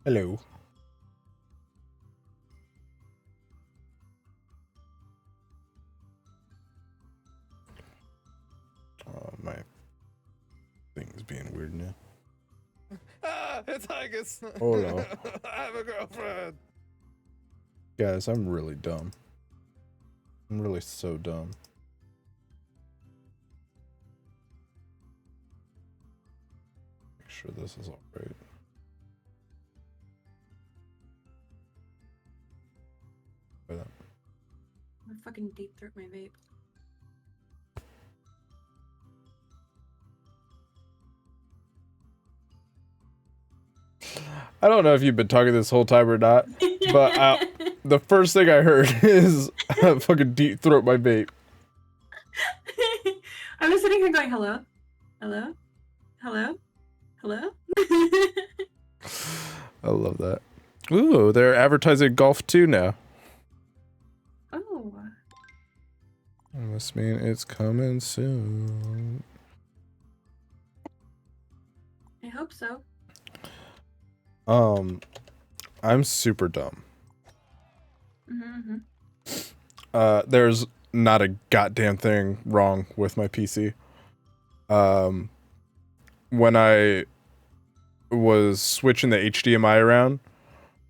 Hello. My thing's being weird now. Ah, it's Haggis. Oh no. I have a girlfriend. Guys, I'm really dumb. I'm really so dumb. Make sure this is all right. I'm fucking deep throat my vape. I don't know if you've been talking this whole time or not, but the first thing I heard is fucking deep throat my vape. I was sitting here going, hello? Hello? Hello? Hello? I love that. Ooh, they're advertising golf too now. Oh. That must mean it's coming soon. I hope so. I'm super dumb. Mm-hmm. There's not a goddamn thing wrong with my PC. When I was switching the HDMI around,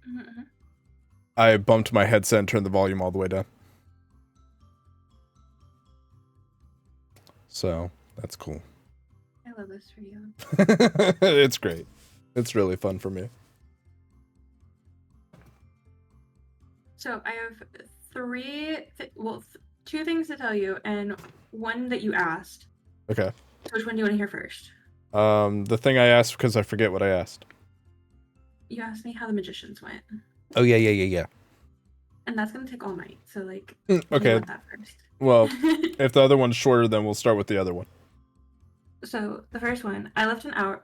Mm-hmm. I bumped my headset and turned the volume all the way down. So, that's cool. I love this for you. It's great. It's really fun for me. So I have two things to tell you and one that you asked. Okay. So which one do you want to hear first? The thing I asked because I forget what I asked. You asked me how the magicians went. Oh, yeah. And that's going to take all night. So, like, Okay. you want that first. Well, if the other one's shorter, then we'll start with the other one. So, the first one, I left I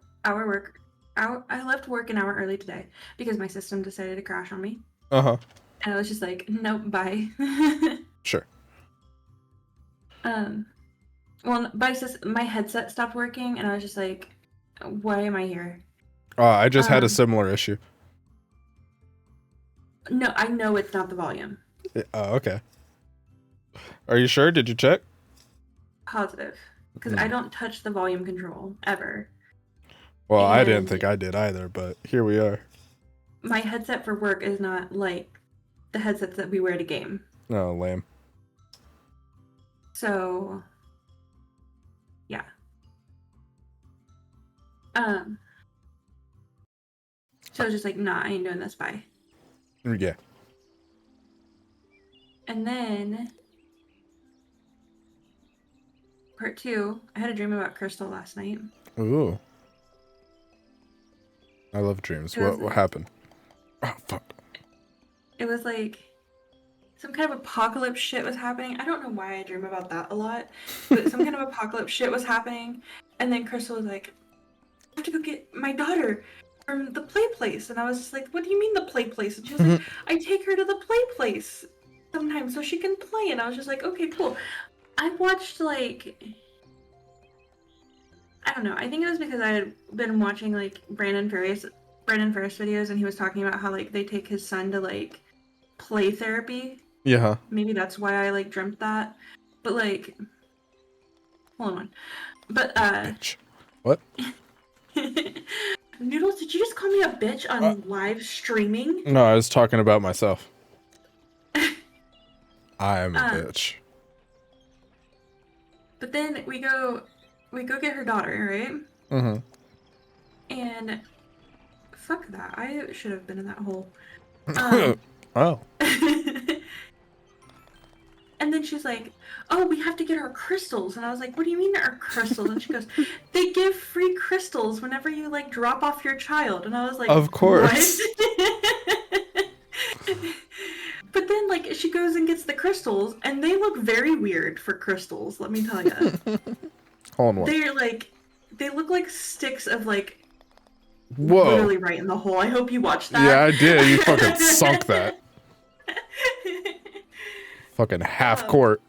left work an hour early today because my system decided to crash on me. Uh-huh. And I was just like, nope, bye. Sure. Well, my headset stopped working, and I was just like, why am I here? I just had a similar issue. No, I know it's not the volume. Oh, okay. Are you sure? Did you check? Positive. Because I don't touch the volume control, ever. Well, I didn't think I did either, but here we are. My headset for work is not like the headsets that we wear to game. Oh, lame. So, yeah. So I was just like, nah, I ain't doing this, bye. Yeah. And then, part two, I had a dream about Crystal last night. Ooh. I love dreams. What happened? Oh, fuck. It was like some kind of apocalypse shit was happening. I don't know why I dream about that a lot, but some kind of apocalypse shit was happening. And then Crystal was like, I have to go get my daughter from the play place. And I was just like, what do you mean the play place? And she was like, I take her to the play place sometimes so she can play. And I was just like, okay, cool. I watched like, I don't know. I think it was because I had been watching like Brandon Ferris videos, and he was talking about how like they take his son to like play therapy. Yeah. Maybe that's why I like dreamt that. But like, hold on. But Bitch. What? Noodles, did you just call me a bitch on live streaming? No, I was talking about myself. I am a bitch. But then we go get her daughter, right? Mm-hmm. And fuck that. I should have been in that hole. Oh. And then she's like, oh, we have to get our crystals. And I was like, what do you mean our crystals? And she goes, they give free crystals whenever you like drop off your child. And I was like, of course. But then like she goes and gets the crystals, and they look very weird for crystals, let me tell you. Hold on. They're like, they look like sticks of like, whoa, literally right in the hole. I hope you watched that. Yeah, I did. You fucking sunk that. Fucking half court.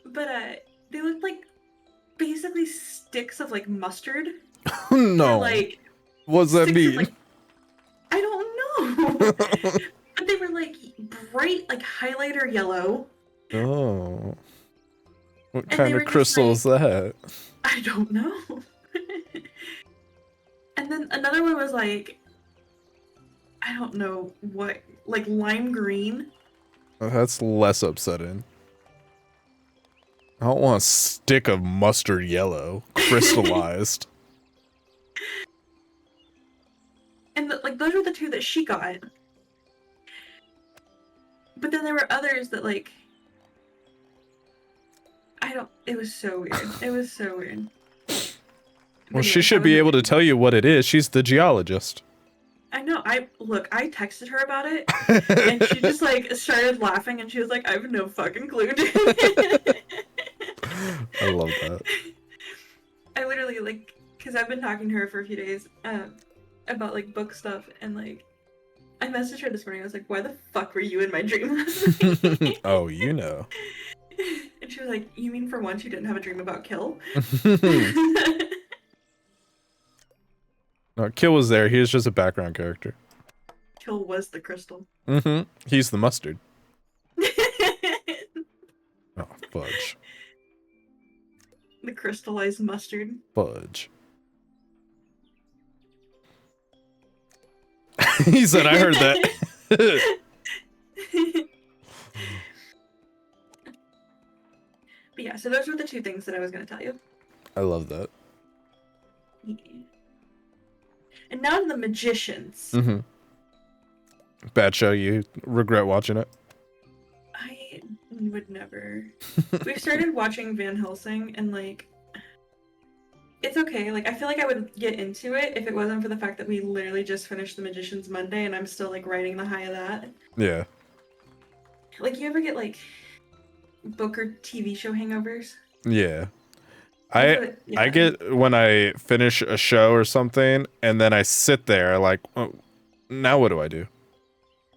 But they look like basically sticks of like mustard. No. Like What does that sticks of, mean? like, I don't know. But they were like bright, like highlighter yellow. Oh. What And they kind were of just crystal like, is that? I don't know. And then another one was like, I don't know what, like lime green. Oh, that's less upsetting. I don't want a stick of mustard yellow, crystallized. And like those were the two that she got. But then there were others that like, I don't. It was so weird. It was so weird. Well, But she yeah, should that be was able to amazing. tell you what it is. She's the geologist. I know. I texted her about it, and she just like started laughing, and she was like, "I have no fucking clue." Dude." I love that. I literally like, cause I've been talking to her for a few days, about like book stuff, and like, I messaged her this morning. I was like, "Why the fuck were you in my dream last night?" Oh, you know. And she was like, "You mean for once you didn't have a dream about Kill?" No, Kill was there. He was just a background character. Kill was the crystal. Mm-hmm. He's the mustard. Oh, fudge. The crystallized mustard. Fudge. He said, I heard that. But yeah, so those were the two things that I was going to tell you. I love that. Yeah. And now to the magicians. Mm-hmm. Bad show. You regret watching it? I would never. We've started watching Van Helsing, and like, it's okay. Like, I feel like I would get into it if it wasn't for the fact that we literally just finished The Magicians Monday, and I'm still like riding the high of that. Yeah. Like, you ever get like book or TV show hangovers? Yeah. That's what it- I yeah. get when I finish a show or something, and then I sit there like, oh, now what do I do?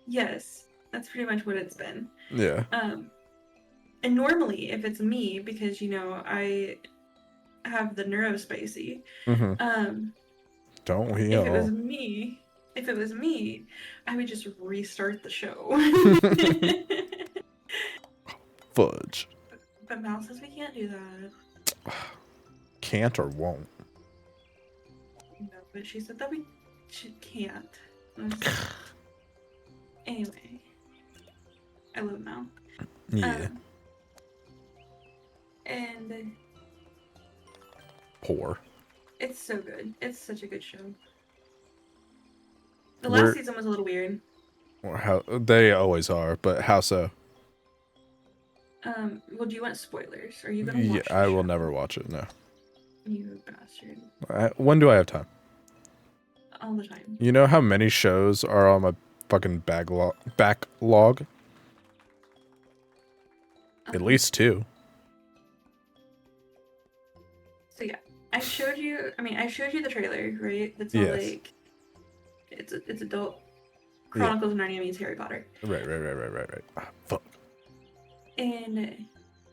Yes, that's pretty much what it's been. Yeah. And normally, if it's me, because you know I have the neurospicy, Mm-hmm. Don't we if it was all? me, I would just restart the show. Fudge. But Mal says we can't do that. Can't or won't. No, but she said that she can't. I was like, anyway, I love Mal. Yeah. And Poor. it's so good. It's such a good show. The last We're- season was a little weird. Or how they always are, but how so? Well, do you want spoilers? Are you gonna Yeah, watch the I will show? never watch it. No. You bastard. When do I have time? All the time. You know how many shows are on my fucking backlog? At least 2. So yeah, I showed you the trailer, right? That's all Yes. like, it's adult Chronicles of Narnia meets Harry Potter. Right. Ah, fuck. And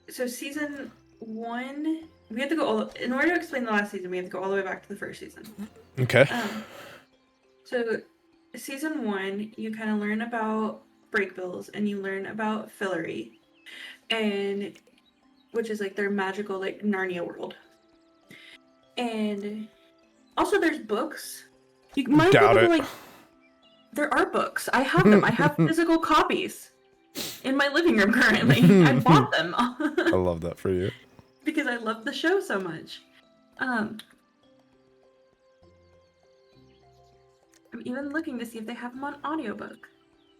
so season 1, we have to go in order to explain the last season, we have to go all the way back to the first season. Okay. So season 1, you kind of learn about break bills and you learn about Fillory, and which is like their magical like Narnia world. And also there's books. You might Doubt be it. like, there are books. I have them. I have physical copies in my living room currently. I bought them I love that for you. because I love the show so much. I'm even looking to see if they have them on audiobook.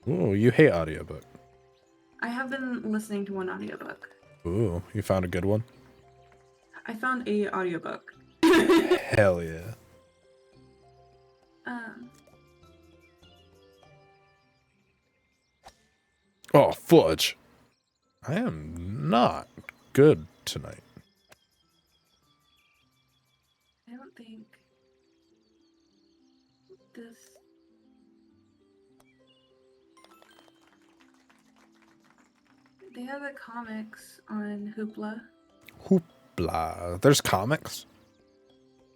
Ooh, you hate audiobook. I have been listening to one audiobook. Ooh, you found a good one? I found a audiobook. Hell yeah. Oh, fudge. I am not good tonight. I don't think this. They have the comics on Hoopla, Hoopla. There's comics?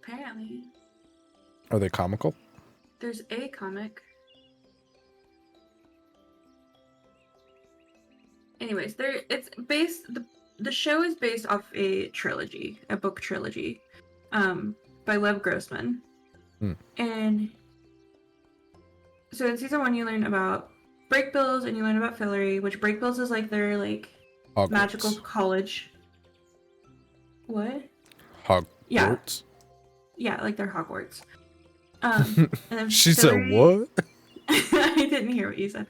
apparently. Are they comical? There's a comic. Anyways, the show is based off a book trilogy, by Lev Grossman. And so in season 1 you learn about Breakbills and you learn about Fillory, which Breakbills is like their like Hogwarts. magical college. What? Hogwarts? Yeah, like their Hogwarts. And then She said what? I didn't hear what you said.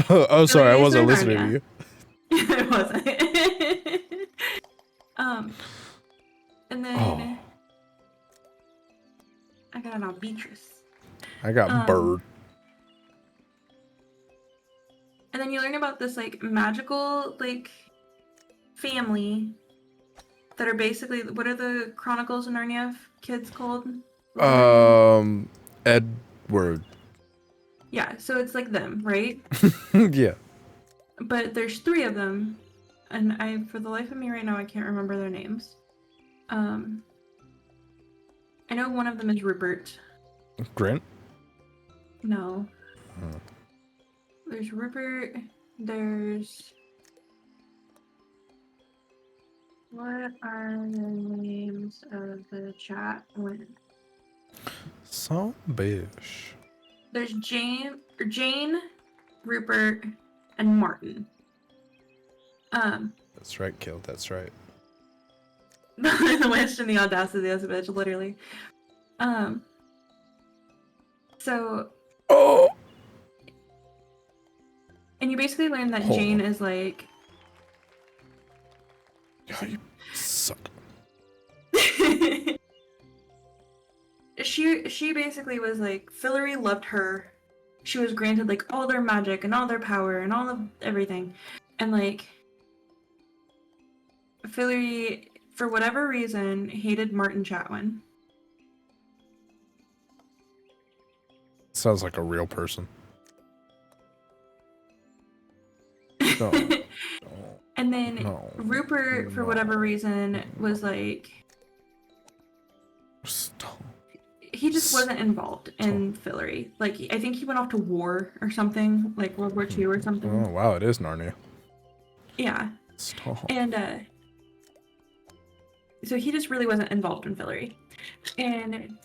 Oh, sorry, I wasn't listening to you. I wasn't. And then I got an Beatrice. I got Bird. And then you learn about this like magical like family that are basically, what are the Chronicles of Narnia kids called? Edward. Yeah, so it's like them, right? Yeah. But there's 3 of them, and for the life of me right now, I can't remember their names. I know one of them is Rupert. Grint? No. There's Rupert. There's... What are the names of the chat women? Some bitch. There's Jane, Rupert, and Martin. That's right, Kill. That's right. The wish and the audacity of the bitch, literally. So. Oh. And you basically learn that Jane is like. God, you suck. She basically was like, Fillory loved her. She was granted like all their magic and all their power and all of everything, and like Fillory, for whatever reason, hated Martin Chatwin. Sounds like a real person. No. And then Rupert, for whatever reason, was like... Stop. He just wasn't involved in Fillory. Like, I think he went off to war or something, like World War II or something. Oh, wow, it is Narnia. Yeah. Stop. And, so he just really wasn't involved in Fillory. And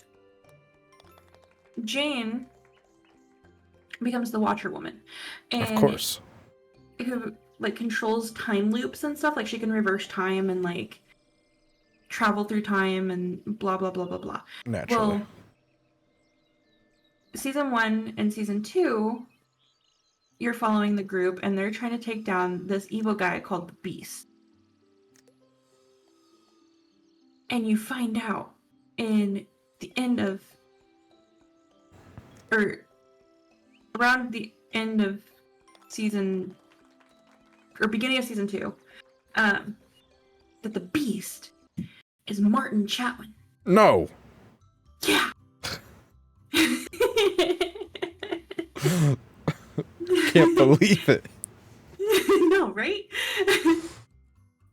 Jane becomes the Watcher Woman. And of course. Who, like, controls time loops and stuff. Like, she can reverse time and, like, travel through time and blah, blah, blah, blah, blah. Naturally. Well, season 1 and season 2, you're following the group, and they're trying to take down this evil guy called the Beast. And you find out in the end of... or around the end of season... or beginning of season 2, that the Beast is Martin Chatwin. No. Yeah. Can't believe it. No, right?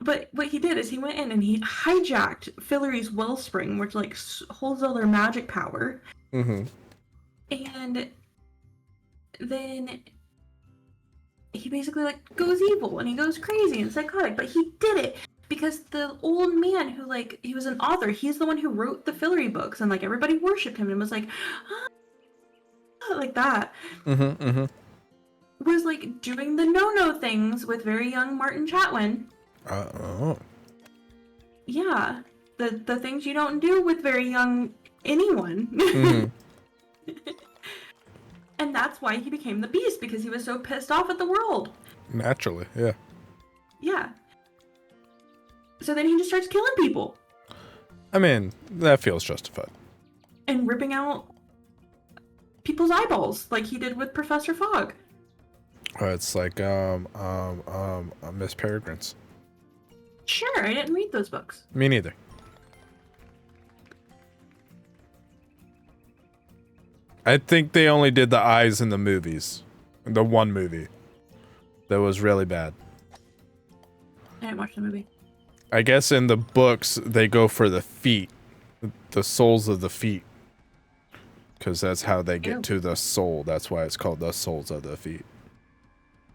But what he did is he went in and he hijacked Fillory's wellspring, which like holds all their magic power. Mm-hmm. And then he basically like goes evil and he goes crazy and psychotic, but he did it because the old man who like, he was an author, he's the one who wrote the Fillory books, and like everybody worshipped him and was like, ah, like that. Mm-hmm, mm-hmm. Was like doing the no-no things with very young Martin Chatwin. Oh. Yeah, the things you don't do with very young anyone. Mm-hmm. And that's why he became the Beast, because he was so pissed off at the world. Naturally, yeah. Yeah. So then he just starts killing people. I mean, that feels justified. And ripping out people's eyeballs, like he did with Professor Fogg. It's like Miss Peregrine's. Sure, I didn't read those books. Me neither. I think they only did the eyes in the movies. The one movie. That was really bad. I didn't watch the movie. I guess in the books, they go for the feet. The soles of the feet. because that's how they get Ew. to the soul. That's why it's called the soles of the feet.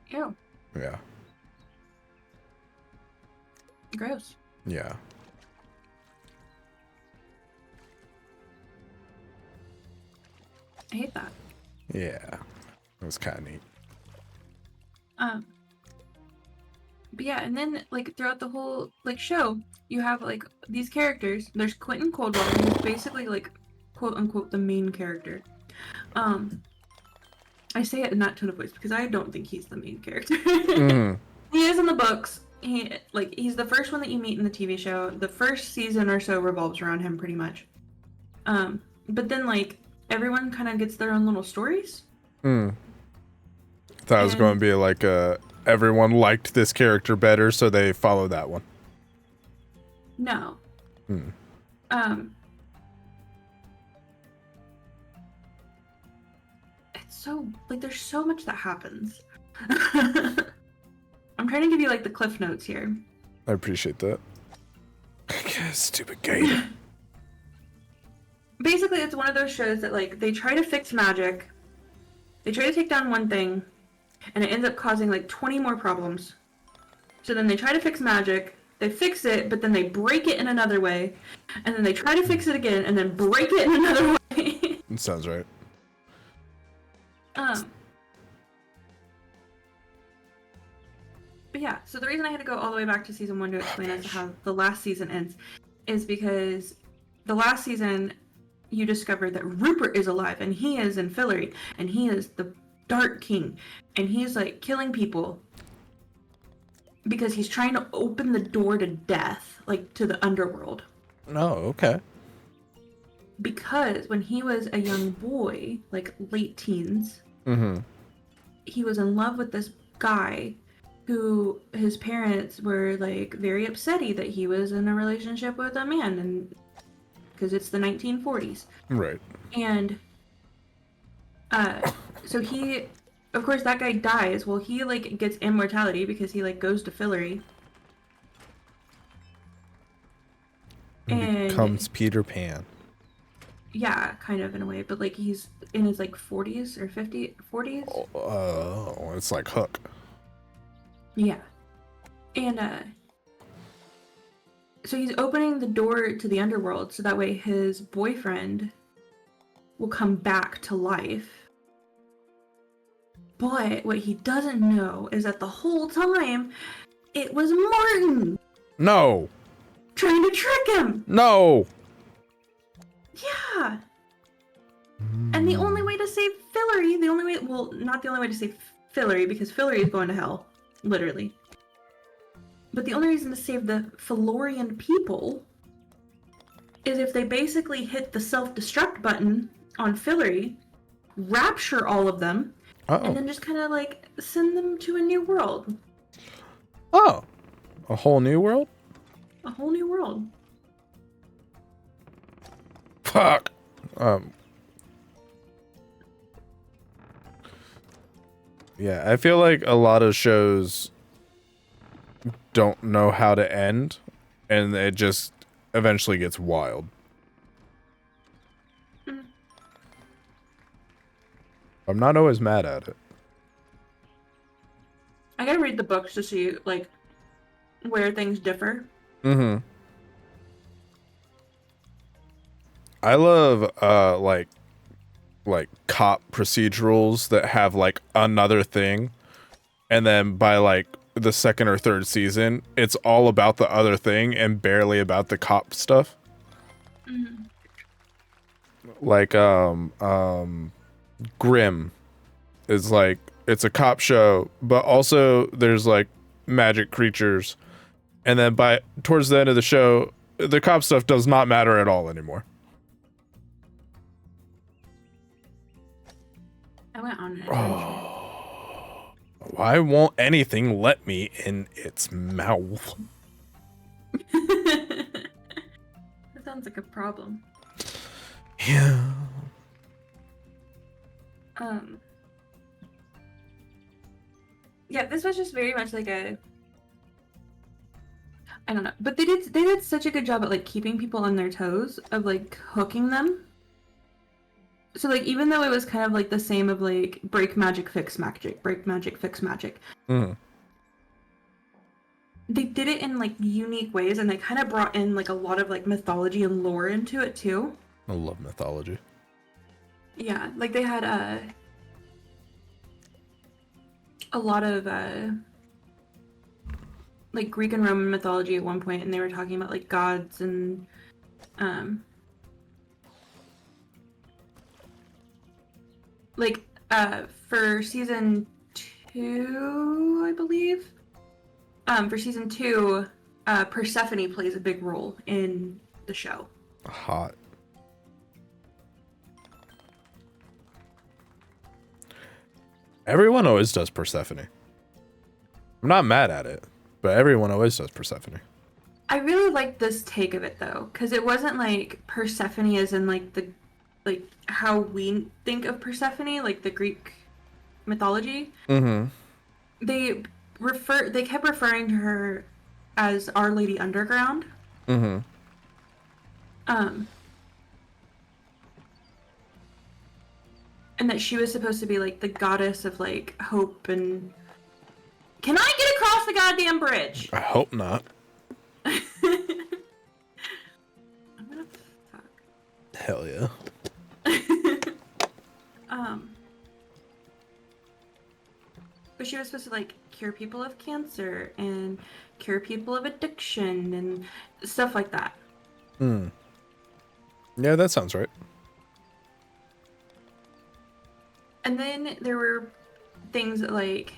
Ew. Yeah. Gross. Yeah. I hate that. Yeah. It was kind of neat. But yeah, and then like throughout the whole like show, you have like these characters. There's Quentin Coldwater, who's basically like quote unquote the main character. I say it in that tone of voice because I don't think he's the main character. He is in the books. He's the first one that you meet in the TV show. The first season or so revolves around him pretty much. But then like everyone kind of gets their own little stories. Thought it was going to be like everyone liked this character better, so they follow that one. No. It's so like there's so much that happens. I'm trying to give you like the cliff notes here. I appreciate that. Stupid gator. Basically, it's one of those shows that like they try to fix magic. They try to take down one thing, and it ends up causing like 20 more problems. So then they try to fix magic, they fix it, but then they break it in another way, and then they try to fix it again, and then break it in another way. That sounds right. But yeah, so the reason I had to go all the way back to season 1 to explain as to how the last season ends is because the last season you discover that Rupert is alive, and he is in Fillory, and he is the Dark King, and he's like killing people because he's trying to open the door to death, like to the underworld. Oh, okay. Because when he was a young boy, like late teens, he was in love with this guy who his parents were like very upsetty that he was in a relationship with a man, and because it's the 1940s. Right. And so he, of course, that guy dies. Well, he like gets immortality because he like goes to Fillory. And becomes Peter Pan. Yeah, kind of in a way, but like he's in his like 40s or 40s. Oh, it's like Hook. Yeah. And so he's opening the door to the underworld so that way his boyfriend will come back to life. But what he doesn't know is that the whole time it was Martin No. trying to trick him. No. Yeah. And the only way to save Fillory, well, not the only way to save Fillory, because Fillory is going to hell, literally. But the only reason to save the Fillorian people is if they basically hit the self-destruct button on Fillory, rapture all of them, and then just kind of like send them to a new world. Oh. A whole new world? A whole new world. Fuck. Yeah, I feel like a lot of shows don't know how to end, and it just eventually gets wild. I'm not always mad at it. I gotta read the books to see like where things differ. I love like cop procedurals that have like another thing, and then by like the second or third season it's all about the other thing and barely about the cop stuff. Like Grimm is like, it's a cop show, but also there's like magic creatures, and then by towards the end of the show the cop stuff does not matter at all anymore. I went on an adventure. Why won't anything let me in its mouth? That sounds like a problem. Yeah. Yeah, this was just very much like a, I don't know, but they did such a good job at like keeping people on their toes, of like hooking them. So like even though it was kind of like the same of like break magic, fix magic, break magic, fix magic, Mm. they did it in like unique ways, and they kind of brought in like a lot of like mythology and lore into it too. I love mythology. Yeah, like they had a lot of like Greek and Roman mythology at one point, and they were talking about like gods and um like for season 2, I believe. For season 2, Persephone plays a big role in the show. Hot. Everyone always does Persephone. I'm not mad at it, but everyone always does Persephone. I really like this take of it though, because it wasn't like Persephone as in like the like how we think of Persephone, like the Greek mythology. Mm-hmm. They kept referring to her as Our Lady Underground. Mm-hmm. Um and that she was supposed to be like the goddess of like hope and can I get across the goddamn bridge? I hope not. I'm gonna fuck. Hell yeah. But she was supposed to like cure people of cancer and cure people of addiction and stuff like that. Hmm. Yeah, that sounds right. And then there were things that like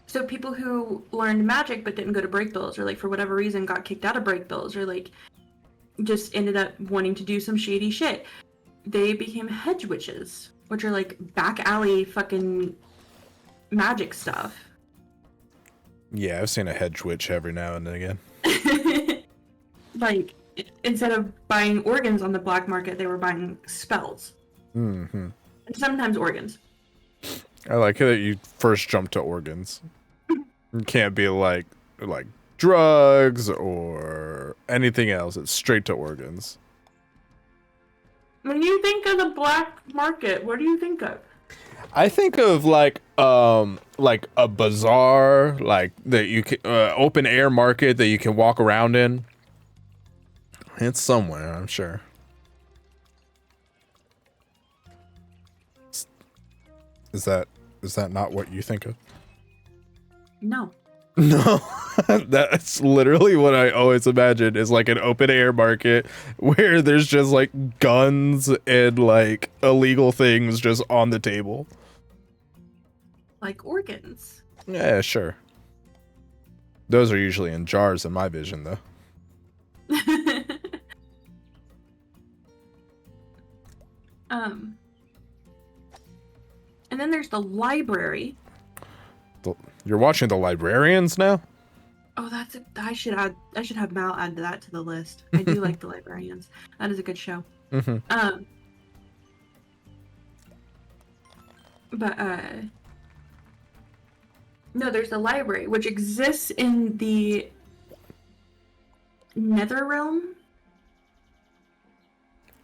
so people who learned magic but didn't go to break bills or like for whatever reason got kicked out of break bills or like just ended up wanting to do some shady shit. They became hedge witches, which are like back alley fucking magic stuff. Yeah, I've seen a hedge witch every now and then again. Like instead of buying organs on the black market, they were buying spells. Mm-hmm. And sometimes organs. I like it that you first jump to organs. You can't be like drugs or anything else. It's straight to organs. When you think of the black market, what do you think of? I think of like a bazaar, like that you can open air market that you can walk around in. It's somewhere, I'm sure. Is that not what you think of? No. No, that's literally what I always imagined is like an open air market where there's just like guns and like illegal things just on the table. Like organs. Yeah, sure. Those are usually in jars in my vision, though. And then there's the library. You're watching The Librarians now? Oh, I should have Mal add that to the list. I do like the librarians. That is a good show. Mm-hmm. But no, there's the library, which exists in the Nether Realm.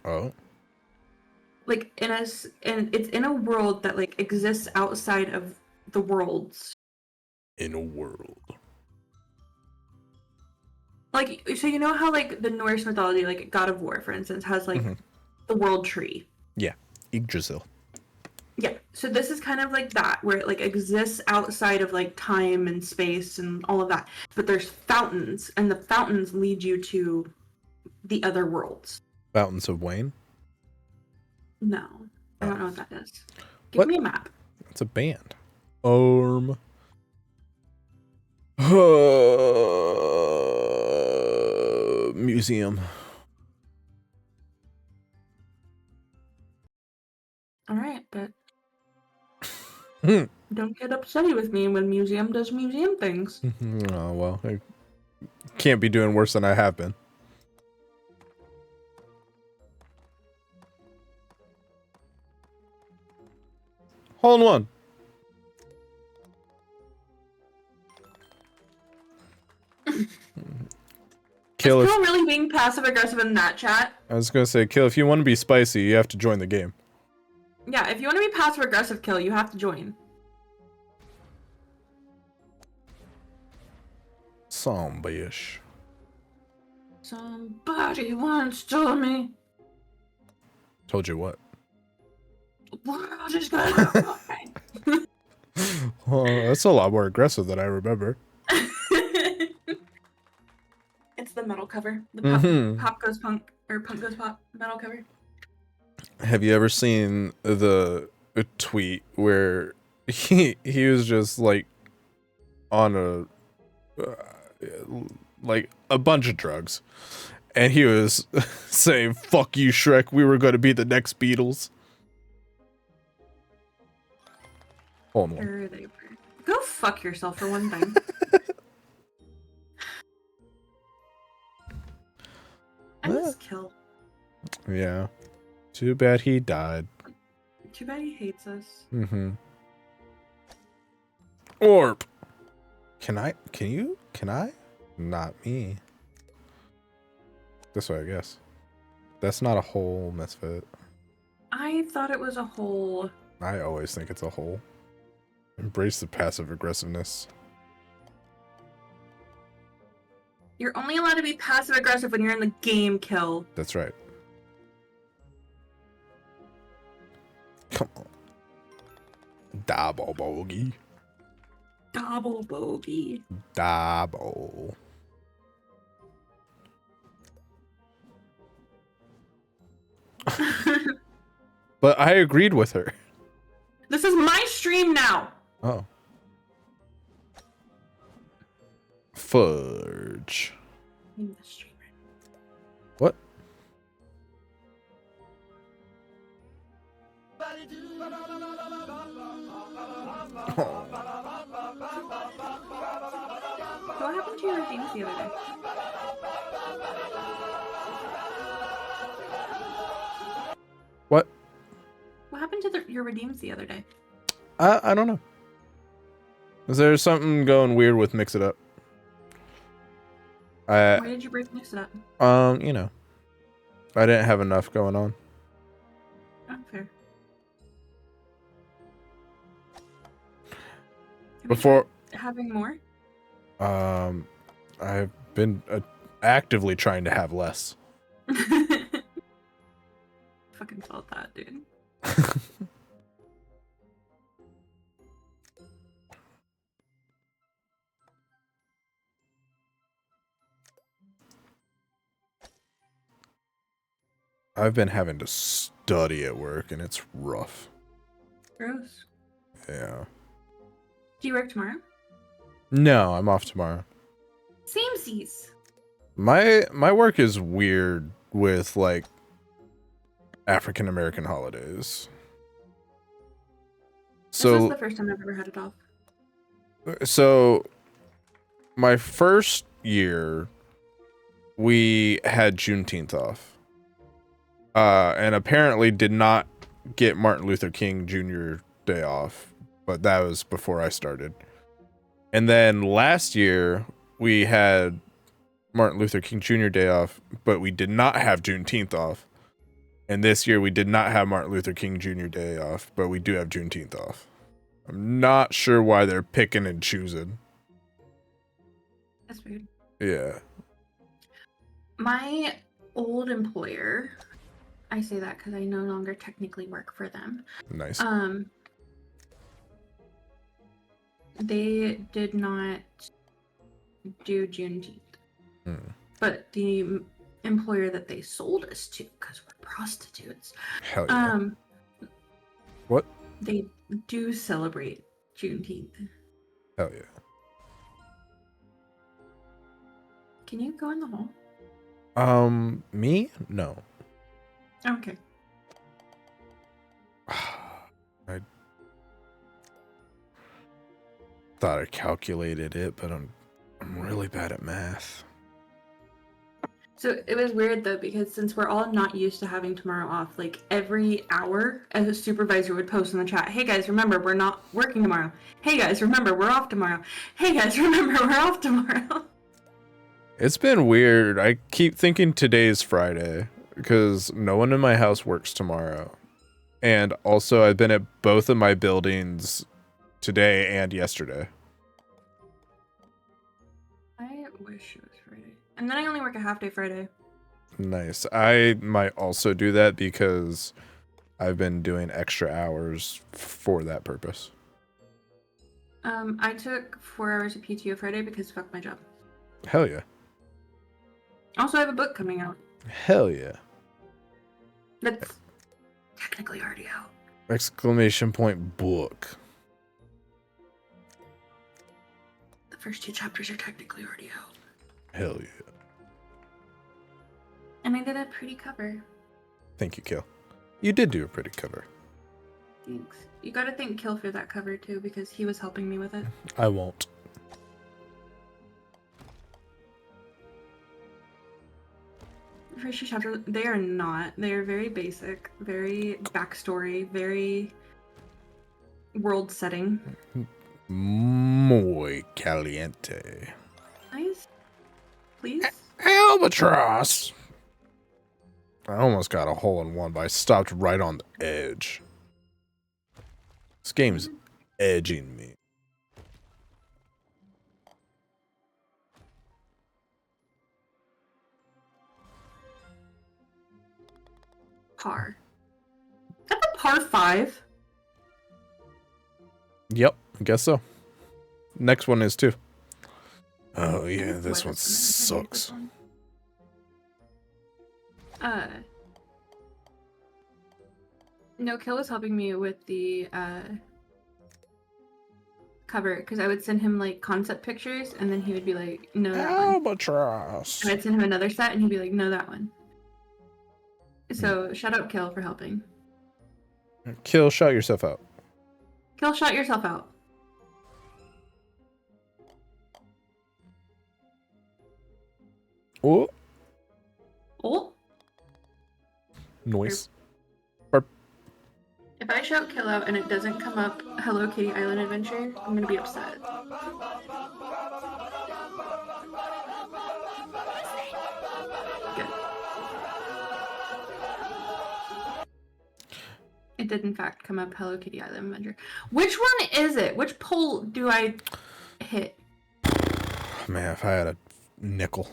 Oh. Like and it's in a world that like exists outside of the worlds. In a world. Like so you know how like the Norse mythology, like God of War, for instance, has like the world tree. Yeah. Yggdrasil. Yeah. So this is kind of like that, where it like exists outside of like time and space and all of that. But there's fountains, and the fountains lead you to the other worlds. Fountains of Wayne? No. I don't know what that is. Give me a map. It's a band. Museum. Alright, but don't get upsetty with me when museum does museum things. Oh, well. I can't be doing worse than I have been. Hole in one. It's still really being passive aggressive in that chat. I was gonna say, Kill, if you want to be spicy, you have to join the game. Yeah, if you want to be passive aggressive, Kill, you have to join. Zombie-ish. Somebody once told me Told you what? the world is gonna end. Oh, that's a lot more aggressive than I remember. It's the metal cover. The pop goes punk, or punk goes pop metal cover. Have you ever seen the tweet where he was just like on like a bunch of drugs, and he was saying, "Fuck you, Shrek. We were going to be the next Beatles." Hold on. Sure they were. Go fuck yourself for one thing. I miss Kill. Yeah. Too bad he died. Too bad he hates us. Mm-hmm. Orb. Can I? Not me. This way, I guess. That's not a hole, Misfit. I thought it was a hole. I always think it's a hole. Embrace the passive aggressiveness. You're only allowed to be passive aggressive when you're in the game, Kill. That's right. Come on. Double bogey. Double bogey. Double. But I agreed with her. This is my stream now. Oh. Fudge. In the stream. What? Oh. What happened to your redeems the other day? What? What happened to your redeems the other day? I don't know. Is there something going weird with Mix It Up? Why did you break Mix It Up? You know, I didn't have enough going on. Oh, fair. Before having more? I've been actively trying to have less. Fucking felt that, dude. I've been having to study at work, and it's rough. Gross. Yeah. Do you work tomorrow? No, I'm off tomorrow. Samesies. My work is weird with like African American holidays. This So is the first time I've ever had it off. So my first year we had Juneteenth off. And apparently did not get Martin Luther King Jr. Day off, but that was before I started. And then last year we had Martin Luther King Jr. Day off, but we did not have Juneteenth off. And this year we did not have Martin Luther King Jr. Day off, but we do have Juneteenth off. I'm not sure why they're picking and choosing. That's weird. Yeah. My old employer, I say that because I no longer technically work for them. Nice. They did not do Juneteenth. But the employer that they sold us to, because we're prostitutes, Hell yeah. What? They do celebrate Juneteenth. Hell yeah. Can you go in the hall? Me? No. Okay. I thought I calculated it, but I'm really bad at math. So it was weird though, because since we're all not used to having tomorrow off, like every hour as a supervisor would post in the chat, hey guys, remember we're not working tomorrow. Hey guys, remember we're off tomorrow. Hey guys, remember we're off tomorrow. It's been weird. I keep thinking today's Friday because no one in my house works tomorrow. And also I've been at both of my buildings today and yesterday. I wish it was Friday. And then I only work a half day Friday. Nice. I might also do that because I've been doing extra hours for that purpose. I took 4 hours of PTO Friday because fuck my job. Hell yeah. Also, I have a book coming out. Hell yeah. That's technically already out. Exclamation point book. The first 2 chapters are technically already out. Hell yeah. And I did a pretty cover. Thank you, Kill. You did do a pretty cover. Thanks. You gotta thank Kill for that cover too, because he was helping me with it. I won't. The first 2 chapters, they are not. They are very basic, very backstory, very world setting. Muy caliente. Nice. Please? Albatross! I almost got a hole in one, but I stopped right on the edge. This game's edging me. Par. That's a par 5? Yep, I guess so. Next one is too. Oh yeah, this one sucks. No, Kill was helping me with the cover because I would send him like concept pictures and then he would be like, no, that one. Albatross. And I'd send him another set and he'd be like, no, that one. So shout out Kill for helping. Kill, shout yourself out. Kill, shout yourself out. Oh, Oh, noise. if I shout Kill out and it doesn't come up Hello Kitty Island Adventure, I'm gonna be upset. Good. It did in fact come up Hello Kitty Island Adventure. Which one is it? Which poll do I hit? Man, if I had a nickel.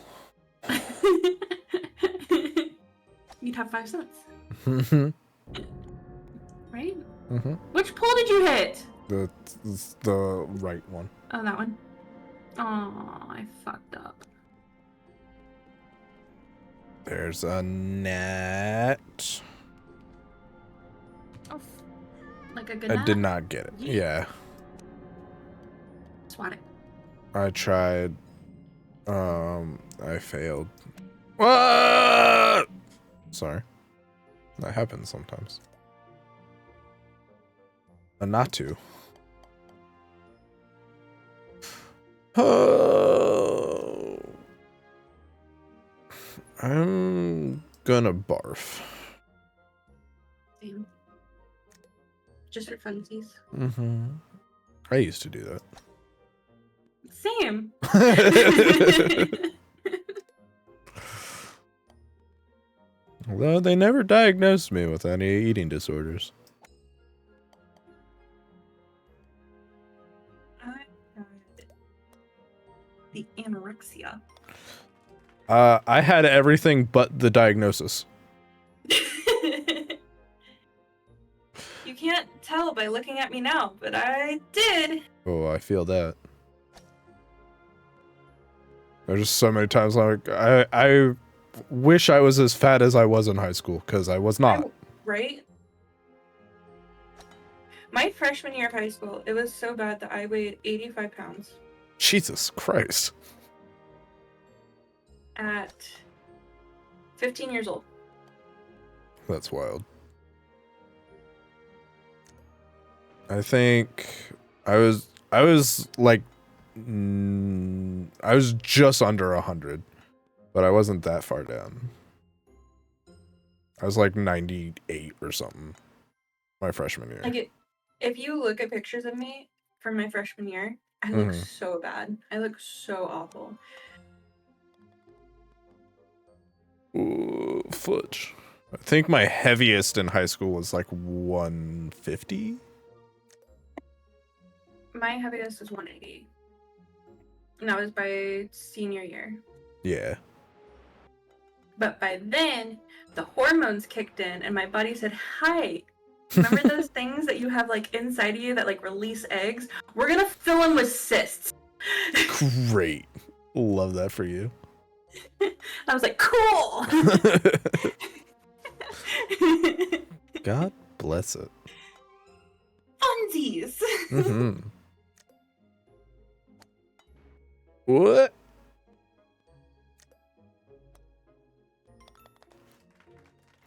You'd have 5 cents. Mm-hmm. Right? Mm-hmm. Which poll did you hit? The right one. Oh, that one. Oh, I fucked up. There's a net. Oh, like a good I did not get it. Yeah. Swat it. I tried. I failed. What? Sorry. That happens sometimes. A not to. Oh. I'm gonna barf. Same. Just for funsies. Mm-hmm. I used to do that. Same. Although they never diagnosed me with any eating disorders. I had the anorexia. I had everything but the diagnosis. You can't tell by looking at me now, but I did. Oh, I feel that. There's just so many times like I wish I was as fat as I was in high school, because I was not. Right? My freshman year of high school, it was so bad that I weighed 85 pounds. Jesus Christ. At 15 years old. That's wild. I think I was like I was just under 100, but I wasn't that far down. I was like 98 or something my freshman year. Like if you look at pictures of me from my freshman year, I look so bad. I look so awful. Ooh, fudge. I think my heaviest in high school was like 150. My heaviest is 180. And that was by senior year. Yeah. But by then, the hormones kicked in, and my body said, "Hi, remember those things that you have like inside of you that like release eggs? We're gonna fill them with cysts." Great. Love that for you. I was like, "Cool." God bless it. Funsies. Mm-hmm. What?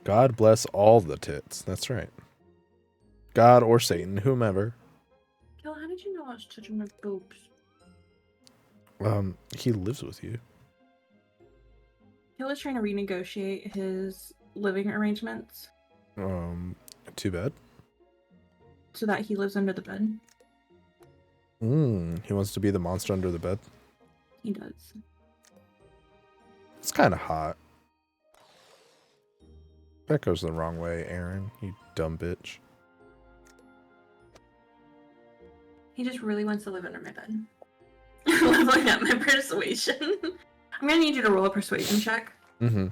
God bless all the tits. That's right. God or Satan, whomever. Kel, how did you know I was touching my boobs? He lives with you. Kel was trying to renegotiate his living arrangements Too bad. so that he lives under the bed. He wants to be the monster under the bed. He does. It's kind of hot. That goes the wrong way, Aaron. You dumb bitch. He just really wants to live under my bed. Leveling up my persuasion. I'm gonna need you to roll a persuasion check. Mm-hmm.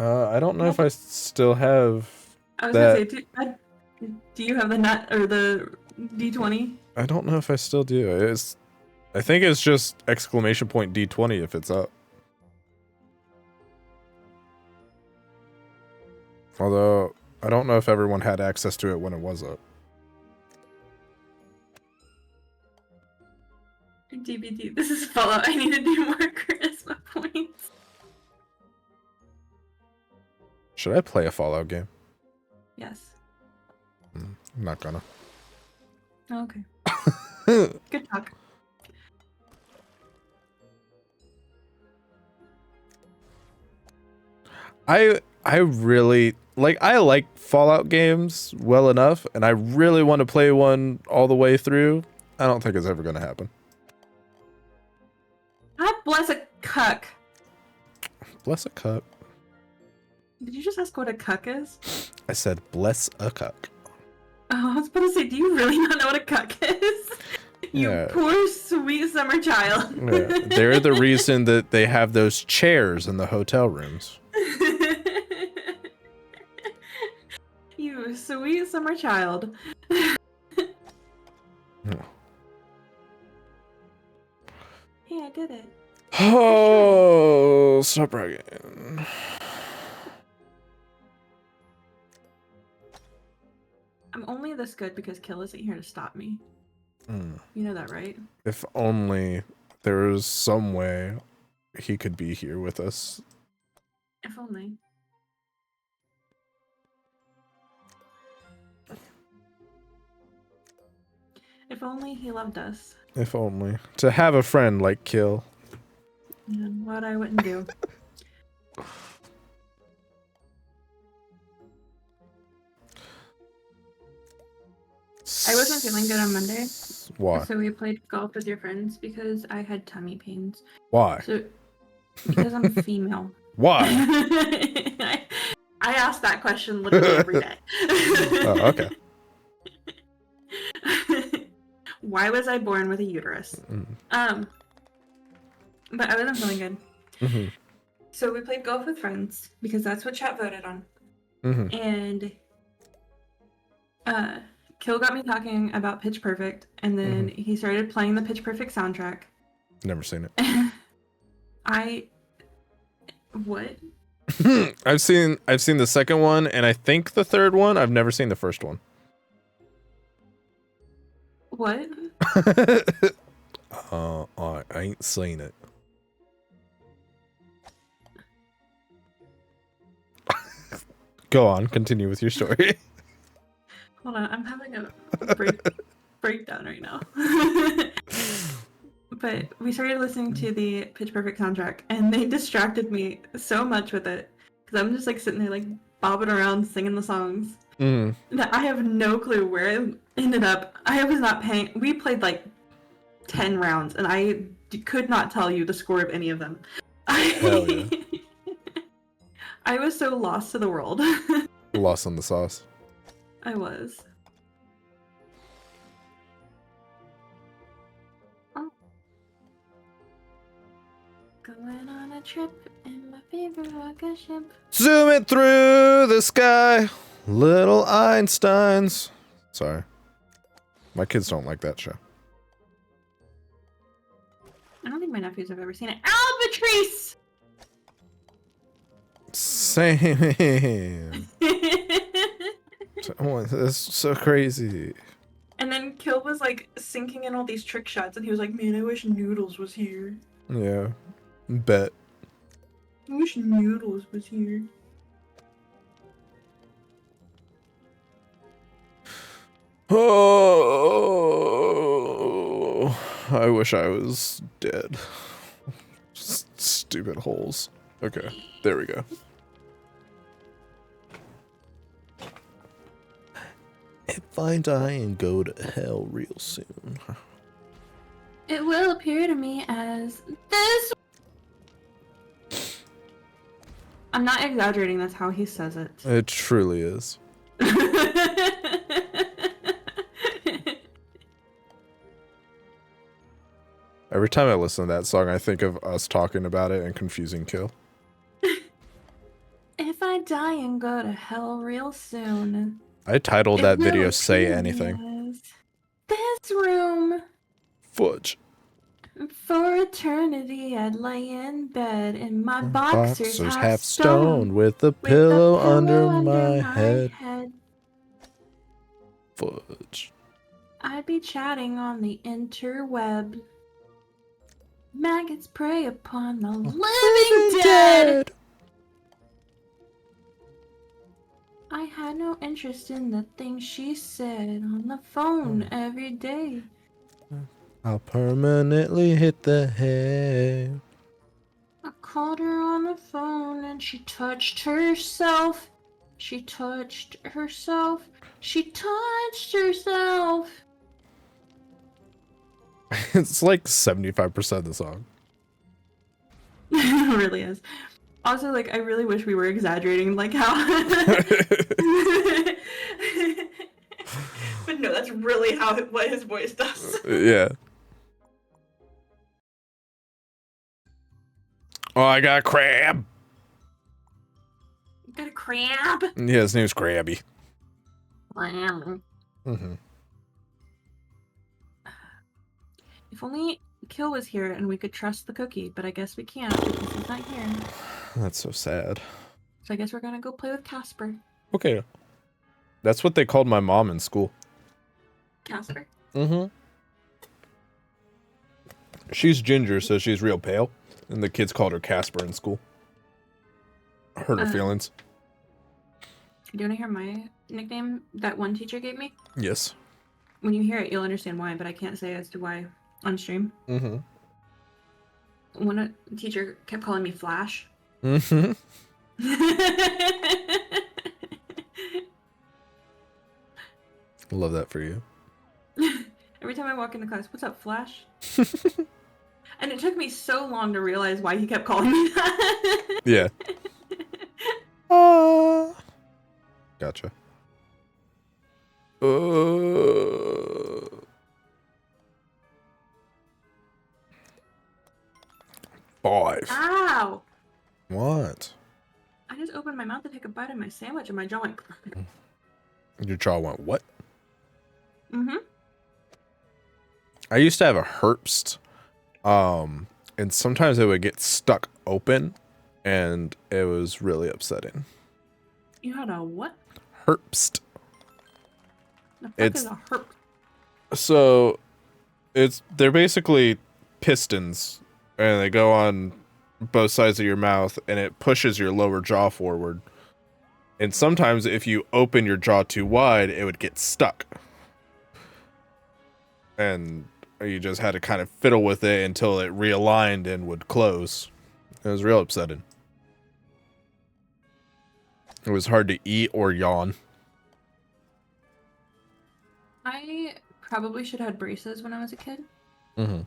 I don't know if I still have I was that. gonna say, do you have the nut or the D20? I don't know if I still do. I think it's just exclamation point D20 if it's up. Although, I don't know if everyone had access to it when it was up. DBD, this is Fallout. I need to do more charisma points. Should I play a Fallout game? Yes. I'm not gonna. Oh, okay. Good talk. I really I like Fallout games well enough, and I really want to play one all the way through. I don't think it's ever gonna happen. God bless a cuck. Bless a cuck. Did you just ask what a cuck is? I said bless a cuck. Oh, I was about to say, do you really not know what a cuck is? You Yeah. poor sweet summer child. Yeah, they're the reason that they have those chairs in the hotel rooms. You sweet summer child. Hey, I did it. Oh, stop bragging. I'm only this good because Kill isn't here to stop me. Mm. You know that, right? If only there was some way he could be here with us. If only. If only he loved us. If only. To have a friend like Kill. And what I wouldn't do. I wasn't feeling good on Monday. Why? So we played golf with your friends because I had tummy pains. Why? So because I'm female. Why? I ask that question literally every day. Oh, okay. Why was I born with a uterus? But I wasn't feeling good. Mm-hmm. So we played golf with friends because that's what chat voted on. Mm-hmm. And Kill got me talking about Pitch Perfect, and then he started playing the Pitch Perfect soundtrack. Never seen it. What? I've seen the second one, and I think the third one. I've never seen the first one. What? I ain't seen it. Go on, continue with your story. Hold on, I'm having a breakdown right now. But we started listening to the Pitch Perfect soundtrack, and they distracted me so much with it because I'm just like sitting there like bobbing around singing the songs. That I have no clue where it ended up. I was not paying. We played like 10 rounds, and I could not tell you the score of any of them. Hell yeah. I was so lost to the world. Lost on the sauce. I was. Oh. Going on a trip in my favorite rocket ship. Zooming through the sky, little Einsteins. Sorry. My kids don't like that show. I don't think my nephews have ever seen it. Albatrice! Same. Oh, that's so crazy. And then Kill was like sinking in all these trick shots, and he was like, "Man, I wish Noodles was here. Yeah. Bet. I wish Noodles was here." Oh, I wish I was dead. Stupid holes. Okay, there we go. If I die and go to hell real soon. It will appear to me as this. I'm not exaggerating, that's how he says it. It truly is. Every time I listen to that song, I think of us talking about it and confusing Kill. If I die and go to hell real soon. I titled it that will video Say appear to me Anything. as this room. Fudge. For eternity, I'd lay in bed in my boxers, half stone with a pillow under my head. Fudge. I'd be chatting on the interweb. Maggots prey upon the living dead. I had no interest in the things she said on the phone every day. I'll permanently hit the head. I called her on the phone and she touched herself. She touched herself. She touched herself. It's like 75% of the song. It really is. Also, like, I really wish we were exaggerating, like, how... But no, that's really what his voice does. Yeah. Oh, I got a crab. You got a crab? Yeah, his name's Krabby. Mm-hmm. If only Kill was here and we could trust the cookie, but I guess we can't because he's not here. That's so sad. So I guess we're gonna go play with Casper. Okay. That's what they called my mom in school. Casper? Mm-hmm. She's ginger, so she's real pale. And the kids called her Casper in school. Hurt her feelings. Do you want to hear my nickname that one teacher gave me? Yes. When you hear it, you'll understand why, but I can't say as to why on stream. Mm-hmm. When a teacher kept calling me Flash. Mm-hmm. Love that for you. Every time I walk into class, what's up, Flash? And it took me so long to realize why he kept calling me that. Yeah. Gotcha. 5. Ow! What? I just opened my mouth to take a bite of my sandwich and my jaw went... Your jaw went what? Mm-hmm. I used to have a Herbst. And sometimes it would get stuck open, and it was really upsetting. You had a what? Herbst. The fuck It's is a herp? So they're basically pistons, and they go on both sides of your mouth, and it pushes your lower jaw forward. And sometimes if you open your jaw too wide, it would get stuck. And you just had to kind of fiddle with it until it realigned and would close. It was real upsetting. It was hard to eat or yawn. I probably should have had braces when I was a kid. Mm-hmm.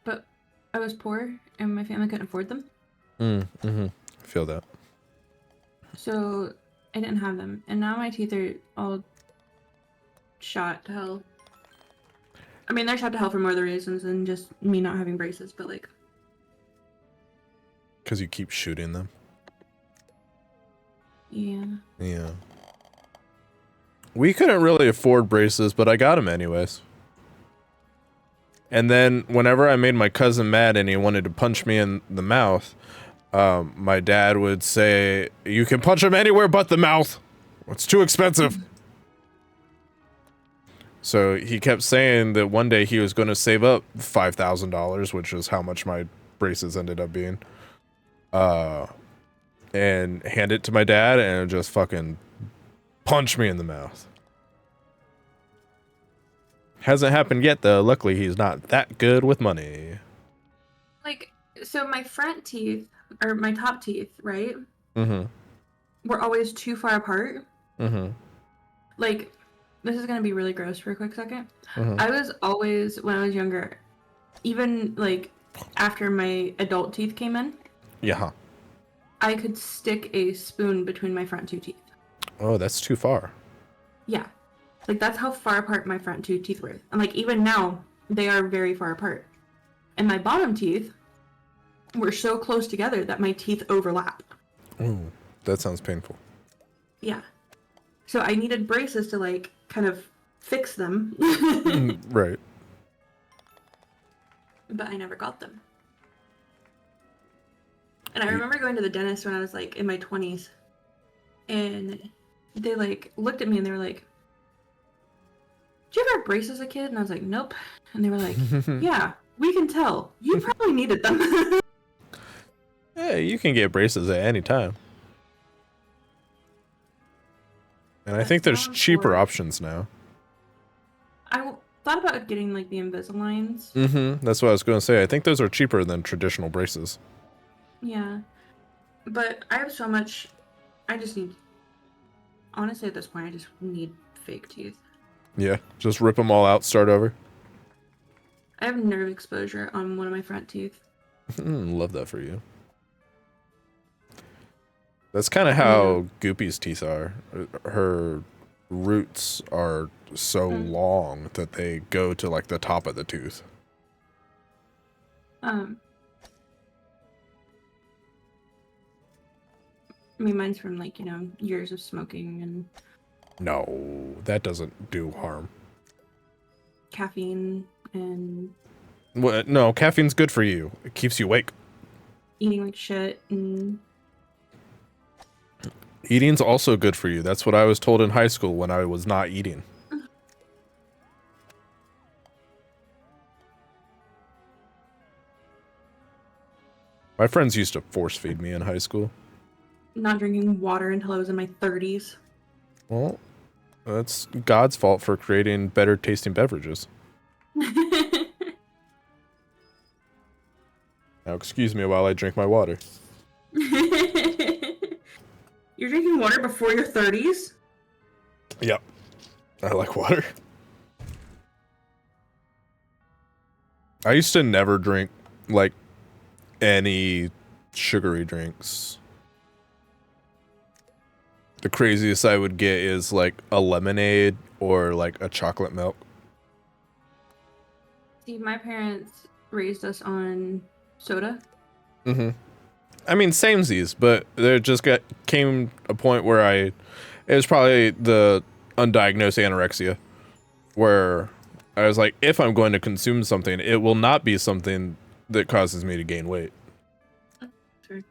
But I was poor and my family couldn't afford them. I feel that. So I didn't have them. And now my teeth are all shot to hell. I mean, they're shot to hell for more other reasons than just me not having braces, but like... Because you keep shooting them. Yeah. Yeah. We couldn't really afford braces, but I got them anyways. And then whenever I made my cousin mad and he wanted to punch me in the mouth, my dad would say, "You can punch him anywhere but the mouth. It's too expensive." So he kept saying that one day he was going to save up $5,000, which is how much my braces ended up being, and hand it to my dad and just fucking punch me in the mouth. Hasn't happened yet, though. Luckily, he's not that good with money. Like, so my front teeth, or my top teeth, right? Mm-hmm. Were always too far apart. Mm-hmm. Like, this is going to be really gross for a quick second. Mm-hmm. I was always, when I was younger, even, like, after my adult teeth came in, Yeah. I could stick a spoon between my front two teeth. Oh, that's too far. Yeah. Like, that's how far apart my front two teeth were. And, like, even now, they are very far apart. And my bottom teeth were so close together that my teeth overlap. Ooh, that sounds painful. Yeah. So I needed braces to, like, kind of fix them. Right. But I never got them. And I remember going to the dentist when I was, like, in my 20s. And they, like, looked at me and they were like, "Did you ever have braces as a kid?" And I was like, "Nope." And they were like, "Yeah, we can tell. You probably needed them." Hey, you can get braces at any time. And I think there's cheaper options now. I thought about getting, like, the Invisaligns. Mm-hmm. That's what I was going to say. I think those are cheaper than traditional braces. Yeah. But I have so much... I just need... Honestly, at this point, I just need fake teeth. Yeah, just rip them all out, start over. I have nerve exposure on one of my front teeth. Love that for you. That's kind of how Goopy's teeth are. Her roots are so long that they go to, like, the top of the tooth. I mean, mine's from, like, years of smoking and... No, that doesn't do harm. caffeine and... Well, no, caffeine's good for you. It keeps you awake. eating like shit and... Eating's also good for you. That's what I was told in high school when I was not eating. My friends used to force feed me in high school. Not drinking water until I was in my 30s. Well, that's God's fault for creating better tasting beverages. Now, excuse me while I drink my water. You're drinking water before your 30s? Yep. I like water. I used to never drink, like, any sugary drinks. The craziest I would get is, like, a lemonade or, like, a chocolate milk. See, my parents raised us on soda. Mm-hmm. I mean, samesies, but there just came a point where it was probably the undiagnosed anorexia, where I was like, if I'm going to consume something, it will not be something that causes me to gain weight. Sure.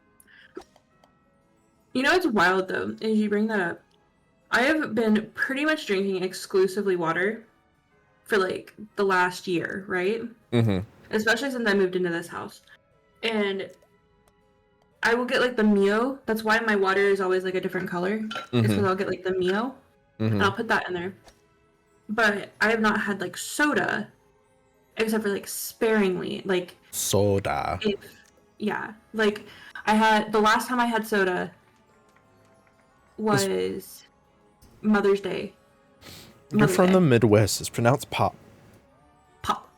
You know what's wild, though, is you bring that up. I have been pretty much drinking exclusively water for, like, the last year, right? Mm-hmm. Especially since I moved into this house. And I will get, like, the Mio. That's why my water is always, like, a different color. Mm-hmm. It's because I'll get, like, the Mio. Mm-hmm. And I'll put that in there. But I have not had, like, soda. Except for, like, sparingly. Like... soda. Yeah. Like, the last time I had soda was Mother's Day. You're from the Midwest. It's pronounced pop. Pop.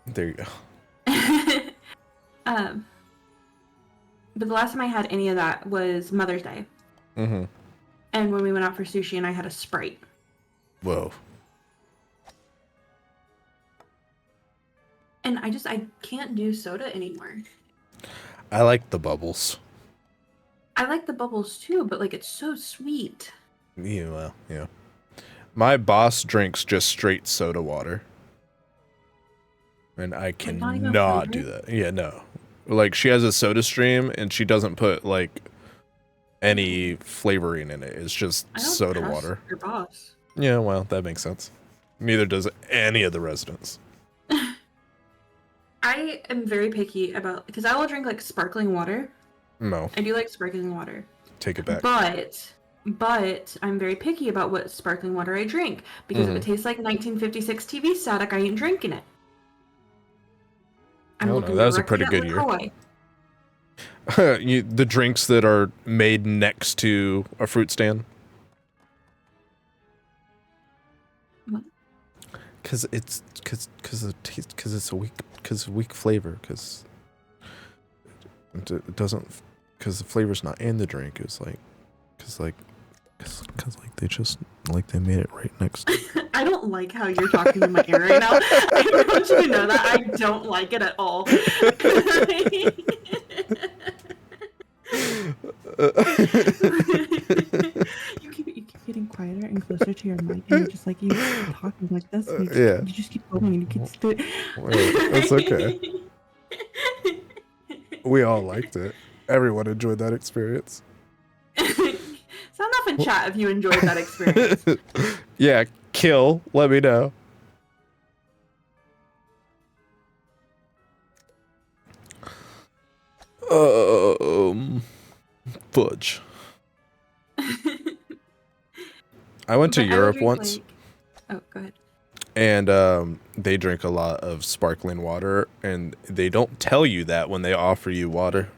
There you go. Um, but the last time I had any of that was Mother's Day. Mm-hmm. And when we went out for sushi and I had a Sprite. Whoa. And I can't do soda anymore. I like the bubbles. I like the bubbles too, but like it's so sweet. Yeah, well, yeah. My boss drinks just straight soda water. And I not even cannot do flavored? that. Yeah, no. Like, she has a soda stream, and she doesn't put, like, any flavoring in it. It's just I don't soda trust water. your boss. Yeah, well, that makes sense. Neither does any of the residents. I am very picky about because I will drink like sparkling water. No, I do like sparkling water. take it back. But I'm very picky about what sparkling water I drink because if it tastes like 1956 TV static, I ain't drinking it. I'm Oh, no, looking that was a directly pretty at good year. LaCroix. The drinks that are made next to a fruit stand. What? Cause it's weak flavor. Cause it doesn't. Cause the flavor's not in the drink. It's like, cause they just like they made it right next to. I don't like how you're talking in my ear right now. I want you to know that I don't like it at all. You keep getting quieter and closer to your mic, and just like you keep talking like this. Yeah. You just keep going, and you keep still. It's okay. We all liked it. Everyone enjoyed that experience. Sound off in chat if you enjoyed that experience. Yeah, kill. Let me know. Fudge. I went to But I would Europe drink, once, like- Oh, go ahead. and they drink a lot of sparkling water, and they don't tell you that when they offer you water.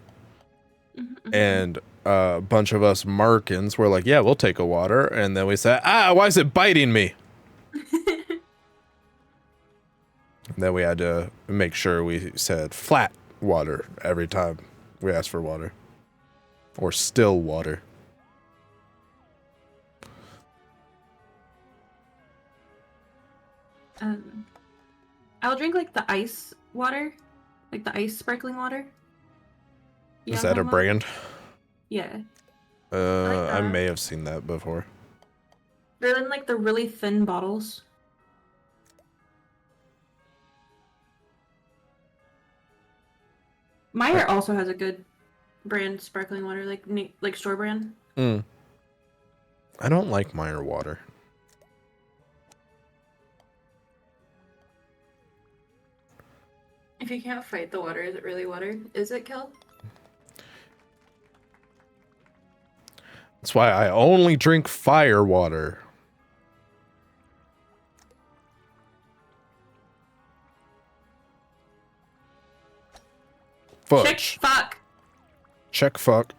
Mhm. And a bunch of us Markins were like, yeah, we'll take a water. And then we said, why is it biting me? And then we had to make sure we said flat water every time we asked for water. Or still water. I'll drink like the ice water, like the ice sparkling water. You Is know what that a I'm talking about? brand? Yeah. I that. may have seen that before. They're in like the really thin bottles. Meyer also has a good brand sparkling water, like store brand. I don't like Meyer water. If you can't fight the water, is it really water? Is it, Kel? That's why I only drink fire water. Fudge. Fuck. Check fuck.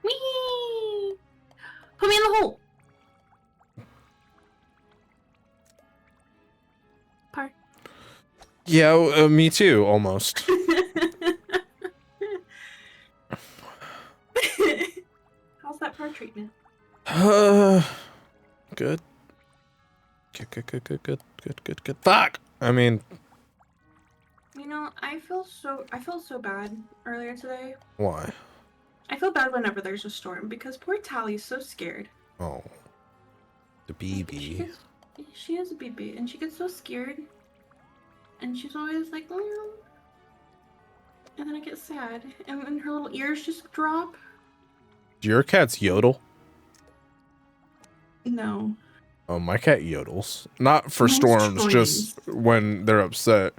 Whee! Put me in the hole. Par. Yeah, me too, almost. How's that par treatment? Good. Good. Fuck! I mean, You know, I felt so bad earlier today. why? I feel bad whenever there's a storm because poor Tally's so scared. Oh. The BB. She is a BB, and she gets so scared. And she's always like, meow. And then I get sad, and then her little ears just drop. Do your cats yodel? No. Oh, my cat yodels. Not for Mine storms, just when they're upset.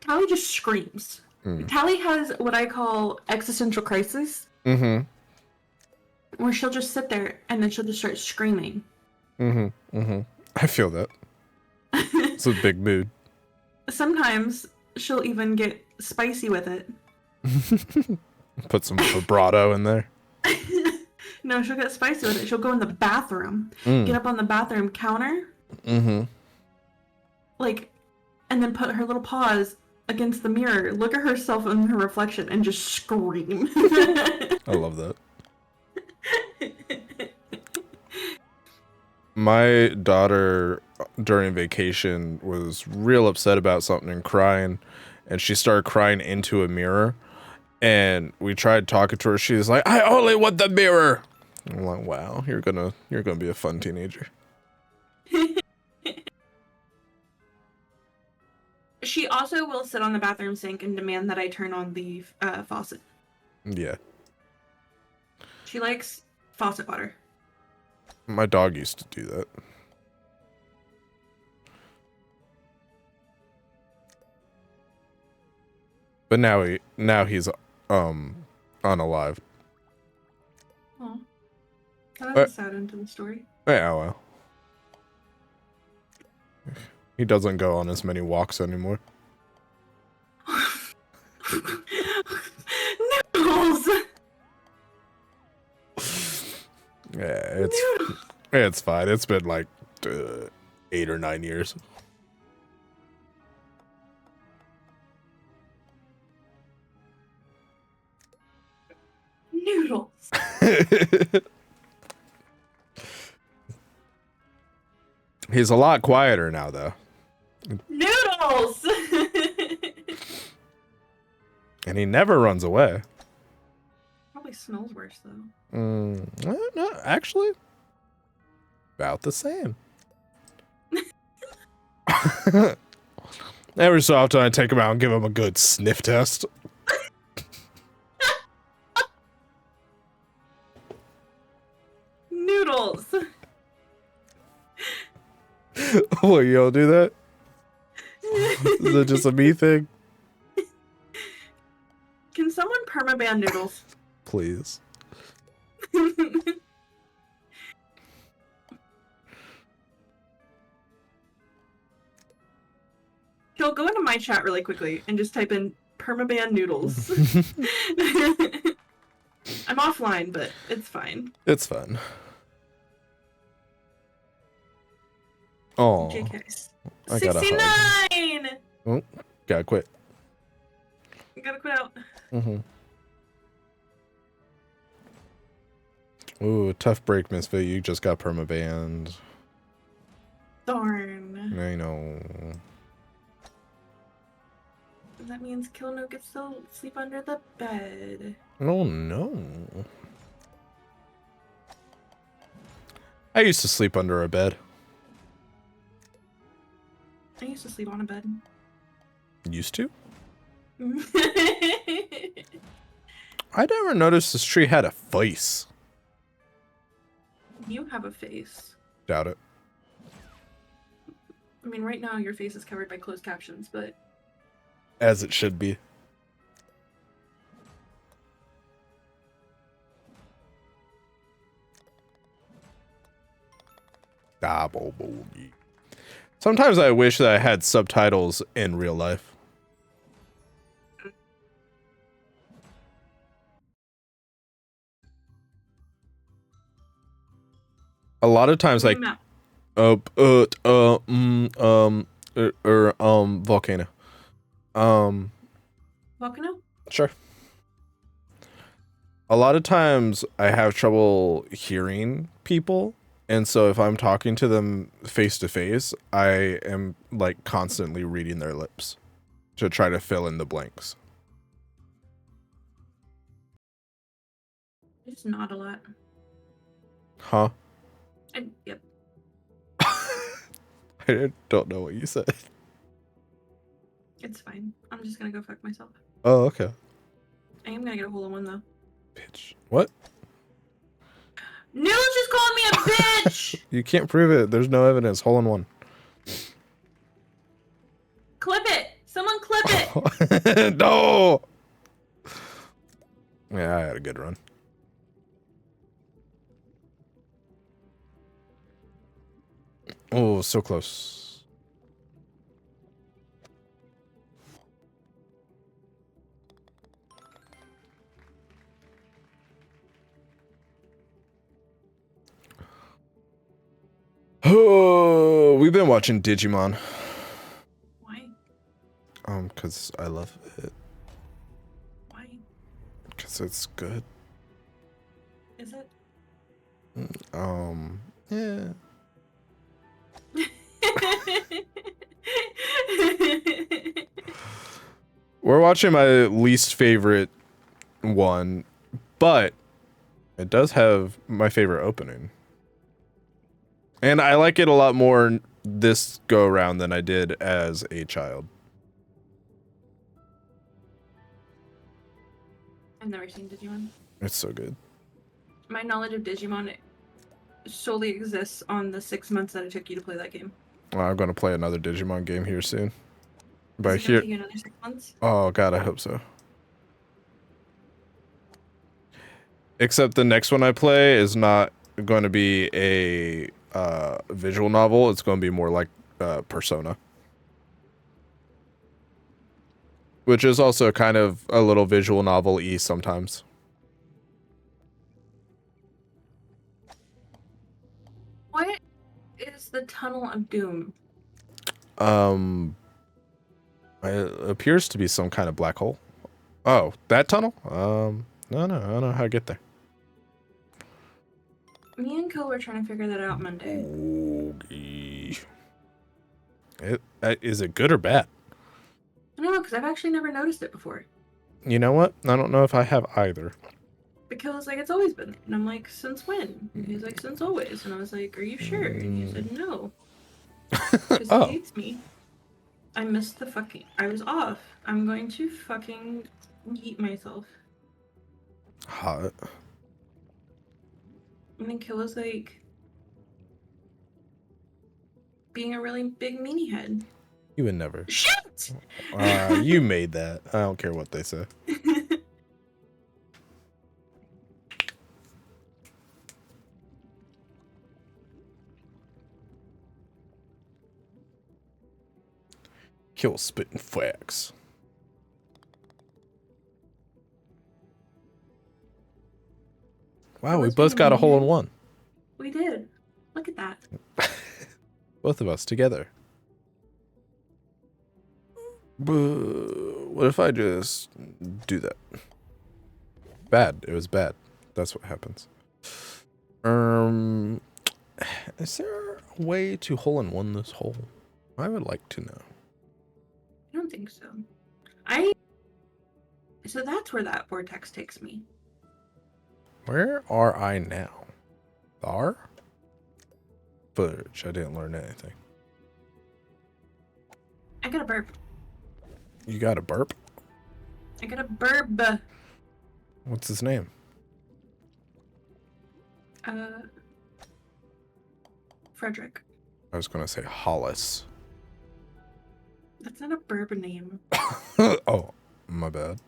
Tally just screams. Tally has what I call existential crisis. Mm-hmm. Where she'll just sit there and then she'll just start screaming. I feel that. It's a big mood. Sometimes she'll even get spicy with it. Put some vibrato in there. No, she'll get spicy with it. She'll go in the bathroom, get up on the bathroom counter, like, and then put her little paws against the mirror, look at herself in her reflection, and just scream. I love that. My daughter during vacation was real upset about something and crying, and she started crying into a mirror. And we tried talking to her. She was like, "I only want the mirror." I'm like, "Wow, you're gonna be a fun teenager." She also will sit on the bathroom sink and demand that I turn on the faucet. Yeah. She likes faucet water. My dog used to do that. But now he's unalive. Oh, that's a sad end to the story. Yeah, well. He doesn't go on as many walks anymore. Noodles! Yeah, it's fine. It's been like 8 or 9 years. Noodles. He's a lot quieter now, though. Noodles! And he never runs away. Probably smells worse, though. No, actually, about the same. Every so often I take him out and give him a good sniff test. Noodles! Oh, you don't do that? Is it just a me thing? Can someone permaban Noodles? Please. He'll go into my chat really quickly and just type in permaban Noodles. I'm offline, but it's fine. It's fun. Oh, JK. I gotta 69! Oh, gotta quit. I gotta quit out. Ooh, tough break, Misfit. You just got permabanned. Darn. I know. That means Killno gets to sleep under the bed. Oh no. I used to sleep under a bed. I used to sleep on a bed. Used to? I never noticed this tree had a face. You have a face. Doubt it. I mean, right now your face is covered by closed captions, but... As it should be. Double bogey. Sometimes I wish that I had subtitles in real life. A lot of times, like, volcano. Volcano? Sure. A lot of times I have trouble hearing people, and so if I'm talking to them face to face, I am like constantly reading their lips to try to fill in the blanks. It's not a lot. Huh? Yep. I don't know what you said. It's fine. I'm just gonna go fuck myself. Oh, okay. I am gonna get a hole in one, though. Bitch. What? Noodles just called me a bitch! You can't prove it. There's no evidence. Hole in one. Clip it! Someone clip it! No! Yeah, I had a good run. Oh, so close. We've been watching Digimon. Why? Cause I love it. Why? Cause it's good. Is it? Yeah. We're watching my least favorite one, but it does have my favorite opening. And I like it a lot more this go around than I did as a child. I've never seen Digimon. It's so good. My knowledge of Digimon solely exists on the 6 months that it took you to play that game. Well, I'm gonna play another Digimon game here soon. Is But it gonna here, take you another 6 months? oh god, I hope so. Except the next one I play is not going to be a visual novel. It's going to be more like Persona, which is also kind of a little visual novel-y sometimes. What is the Tunnel of Doom? It appears to be some kind of black hole. Oh, that tunnel? No, I don't know how to get there. Me and Co were trying to figure that out Monday. Okay. Is it good or bad? I don't know, because I've actually never noticed it before. You know what? I don't know if I have either. Because, like, it's always been there. And I'm like, since when? And he's like, since always. And I was like, are you sure? And he said, no. Because Oh. he hates me. I missed the fucking... I was off. I'm going to fucking eat myself. Hot. And then Kill was like... being a really big meanie head. You would never. Shit! You made that. I don't care what they say. Kill spitting facts. Wow, we Let's both be got a hole in meanie. one. We did. Look at that. Both of us together. What if I just do that? Bad. It was bad. That's what happens. Is there a way to hole in one this hole? I would like to know. I don't think so. So that's where that vortex takes me. Where are I now? There? Fudge. I didn't learn anything. I got a burp. You got a burp? I got a burp. What's his name? Frederick. I was gonna say Hollis. That's not a burp name. Oh, my bad.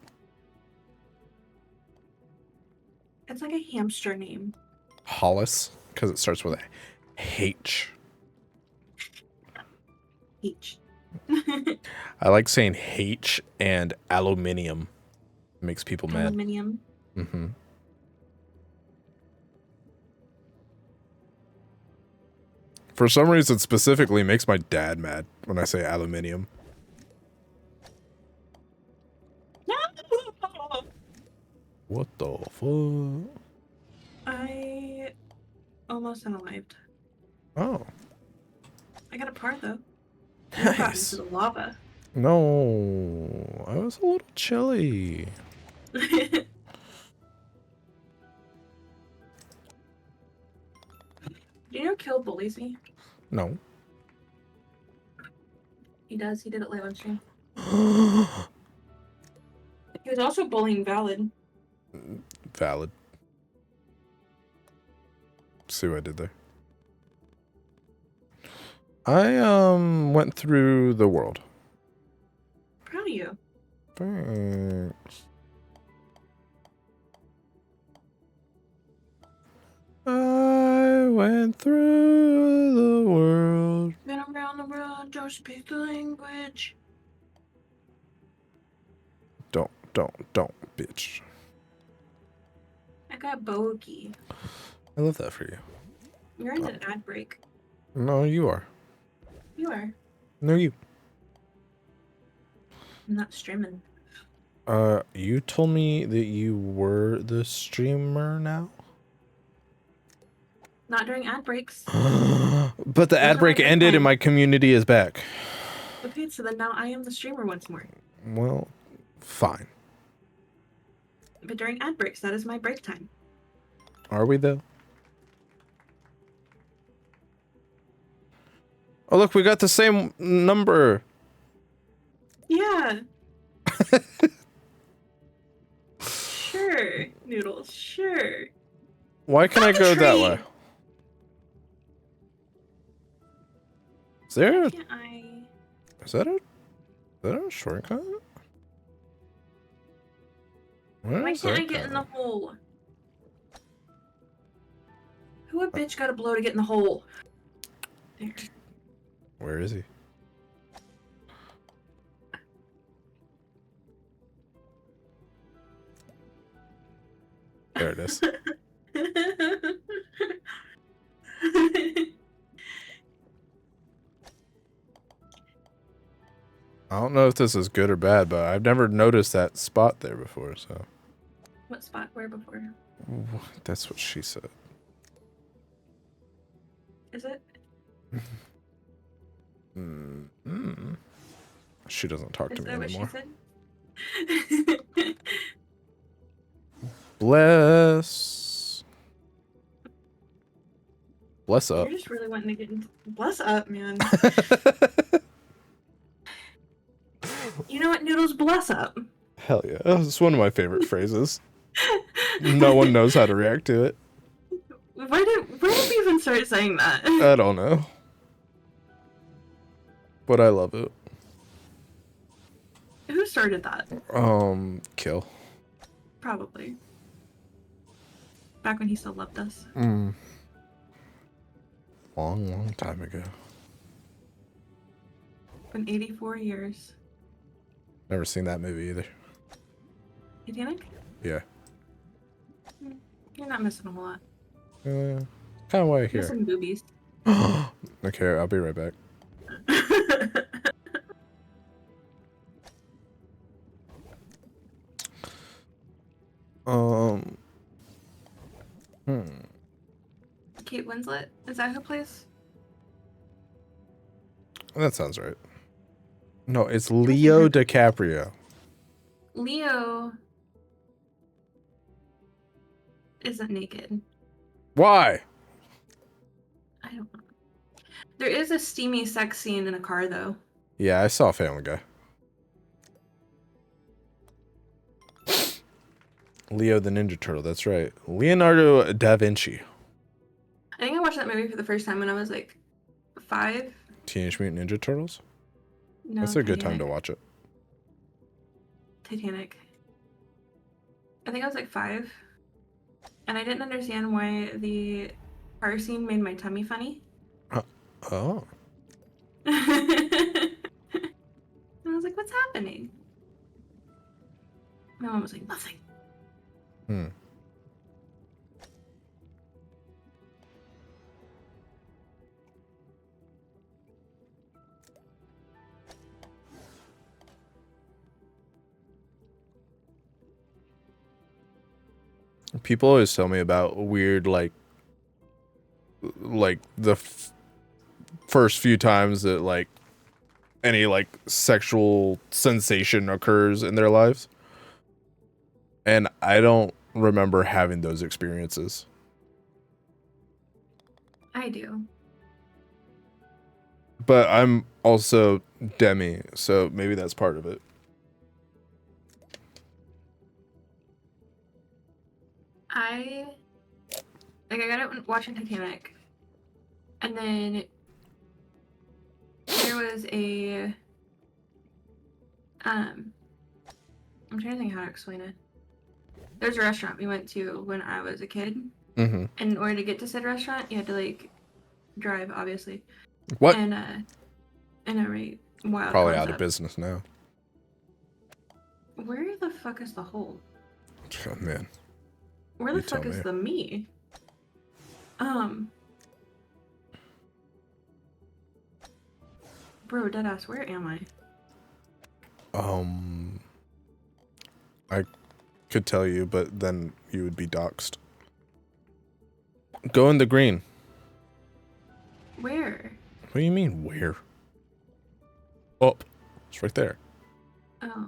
It's like a hamster name. Hollis, because it starts with a H. H. I like saying H and aluminium. It makes people mad. Aluminium. Mm-hmm. For some reason, specifically, it makes my dad mad when I say aluminium. What the fuck? I almost unalived. Oh, I got a par though. I got nice. into the lava. No, I was a little chilly. Do you know Kill bullies me? No. He does. He did it live on stream. He was also bullying Valid. Valid. See what I did there. I went through the world. Proud of you. Thanks. I went through the world. Been around the world, don't speak the language. Don't, bitch. I got bogey. I love that for you. You're in an ad break. No, you are. No, you. I'm not streaming. You told me that you were the streamer now? Not during ad breaks. But the Those ad are my break break ended and time. my community is back. Okay, so then now I am the streamer once more. Well, fine. But during ad breaks, that is my break time. Are we though? Oh look, we got the same number. Yeah. Sure, Noodles, sure. Why can I go that way? Is there a, Can't I? is that a shortcut? Where Why is can't that I get in guy? the hole? Who a bitch got to blow to get in the hole? There. Where is he? There it is. I don't know if this is good or bad, but I've never noticed that spot there before, so. What spot? Where before? That's what she said. Is it? She doesn't talk Is to me that what anymore. she said? Bless. Bless up. You're just really wanting to get into. Bless up, man. You know what, Noodles? Bless up. Hell yeah. It's one of my favorite phrases. No one knows how to react to it. Where did we even start saying that? I don't know. But I love it. Who started that? Kill. Probably. Back when he still loved us. Long, long time ago. Been 84 years. Never seen that movie either. Titanic? Yeah. You're not missing a whole lot. Kind of why I hear. Missing boobies. Okay, I'll be right back. Kate Winslet? Is that who plays? That sounds right. No, it's Leo DiCaprio. Leo isn't naked. Why? I don't know. There is a steamy sex scene in a car, though. Yeah, I saw Family Guy. Leo the Ninja Turtle, that's right. Leonardo da Vinci. I think I watched that movie for the first time when I was like 5. Teenage Mutant Ninja Turtles? No, That's a good time to Titanic. watch it. Titanic. I think I was like 5. And I didn't understand why the car scene made my tummy funny. Oh. And I was like, what's happening? My mom was like, nothing. People always tell me about weird, like the first few times that, like, any, like, sexual sensation occurs in their lives. And I don't remember having those experiences. I do. But I'm also Demi, so maybe that's part of it. I got it watching Titanic, and then there was a I'm trying to think how to explain it. There's a restaurant we went to when I was a kid. Mm-hmm. And in order to get to said restaurant, you had to like drive, obviously. What? And I know, right? Wild Probably out of concept. business now. Where the fuck is the hole? Oh, man. Where the You tell fuck is me. the me? Bro, deadass, where am I? I could tell you, but then you would be doxxed. Go in the green. Where? What do you mean, where? Oh, it's right there. Oh.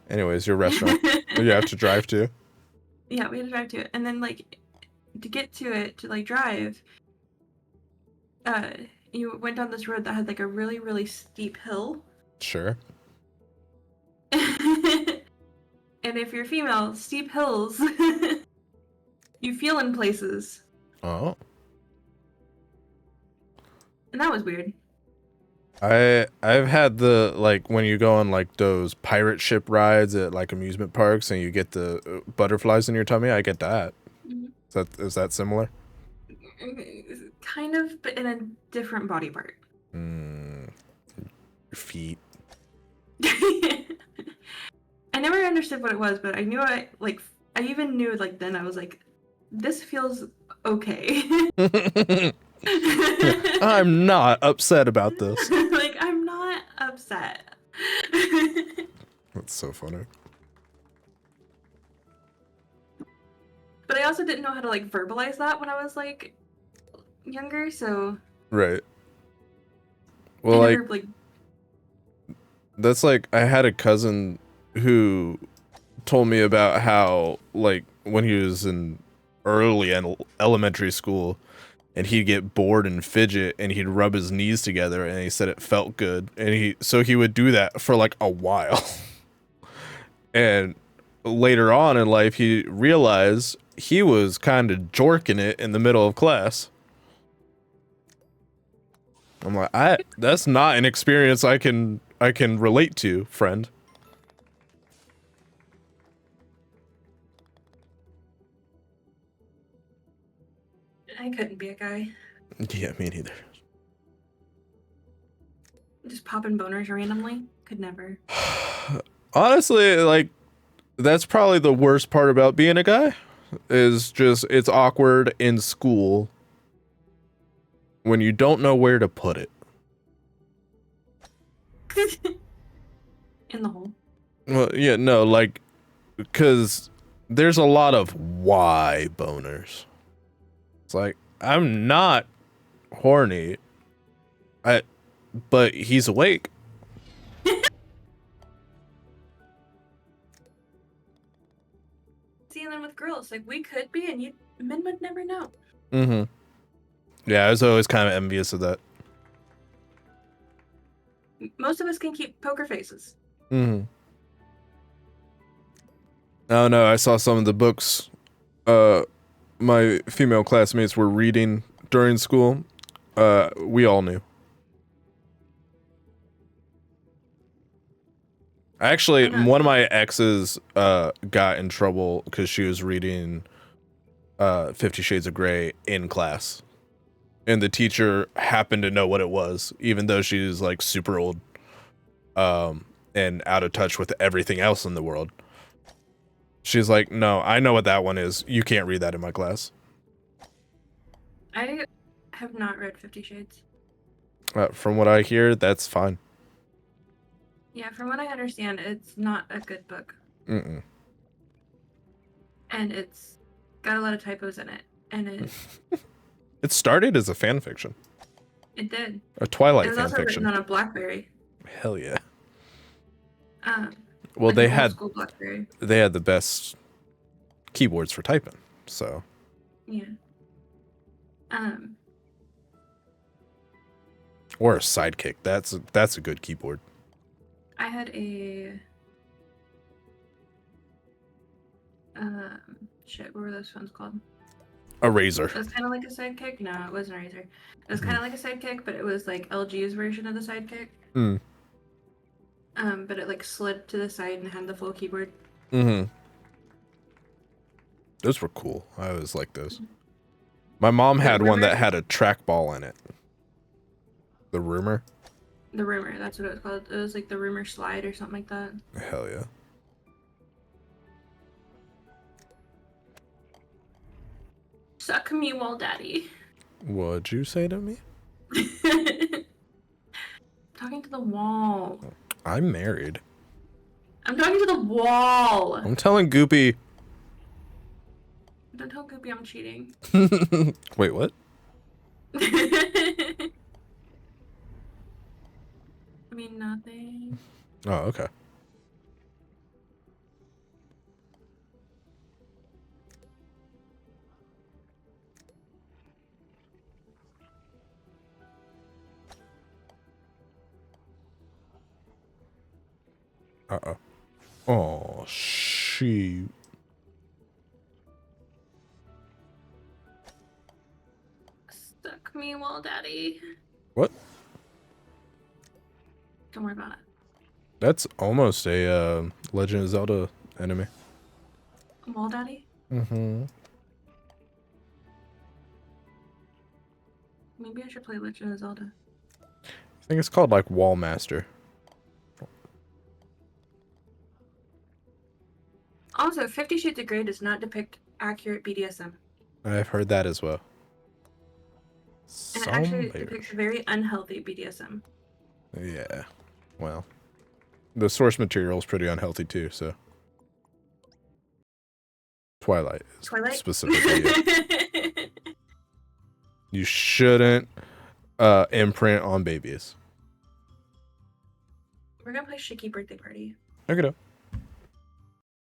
Anyways, your restaurant. You have to drive to. Yeah, we had to drive to it. And then, like, to get to it, to, like, drive, you went down this road that had, like, a really, really steep hill. Sure. And if you're female, steep hills, you feel in places. Oh. And that was weird. I've had the, like, when you go on like those pirate ship rides at like amusement parks and you get the butterflies in your tummy. I get that. Mm-hmm. Is that similar? Kind of, but in a different body part. Your feet. I never understood what it was, but I knew I even knew, like, then I was like, this feels okay. I'm not upset about this. Like, I'm not upset. That's so funny. But I also didn't know how to, like, verbalize that when I was, like, younger, so... Right. Well, I never, that's like, I had a cousin who told me about how, like, when he was in early elementary school, and he'd get bored and fidget, and he'd rub his knees together, and he said it felt good, and he would do that for like a while. And later on in life, he realized he was kind of jorking it in the middle of class. I'm like, that's not an experience I can relate to, friend. I couldn't be a guy. Yeah, me neither. Just popping boners randomly? Could never. Honestly, like, that's probably the worst part about being a guy, is just, it's awkward in school when you don't know where to put it. In the hole. Well, yeah, no, like, because there's a lot of why boners. It's like, I'm not horny, but he's awake. Seeing them with girls, like, we could be, and men would never know. Mm-hmm. Yeah, I was always kind of envious of that. Most of us can keep poker faces. Mm-hmm. Oh no, I saw some of the books my female classmates were reading during school. We all knew. Actually, one of my exes got in trouble because she was reading 50 Shades of Grey in class. And the teacher happened to know what it was, even though she was like super old and out of touch with everything else in the world. She's like, no, I know what that one is. You can't read that in my class. I have not read 50 Shades. From what I hear, that's fine. Yeah, from what I understand, it's not a good book. Mm-mm. And it's got a lot of typos in it. And It started as a fan fiction. It did. A Twilight fan fiction. It was also written on a BlackBerry. Hell yeah. like Well, they had the best keyboards for typing, so. Yeah. Or a Sidekick. That's a good keyboard. I had a shit, what were those phones called? A Razor. It was kind of like a Sidekick. No, it wasn't a Razor. It was kind of like a Sidekick, but it was like LG's version of the Sidekick. But it like slid to the side and had the full keyboard. Those were cool. I always liked those. My mom had one that had a trackball in it. The Rumor? The Rumor, that's what it was called. It was like the Rumor Slide or something like that. Hell yeah. Suck me while daddy. What'd you say to me? Talking to the wall. I'm married. I'm talking to the wall. I'm telling Goopy. Don't tell Goopy I'm cheating. Wait, what? I mean, nothing. Oh, okay. Uh-oh. Oh, shoot. Stuck me, wall daddy. What? Don't worry about it. That's almost a Legend of Zelda enemy. Wall daddy? Mm-hmm. Maybe I should play Legend of Zelda. I think it's called like Wall Master. Also, 50 Shades of Grey does not depict accurate BDSM. I've heard that as well. And it actually depicts very unhealthy BDSM. Yeah. Well, the source material is pretty unhealthy too, so. Twilight. Specifically. Yeah. You shouldn't imprint on babies. We're gonna play Shiki Birthday Party. Okay.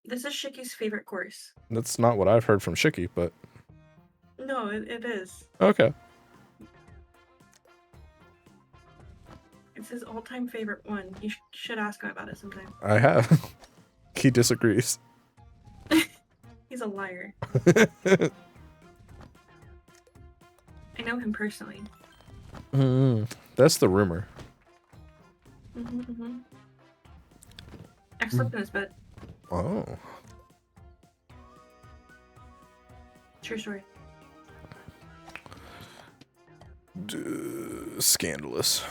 This is Shiki's favorite course. That's not what I've heard from Shiki, but. No, it is. Okay. It's his all-time favorite one. You should ask him about it sometime. I have. He disagrees. He's a liar. I know him personally. That's the rumor. I've slept in his bed. Oh. True story. Scandalous.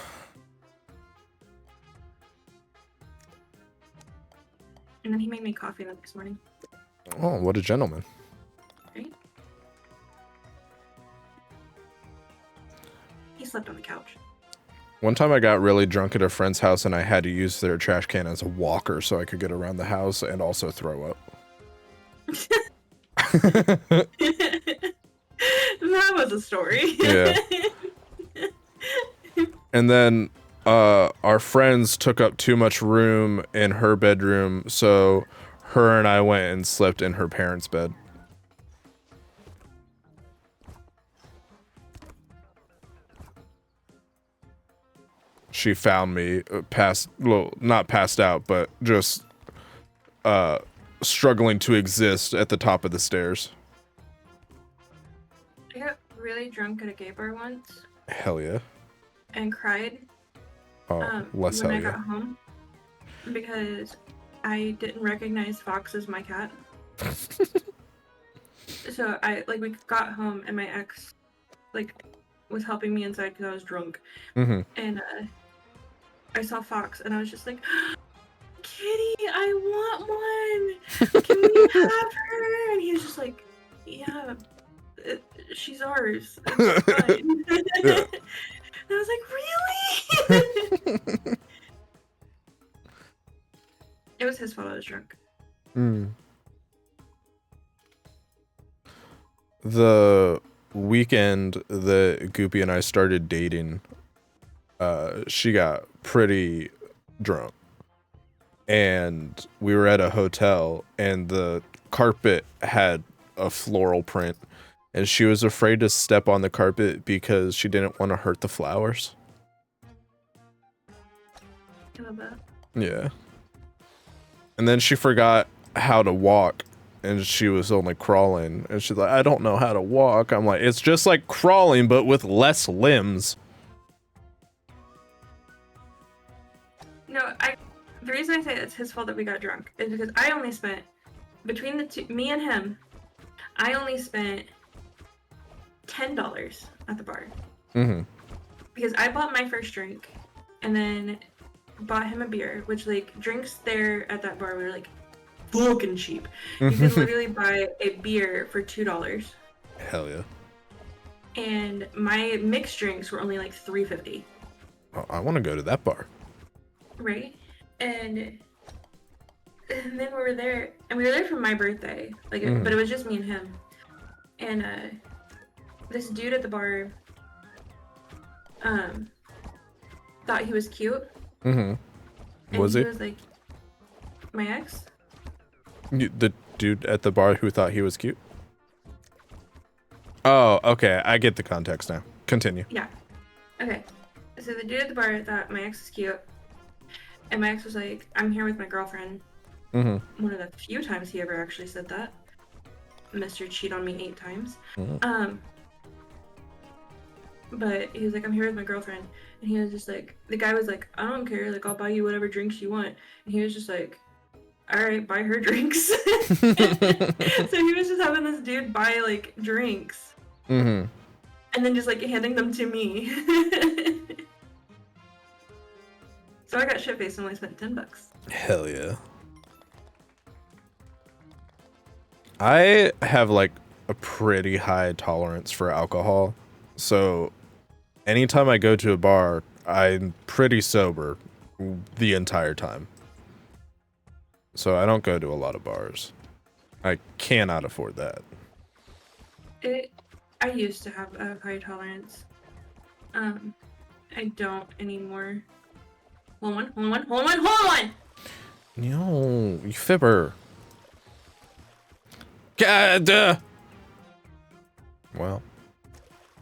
And then he made me coffee the next morning. Oh, what a gentleman. Right? He slept on the couch. One time I got really drunk at a friend's house and I had to use their trash can as a walker so I could get around the house and also throw up. That was a story. Yeah. And then our friends took up too much room in her bedroom, so her and I went and slept in her parents' bed. She found me not passed out, but just struggling to exist at the top of the stairs. I got really drunk at a gay bar once. Hell yeah. And cried. Less when hell I yeah. got home because I didn't recognize Fox as my cat. So we got home and my ex was helping me inside because I was drunk. Mm-hmm. And I saw Fox and I was just like, Kitty, I want one. Can we have her? And he was just like, yeah, she's ours. It's fine. Yeah. And I was like, really? It was his fault I was drunk. The weekend that Goopy and I started dating, she got pretty drunk. And we were at a hotel and the carpet had a floral print. And she was afraid to step on the carpet because she didn't want to hurt the flowers. I love that. Yeah. And then she forgot how to walk and she was only crawling. And she's like, I don't know how to walk. I'm like, it's just like crawling, but with less limbs. No, the reason I say it's his fault that we got drunk is because I only spent, between the two, me and him, I only spent $10 at the bar. Mm-hmm. Because I bought my first drink and then bought him a beer, which drinks there at that bar were fucking cheap. You could literally buy a beer for $2. Hell yeah. and my mixed drinks were only like $3.50. Oh, I want to go to that bar. Right? And then we were there, and we were there for my birthday, like, Mhm. but it was just me and him. And this dude at the bar, thought he was cute. Mm-hmm. And Was he he? was like, my ex? The dude at the bar who thought he was cute? Oh, okay. I get the context now. Continue. Yeah. Okay. So the dude at the bar thought my ex is cute. And my ex was like, I'm here with my girlfriend. Mm-hmm. One of the few times he ever actually said that. Mr. Cheat on me 8 times. Mm-hmm. But he was like, I'm here with my girlfriend. And he was just like, the guy was like, I don't care. Like, I'll buy you whatever drinks you want. And he was just like, all right, buy her drinks. So he was just having this dude buy, like, drinks. Mm-hmm. And then just, like, handing them to me. So I got shit-faced and only spent $10. Hell yeah. I have like a pretty high tolerance for alcohol. So anytime I go to a bar, I'm pretty sober the entire time. So I don't go to a lot of bars. I cannot afford that. I used to have a high tolerance. I don't anymore. Hold on! No, you fibber. God. Well,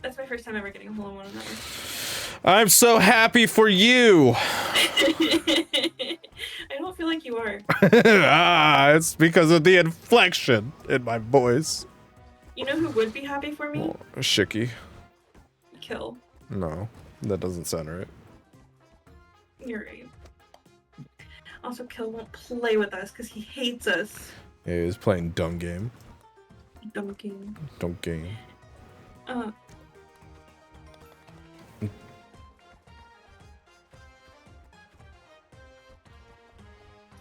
That's my first time ever getting a hole in one another. I'm so happy for you. I don't feel like you are. It's because of the inflection in my voice. You know who would be happy for me? Oh, Shicky. Kill. No, that doesn't sound right. You're right. Also, Kill won't play with us because he hates us. Yeah, he's playing dumb game. Dumb game. Dumb game.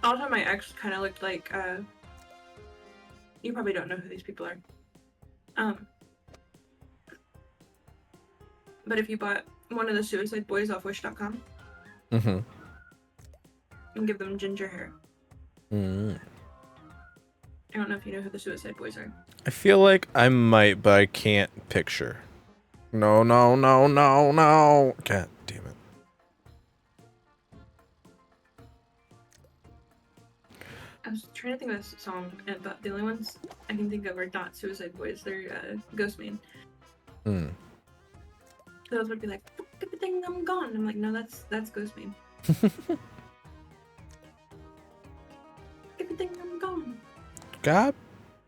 Also, my ex kind of looked like, you probably don't know who these people are. But if you bought one of the Suicide Boys off Wish.com Mm-hmm. and give them ginger hair. Mm. I don't know if you know who the Suicide Boys are. I feel like I might, but I can't picture. No. God damn it. I was trying to think of this song, but the only ones I can think of are not Suicide Boys. They're Ghostman. Hmm. Those would be like, "Fuck everything, I'm gone." I'm like, no, that's Ghostman. Everything, I'm gone. God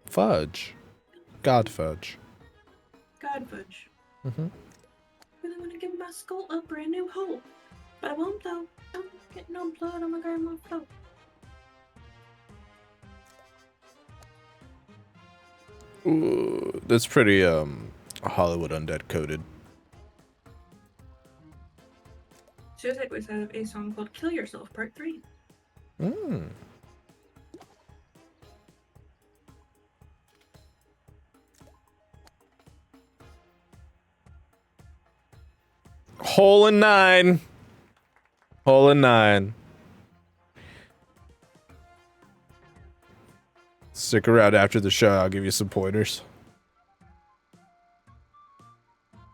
fudge. God fudge. God fudge. Mm-hmm. Really want to give my skull a brand new hole, but I won't though. Don't get no blood on my grandma float. Ooh, that's pretty Hollywood Undead coded. Suicide Boys have a song called "Kill Yourself" Part 3. Mm. Hole in 9. Hole in 9. Stick around after the show. I'll give you some pointers.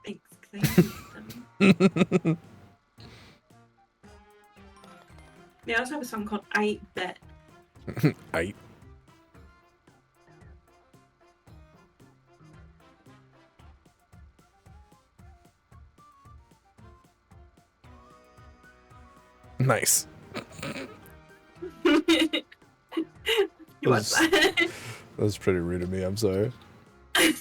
Thanks, 'cause I need them. They also have a song called "I Bet." Aight. Nice. You watch that? That was pretty rude of me. I'm sorry. I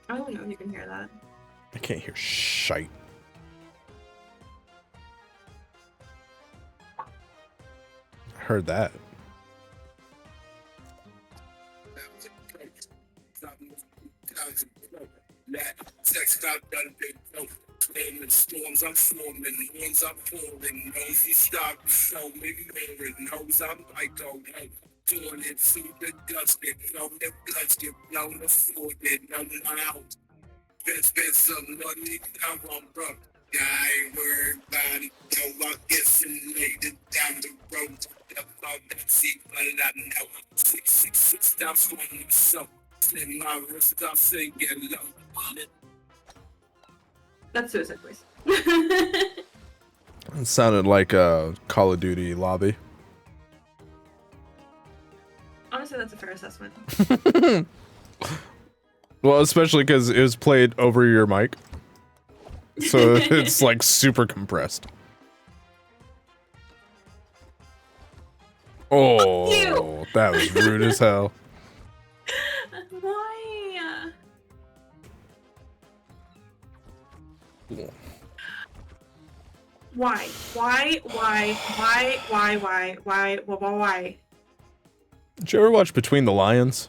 don't know if you can hear that. I can't hear shite. I heard that. omen, storms I'm forming, winds I'm pouring, nosy stop, show me mirroring, knows I'm like, oh, hey, doing it through the dust, get blown, the bloods get blown, afforded, I'm out. Spend some money, I'm on broke. Yeah, I ain't worried about it, no, I guess it later down the road. About that seat, but I know 666 down swinging so. Slit my wrist off, singing low. That's Suicide Boys. It sounded like a Call of Duty lobby. Honestly, that's a fair assessment. Well, especially because it was played over your mic. So it's like super compressed. Oh, that was rude as hell. Why? Why? Why? Did you ever watch Between the Lions?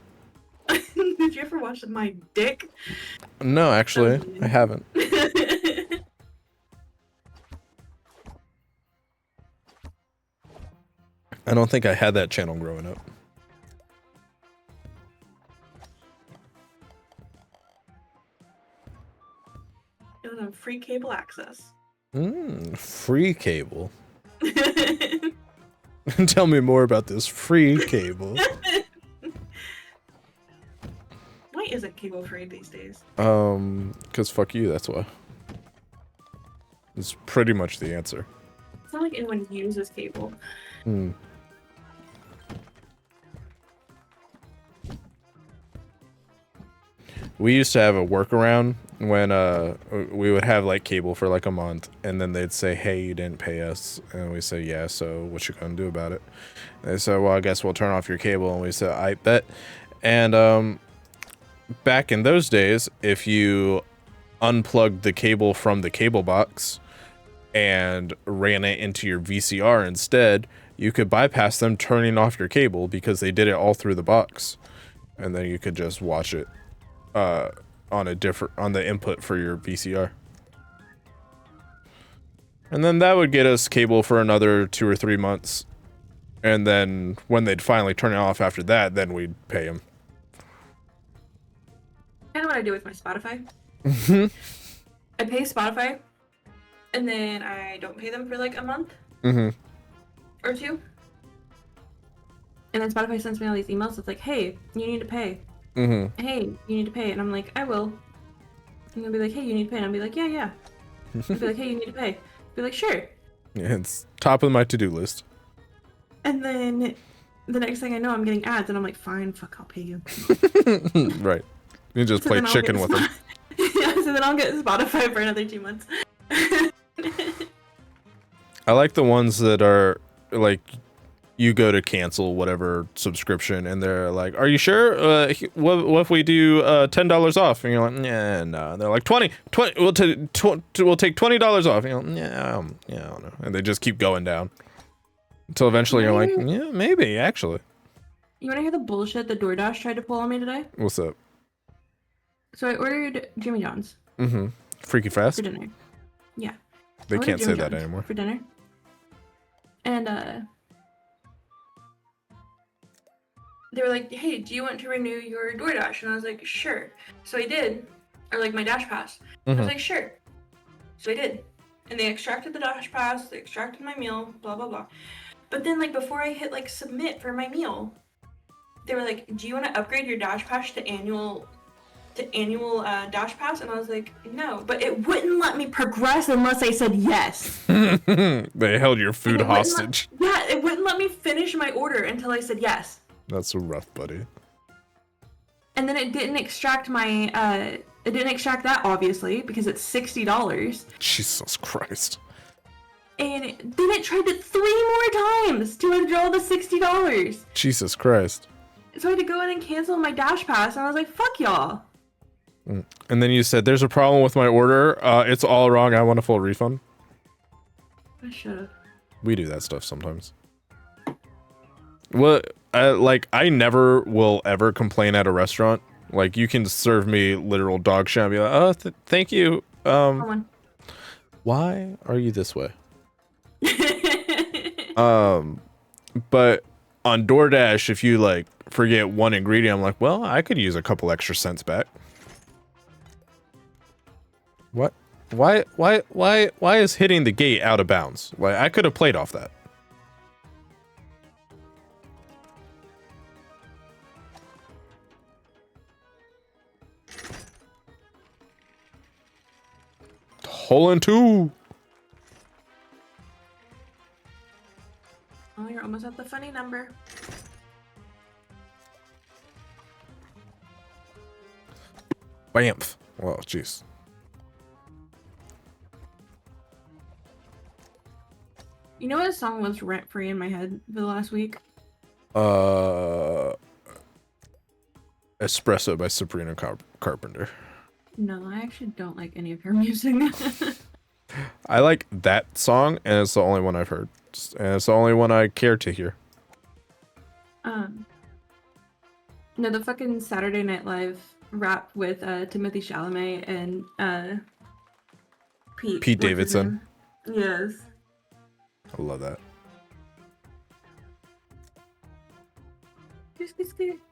Did you ever watch My Dick? No, actually, I haven't. I don't think I had that channel growing up. It was on free cable access. Free cable. Tell me more about this free cable. Why isn't cable free these days? Cause fuck you, that's why. It's pretty much the answer. It's not like anyone uses cable. We used to have a workaround when we would have like cable for like a month, and then they'd say, hey, you didn't pay us, and we say, yeah, so what you gonna do about it? And they said, well, I guess we'll turn off your cable, and we said, I bet. And back in those days, if you unplugged the cable from the cable box and ran it into your VCR instead, you could bypass them turning off your cable because they did it all through the box, and then you could just watch it on the input for your VCR. And then that would get us cable for another 2 or 3 months. And then when they'd finally turn it off after that, then we'd pay them. Kind of what I do with my Spotify. I pay Spotify, and then I don't pay them for like a month or two. And then Spotify sends me all these emails. It's like, hey, you need to pay. Hey, you need to pay. And I'm like, I will. And they'll be like, hey, you need to pay. And I'll be like, yeah. They'll be like, hey, you need to pay. I'll be like, sure. Yeah, it's top of my to-do list. And then the next thing I know, I'm getting ads, and I'm like, fine, fuck, I'll pay you. Right. You just play chicken with them. Yeah, so then I'll get Spotify for another 2 months. I like the ones that are like, you go to cancel whatever subscription and they're like, are you sure? What if we do $10 off? And you're like, yeah, no. And they're like, 20 we'll take $20 off. And you're like, yeah, I don't know. And they just keep going down until eventually you're like, yeah, maybe actually. You want to hear the bullshit that DoorDash tried to pull on me today? What's up? So I ordered Jimmy John's. Freaky fast. For dinner. Yeah. They can't say that anymore. For dinner. And they were like, hey, do you want to renew your DoorDash? And I was like, sure. So I did. Or like my Dash Pass. I was like, sure. So I did. And they extracted the Dash Pass, they extracted my meal, blah, blah, blah. But then like before I hit like submit for my meal, they were like, do you want to upgrade your Dash Pass to annual Dash Pass? And I was like, no. But it wouldn't let me progress unless I said yes. They held your food hostage. It wouldn't let me finish my order until I said yes. That's so rough, buddy. And then it didn't extract my, it didn't extract that, obviously, because it's $60. Jesus Christ. And then it tried it 3 more times to withdraw the $60. Jesus Christ. So I had to go in and cancel my Dash Pass, and I was like, fuck y'all. And then you said, there's a problem with my order. It's all wrong. I want a full refund. I should've. We do that stuff sometimes. What? I never will ever complain at a restaurant. Like, you can serve me literal dog shit and be like, oh, thank you. Hold on. Why are you this way? But on DoorDash, if you like forget one ingredient, I'm like, well, I could use a couple extra cents back. What? Why is hitting the gate out of bounds? Like, I could have played off that. Hole in two. Oh, you're almost at the funny number. Bamf. Well, jeez. You know what song was rent free in my head for the last week? Espresso by Sabrina Carpenter. No, I actually don't like any of her music. I like that song, and it's the only one I've heard. And it's the only one I care to hear. No, the fucking Saturday Night Live rap with Timothy Chalamet and Pete. Pete what's his Davidson. name? Yes. I love that.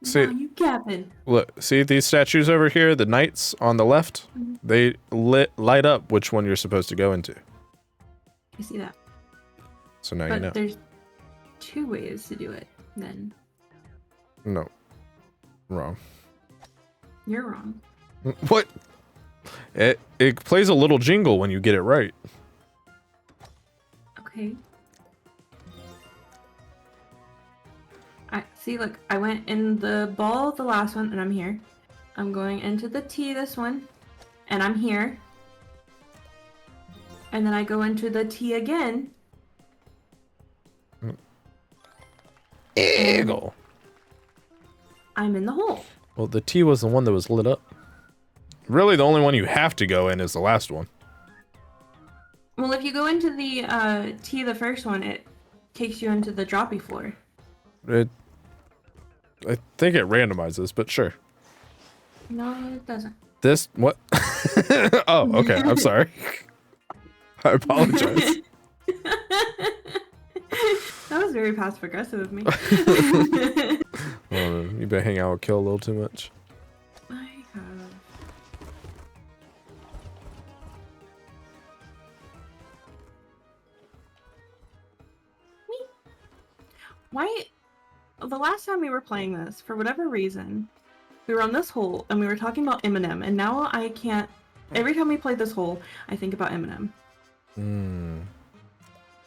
See- No, you capping. Look, see these statues over here, the knights on the left? Mhm. They light up which one you're supposed to go into. I see that. So now But you know. there's 2 ways to do it, then. No. Wrong. You're wrong. What? It plays a little jingle when you get it right. Okay. See, look, I went in the ball the last one, and I'm here. I'm going into the T this one, and I'm here. And then I go into the T again. Eagle. I'm in the hole. Well, the T was the one that was lit up. Really, the only one you have to go in is the last one. Well, if you go into the T, the first one, it takes you into the droppy floor. I think it randomizes, but sure. No, it doesn't. This, what? Oh, okay. I'm sorry. I apologize. That was very passive aggressive of me. You've been hanging out with Kill a little too much. I have. Why? The last time we were playing this, for whatever reason, we were on this hole and we were talking about Eminem, and now I can't. Every time we play this hole, I think about Eminem.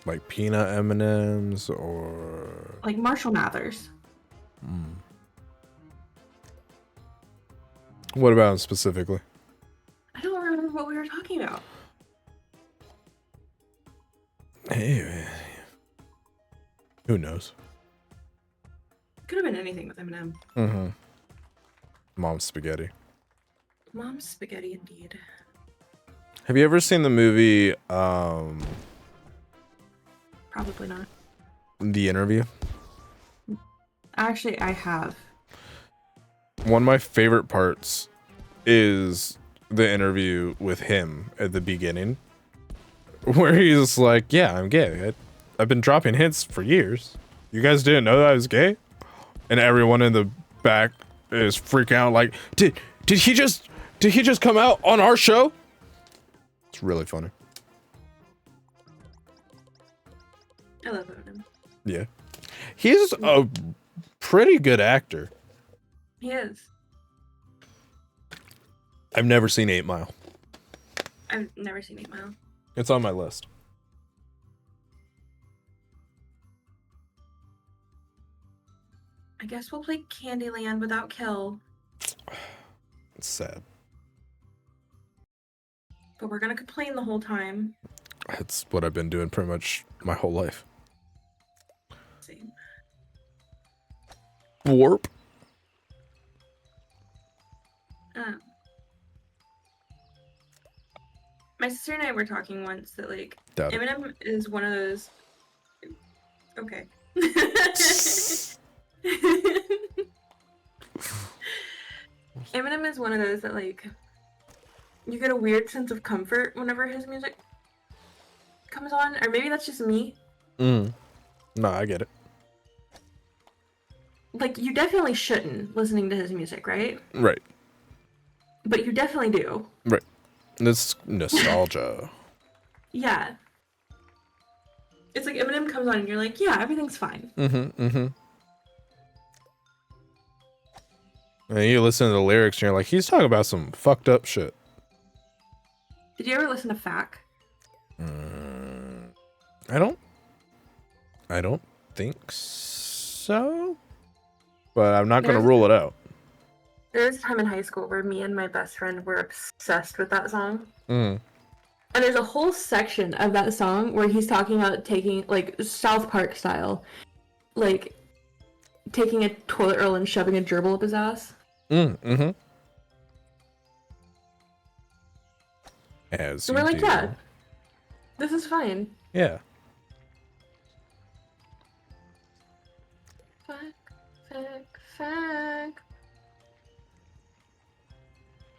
Like peanut M&Ms or Like Marshall Mathers. What about him specifically? I don't remember what we were talking about. Hey, who knows? Could have been anything with Eminem. Mm-hmm. Mom's spaghetti. Mom's spaghetti, indeed. Have you ever seen the movie Probably not. The Interview? Actually, I have. One of my favorite parts is the interview with him at the beginning, where he's like, "Yeah, I'm gay. I've been dropping hints for years. You guys didn't know that I was gay?" And everyone in the back is freaking out, like, "Did he just come out on our show?" It's really funny. I love Eminem. Yeah, he's a pretty good actor. He is. I've never seen 8 Mile. I've never seen 8 Mile. It's on my list. I guess we'll play Candyland without Kill, It's sad. but we're gonna complain the whole time. It's what I've been doing pretty much my whole life. Same. Warp. My sister and I were talking once that, like, Doubt it. Eminem is one of those. Okay. Eminem is one of those that, like, you get a weird sense of comfort whenever his music comes on, or maybe that's just me. No, I get it. Like, you definitely shouldn't listening to his music, right? Right. But you definitely do. Right. This nostalgia. Yeah. It's like Eminem comes on and you're like, yeah, everything's fine. And you listen to the lyrics and you're like, he's talking about some fucked up shit. Did you ever listen to FAC? I don't think so. But I'm not going to rule it out. There was a time in high school where me and my best friend were obsessed with that song. Mm. And there's a whole section of that song where he's talking about taking, like, South Park style, like, taking a toilet roll and shoving a gerbil up his ass. As And we're like, do. yeah, this is fine. Yeah. Fuck.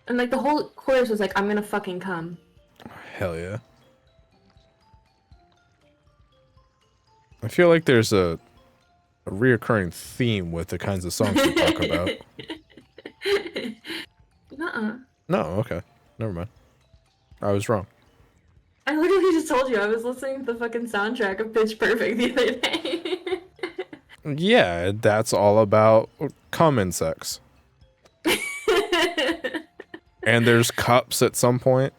And, like, the whole chorus was like, I'm gonna fucking come. Hell yeah. I feel like there's a reoccurring theme with the kinds of songs we talk about. Nuh-uh. No, okay. Never mind. I was wrong. I literally just told you I was listening to the fucking soundtrack of Pitch Perfect the other day. Yeah, that's all about common sex. And there's cups at some point.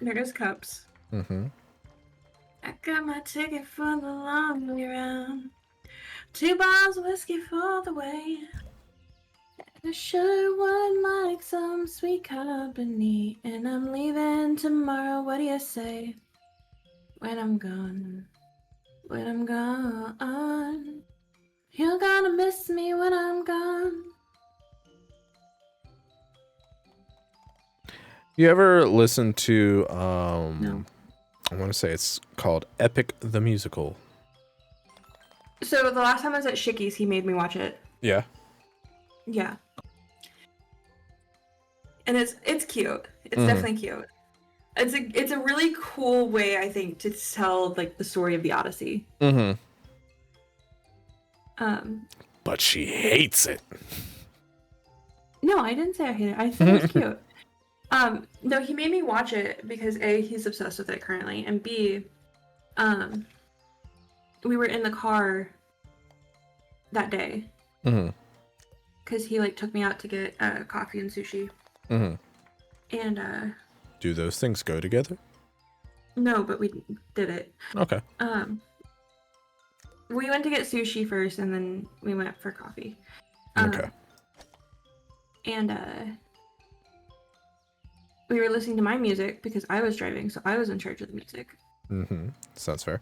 There's cups. I got my ticket for the long way round. 2 bottles of whiskey for the way. I sure would like some sweet company. And I'm leaving tomorrow, what do you say? When I'm gone. You're gonna miss me when I'm gone. You ever listen to No. I want to say it's called Epic the Musical. So the last time I was at Shicky's, he made me watch it. Yeah. Yeah. And it's cute. It's definitely cute. It's a really cool way, I think, to tell like the story of the Odyssey. But she hates it. No, I didn't say I hate it. I think it's cute. No, he made me watch it because A, he's obsessed with it currently, and B, we were in the car that day. Because he like took me out to get coffee and sushi. And do those things go together? No, but we did it. Okay. We went to get sushi first, and then we went for coffee. Okay. And we were listening to my music because I was driving, so I was in charge of the music. Sounds fair.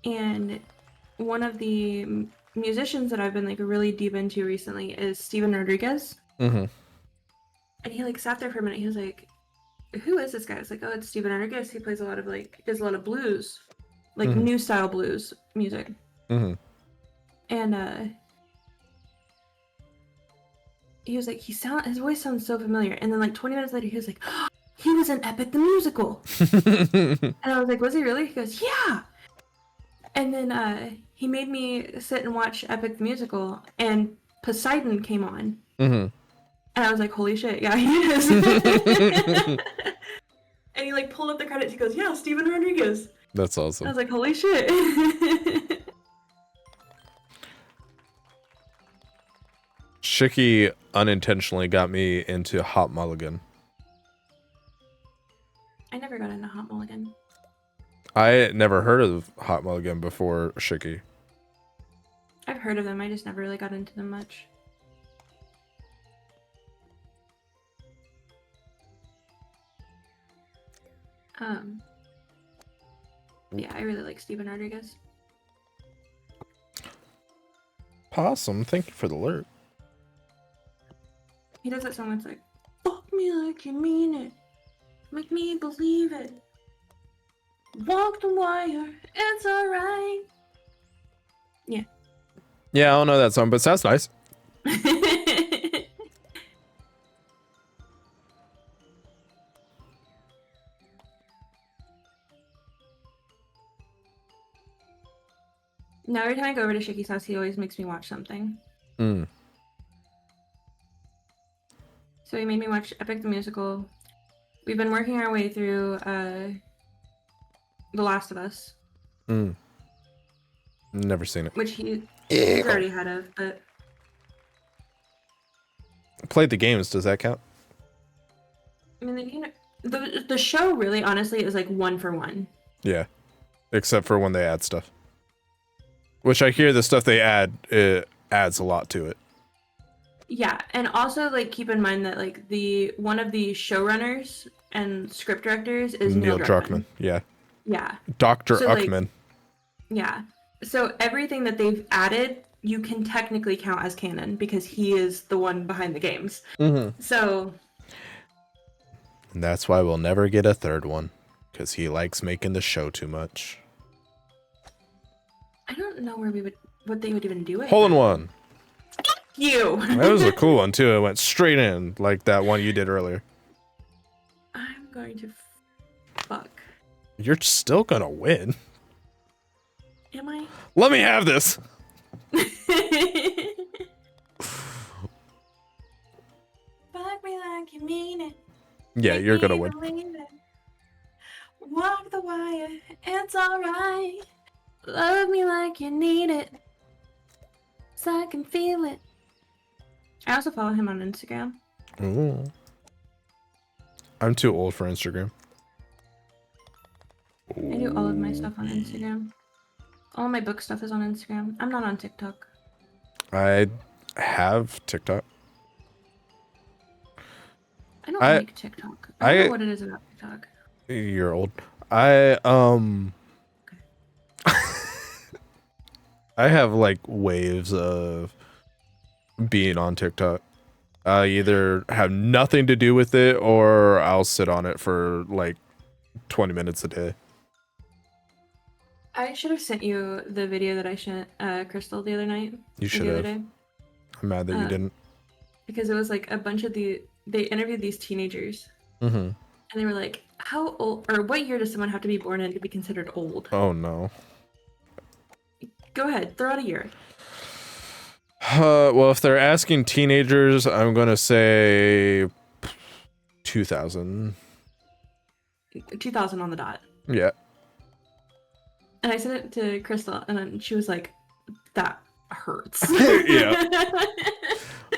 And one of the musicians that I've been like really deep into recently is Steven Rodriguez. And he like sat there for a minute. He was like, "Who is this guy?" I was like, "Oh, it's Steven Rodriguez. He plays a lot of like does a lot of blues, like new style blues music." And he was like, his voice sounds so familiar. And then like 20 minutes later, he was like, oh, he was in Epic the Musical. And I was like, was he really? He goes, yeah. And then he made me sit and watch Epic the Musical, and Poseidon came on. And I was like, holy shit, yeah, he is. And he like pulled up the credits. He goes, yeah, Steven Rodriguez. That's awesome. I was like, holy shit. Shicky unintentionally got me into Hot Mulligan. I never got into Hot Mulligan. I never heard of Hot Mulligan before Shicky. I've heard of them. I just never really got into them much. Yeah, I really like Steven Rodriguez. Awesome. Thank you for the alert. He does that song that's like, fuck me like you mean it. Make me believe it. Walk the wire, it's alright. Yeah. Yeah, I don't know that song, but it sounds nice. Now every time I go over to Shicky's house, he always makes me watch something. Mm. So he made me watch Epic the Musical. We've been working our way through The Last of Us, Mm. Never seen it. which he's Ew. already ahead of, but Played the games. Does that count? I mean, the show really, honestly, is like 1-for-1. Yeah. Except for when they add stuff. Which I hear the stuff they add, it adds a lot to it. Yeah, and also like keep in mind that like one of the showrunners and script directors is Neil Druckmann. Yeah. Yeah. Dr. So, like, Uckman. Yeah. So everything that they've added, you can technically count as canon because he is the one behind the games. Mm-hmm. So. And that's why we'll never get a third one. Because he likes making the show too much. I don't know what they would even do with Hole in one. you. That was a cool one too. It went straight in like that one you did earlier. I'm going to fuck. You're still gonna win. Am I? Let me have this. Fuck me like you mean it. Yeah, Make you're me gonna win. believe it. Walk the wire, it's alright. Love me like you need it, so I can feel it. I also follow him on Instagram. Ooh. I'm too old for Instagram. I do all of my stuff on Instagram. All my book stuff is on Instagram. I'm not on TikTok. I have TikTok. I don't I- like TikTok. I don't I- know what it is about TikTok. You're old. I I have like waves of being on TikTok. I either have nothing to do with it or I'll sit on it for like 20 minutes a day. I should have sent you the video that I sent Crystal the other night. You or should the other have. day, I'm mad that you didn't. because it was like a bunch of they interviewed these teenagers Mm-hmm. and they were like, how old or what year does someone have to be born in to be considered old? Oh no. Go ahead, throw out a year. Well, if they're asking teenagers, I'm gonna say 2000. 2000 on the dot. Yeah. And I sent it to Crystal, and then she was like, that hurts. Yeah.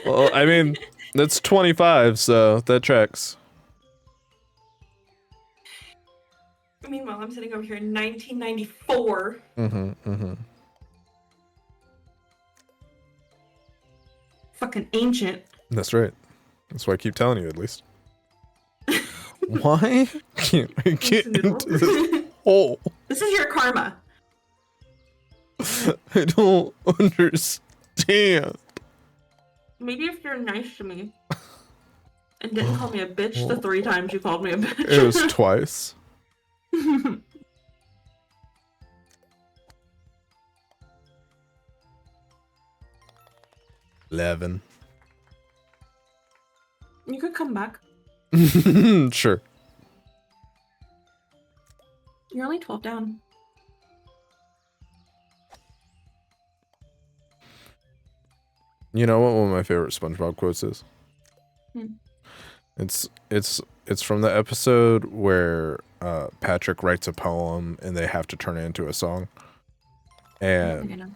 Well, I mean, that's 25, so that tracks. Meanwhile, I'm sitting over here in 1994. Mm-hmm. Mm-hmm. Fucking ancient. That's right. That's why I keep telling you, at least. Why can't I get into this hole? This is your karma. I don't understand. Maybe if you're nice to me and didn't call me a bitch the 3 times you called me a bitch. It was twice. $11. You could come back. Sure. You're only 12 down. You know what one of my favorite SpongeBob quotes is? Hmm. It's from the episode where Patrick writes a poem and they have to turn it into a song. I don't think I know.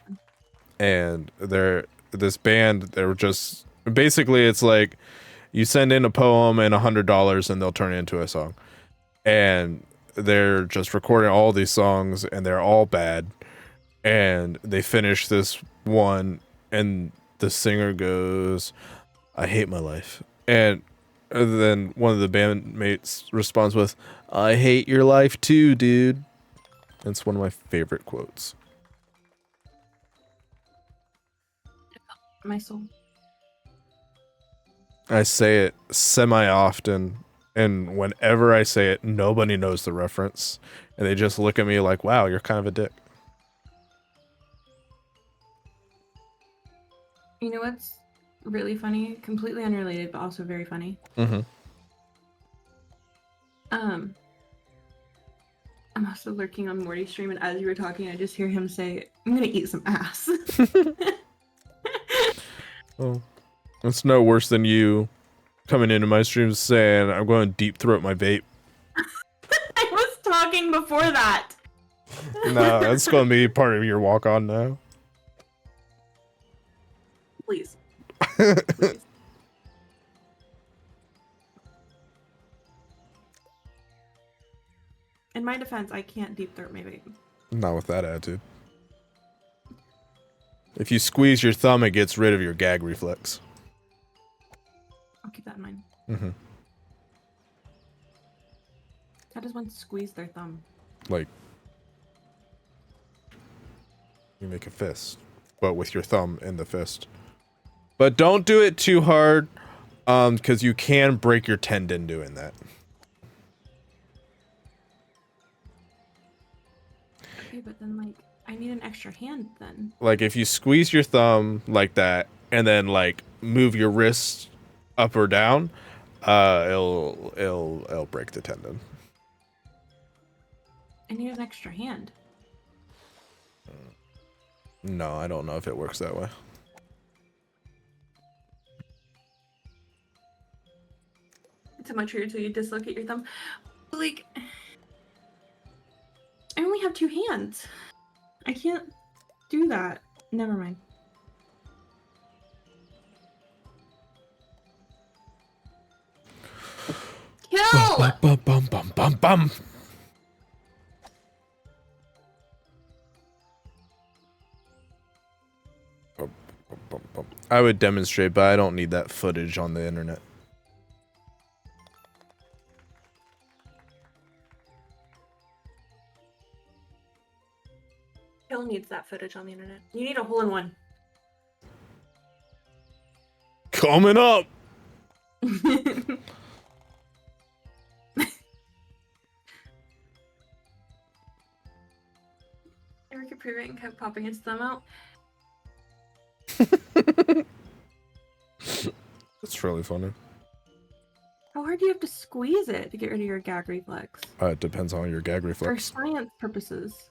And they're this band, they were just basically it's like you send in a poem and $100 and they'll turn it into a song. And they're just recording all these songs and they're all bad. And they finish this one and the singer goes, I hate my life. And then one of the bandmates responds with, I hate your life too, dude. It's one of my favorite quotes. My soul. I say it semi-often, and whenever I say it, nobody knows the reference. And they just look at me like, wow, you're kind of a dick. You know what's really funny? Completely unrelated, but also very funny. Mm-hmm. I'm also lurking on Morty's stream, and as you were talking, I just hear him say, "I'm gonna eat some ass." Oh, it's no worse than you coming into my streams saying I'm going to deep throat my vape. I was talking before that. No, that's going to be part of your walk on now. Please. Please. In my defense, I can't deep throat my vape. Not with that attitude. If you squeeze your thumb, it gets rid of your gag reflex. I'll keep that in mind. Mm-hmm. How does one squeeze their thumb? Like, you make a fist, but with your thumb in the fist. But don't do it too hard, because you can break your tendon doing that. Okay, but then, like, I need an extra hand then. Like, if you squeeze your thumb like that, and then, like, move your wrist up or down, it'll break the tendon. I need an extra hand. No, I don't know if it works that way. It's much true until you dislocate your thumb. But, like, I only have 2 hands. I can't do that. Never mind. Kill! Bum, bum, bum, bum, bum, bum. Bum, bum, bum, bum. I would demonstrate, but I don't need that footage on the internet. Kill needs that footage on the internet. You need a hole-in-one. Coming up! Eric approving and kept popping his thumb out. That's really funny. How hard do you have to squeeze it to get rid of your gag reflex? It depends on your gag For reflex. science purposes.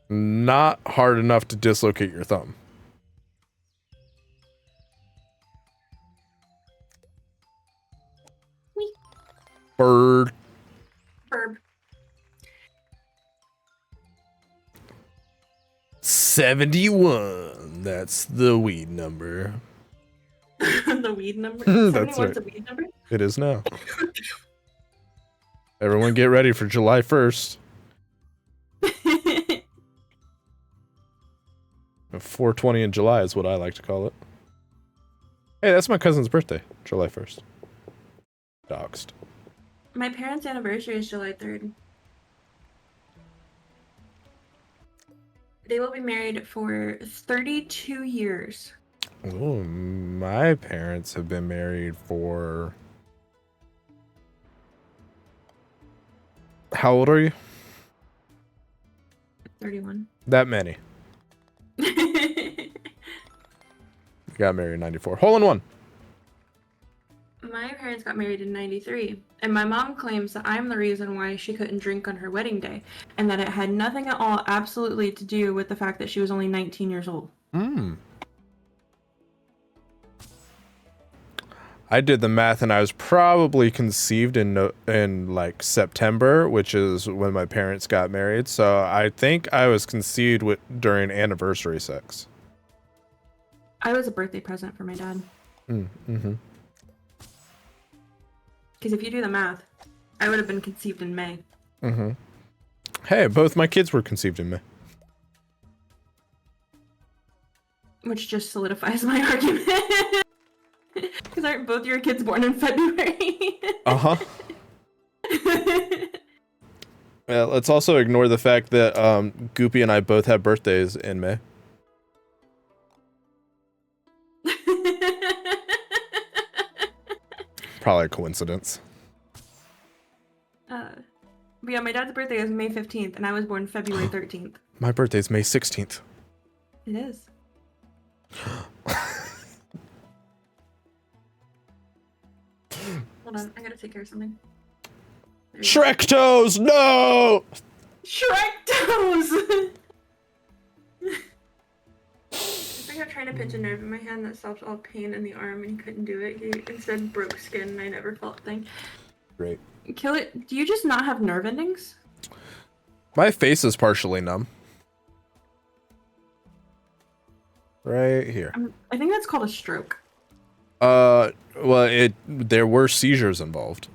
Not hard enough to dislocate your thumb. Wee. Bird. Verb. 71. That's the weed number. The weed number? That's 71's right. a weed number? It is now. Everyone get ready for July 1st. 420 in July is what I like to call it. Hey, that's my cousin's birthday, July 1st. Doxed. My parents' anniversary is July 3rd. They will be married for 32 years. Ooh, my parents have been married for... How old are you? 31. That many. Got married in 94. Hole in one. My parents got married in 93, and my mom claims that I'm the reason why she couldn't drink on her wedding day, and that it had nothing at all absolutely to do with the fact that she was only 19 years old. I did the math and I was probably conceived in like September, which is when my parents got married. So I think I was conceived during anniversary sex. I was a birthday present for my dad. Mm-hmm. Because if you do the math, I would have been conceived in May. Mm-hmm. Hey, both my kids were conceived in May. Which just solidifies my argument. Because aren't both your kids born in February? Uh-huh. Well, let's also ignore the fact that Goopy and I both have birthdays in May. Probably a coincidence. But yeah, my dad's birthday is May 15th, and I was born February 13th. My birthday's May 16th. It is. Hold on, I gotta take care of something. There you go. Shrek toes, no! Shrek toes! I kept trying to pinch a nerve in my hand that stopped all pain in the arm, and he couldn't do it. He instead broke skin, and I never felt a thing. Great. Kill it. Do you just not have nerve endings? My face is partially numb. Right here. I think that's called a stroke. Well, there were seizures involved.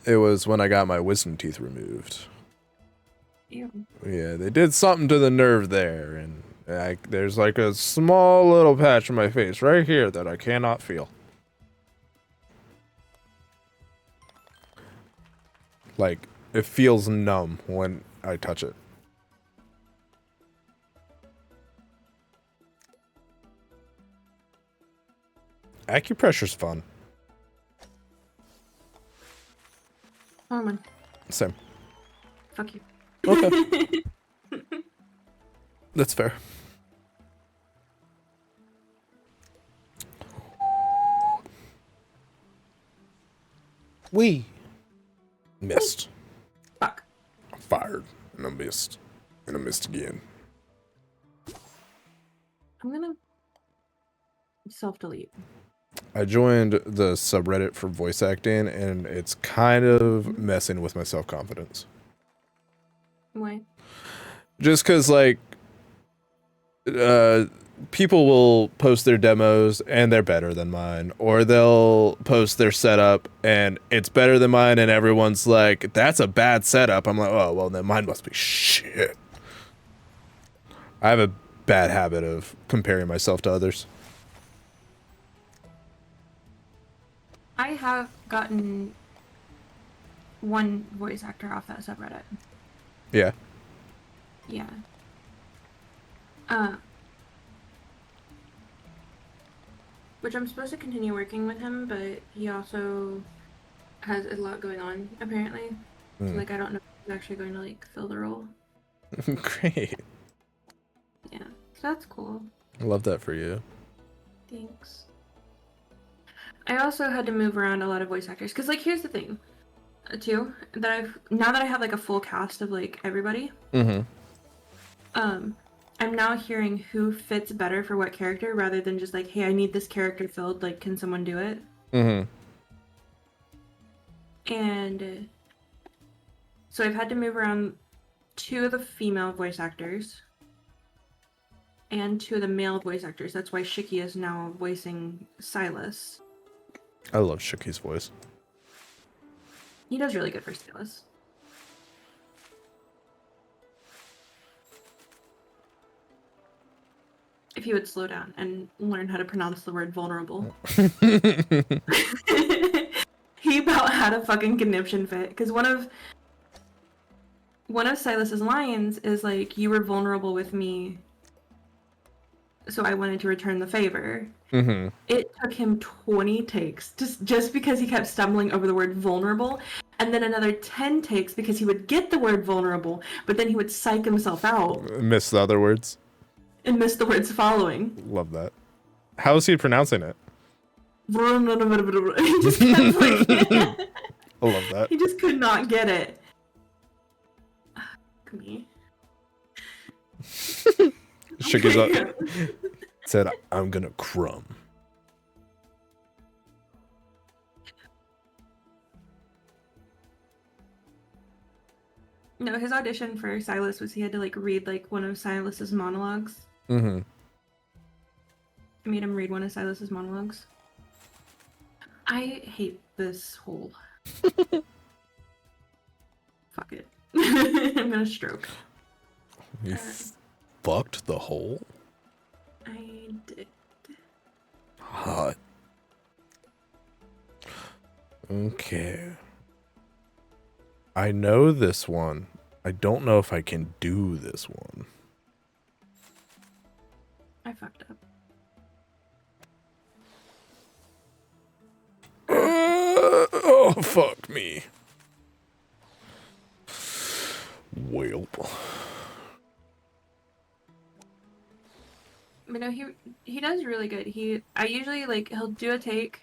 It was when I got my wisdom teeth removed. Ew. Yeah, they did something to the nerve there, and there's like a small little patch on my face right here that I cannot feel. Like, it feels numb when I touch it. Acupressure's fun. Norman, Same. fuck you. Okay. That's fair. We missed. Fuck. I fired and I missed. And I missed again. I'm gonna self-delete. I joined the subreddit for voice acting, and it's kind of messing with my self-confidence. Why? Just because, like, people will post their demos, and they're better than mine. Or they'll post their setup, and it's better than mine, and everyone's like, that's a bad setup. I'm like, oh, well, then mine must be shit. I have a bad habit of comparing myself to others. I have gotten one voice actor off that subreddit. Yeah. Yeah. Which I'm supposed to continue working with him, but he also has a lot going on, apparently. So, like, I don't know if he's actually going to, like, fill the role. Great. Yeah. So that's cool. I love that for you. Thanks. I also had to move around a lot of voice actors, because, like, here's the thing, too, that now that I have, like, a full cast of, like, everybody, Mm-hmm. I'm now hearing who fits better for what character, rather than just, like, hey, I need this character filled, like, can someone do it? Mm-hmm. And so I've had to move around 2 of the female voice actors, and 2 of the male voice actors. That's why Shiki is now voicing Silas. I love Shuki's voice. He does really good for Silas. If he would slow down and learn how to pronounce the word vulnerable. He about had a fucking conniption fit, because one of Silas's lines is like, you were vulnerable with me, so I wanted to return the favor. Mm-hmm. It took him 20 takes just because he kept stumbling over the word vulnerable, and then another 10 takes because he would get the word vulnerable, but then he would psych himself out Miss the other words. and miss the words following. Love that. How is he pronouncing it? He just kept like I love that. he just could not get it. Come here. Shuki's up. Said, I'm gonna crumb. No, his audition for Silas was he had to like read like one of Silas's monologues. Mm-hmm. I made him read one of Silas's monologues. I hate this hole. Fuck it. I'm gonna stroke. You fucked the hole? I did. Hot. Okay. I know this one. I don't know if I can do this one. I fucked up. Oh, fuck me. Welp. But no, he does really good. I usually like he'll do a take,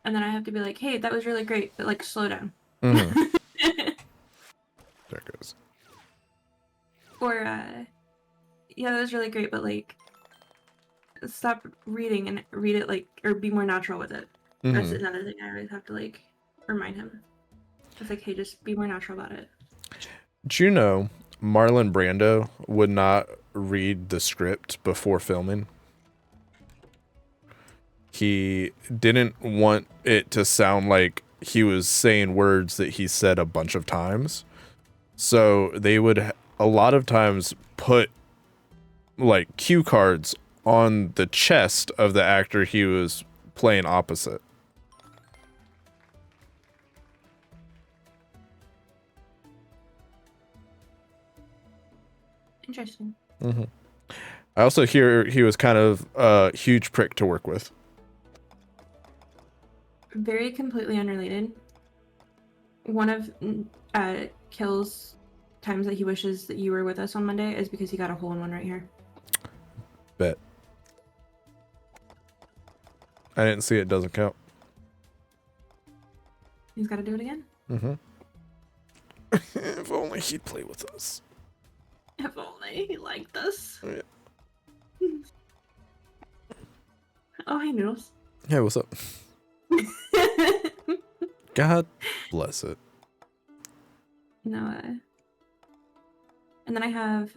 and then I have to be like, hey, that was really great, but like slow down. Mhm. There it goes. Or yeah, that was really great, but like stop reading and read it like or be more natural with it. That's Mhm. another thing I always have to like remind him. It's like, hey, just be more natural about it. Do you know Marlon Brando would not read the script before filming? He didn't want it to sound like he was saying words that he said a bunch of times. So they would a lot of times put like cue cards on the chest of the actor he was playing opposite. Interesting. Mm-hmm. I also hear he was kind of a huge prick to work with. Very completely unrelated. One of Kill's times that he wishes that you were with us on Monday is because he got a hole in one right here. Bet. I didn't see it. Doesn't count. He's got to do it again. Mm-hmm. If only he'd play with us. If only he liked us. Yeah. Oh, hey, Noodles. Hey, what's up? God bless it. No, and then I have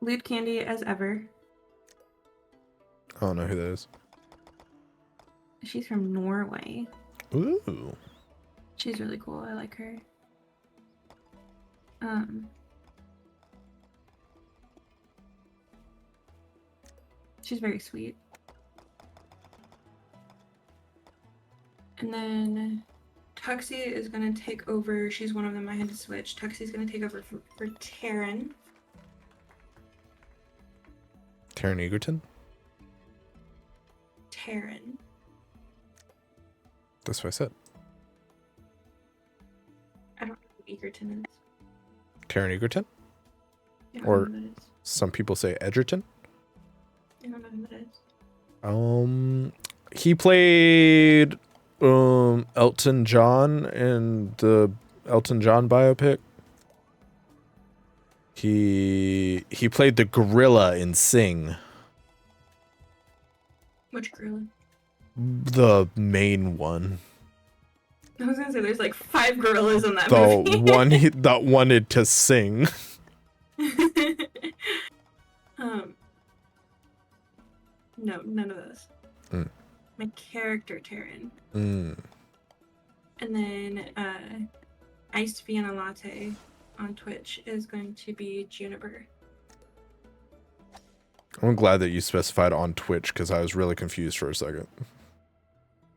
Lewd Candy as ever. I don't know who that is. She's from Norway. Ooh. She's really cool. I like her. She's very sweet. And then Tuxie is gonna take over. She's one of them. I had to switch. Tuxie's gonna take over for Taryn. Taron Egerton? Taryn. That's what I said. I don't know who Egerton is. Taron Egerton? I don't Or- know who that is. Some people say Edgerton. I don't know who that is. He played Elton John in the Elton John biopic. He played the gorilla in Sing. Which gorilla? The main one. I was gonna say there's like 5 gorillas in that The movie. one that wanted to sing. No, none of those. Mm. My character Taryn. Mm. And then Iced Vienna Latte on Twitch is going to be Juniper. I'm glad that you specified on Twitch because I was really confused for a second.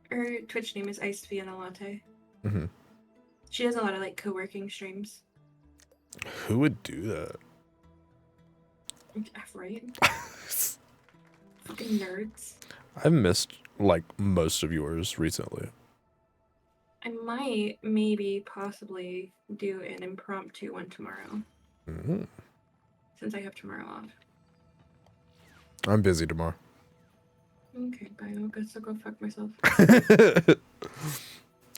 Her Twitch name is Iced Vienna Latte. Mm-hmm. She does a lot of like co-working streams. Who would do that? Right? Fucking nerds. I've missed like most of yours recently. I might, maybe, possibly do an impromptu one tomorrow. Mm-hmm. Since I have tomorrow off. I'm busy tomorrow. Okay, bye. I guess I'll go fuck myself.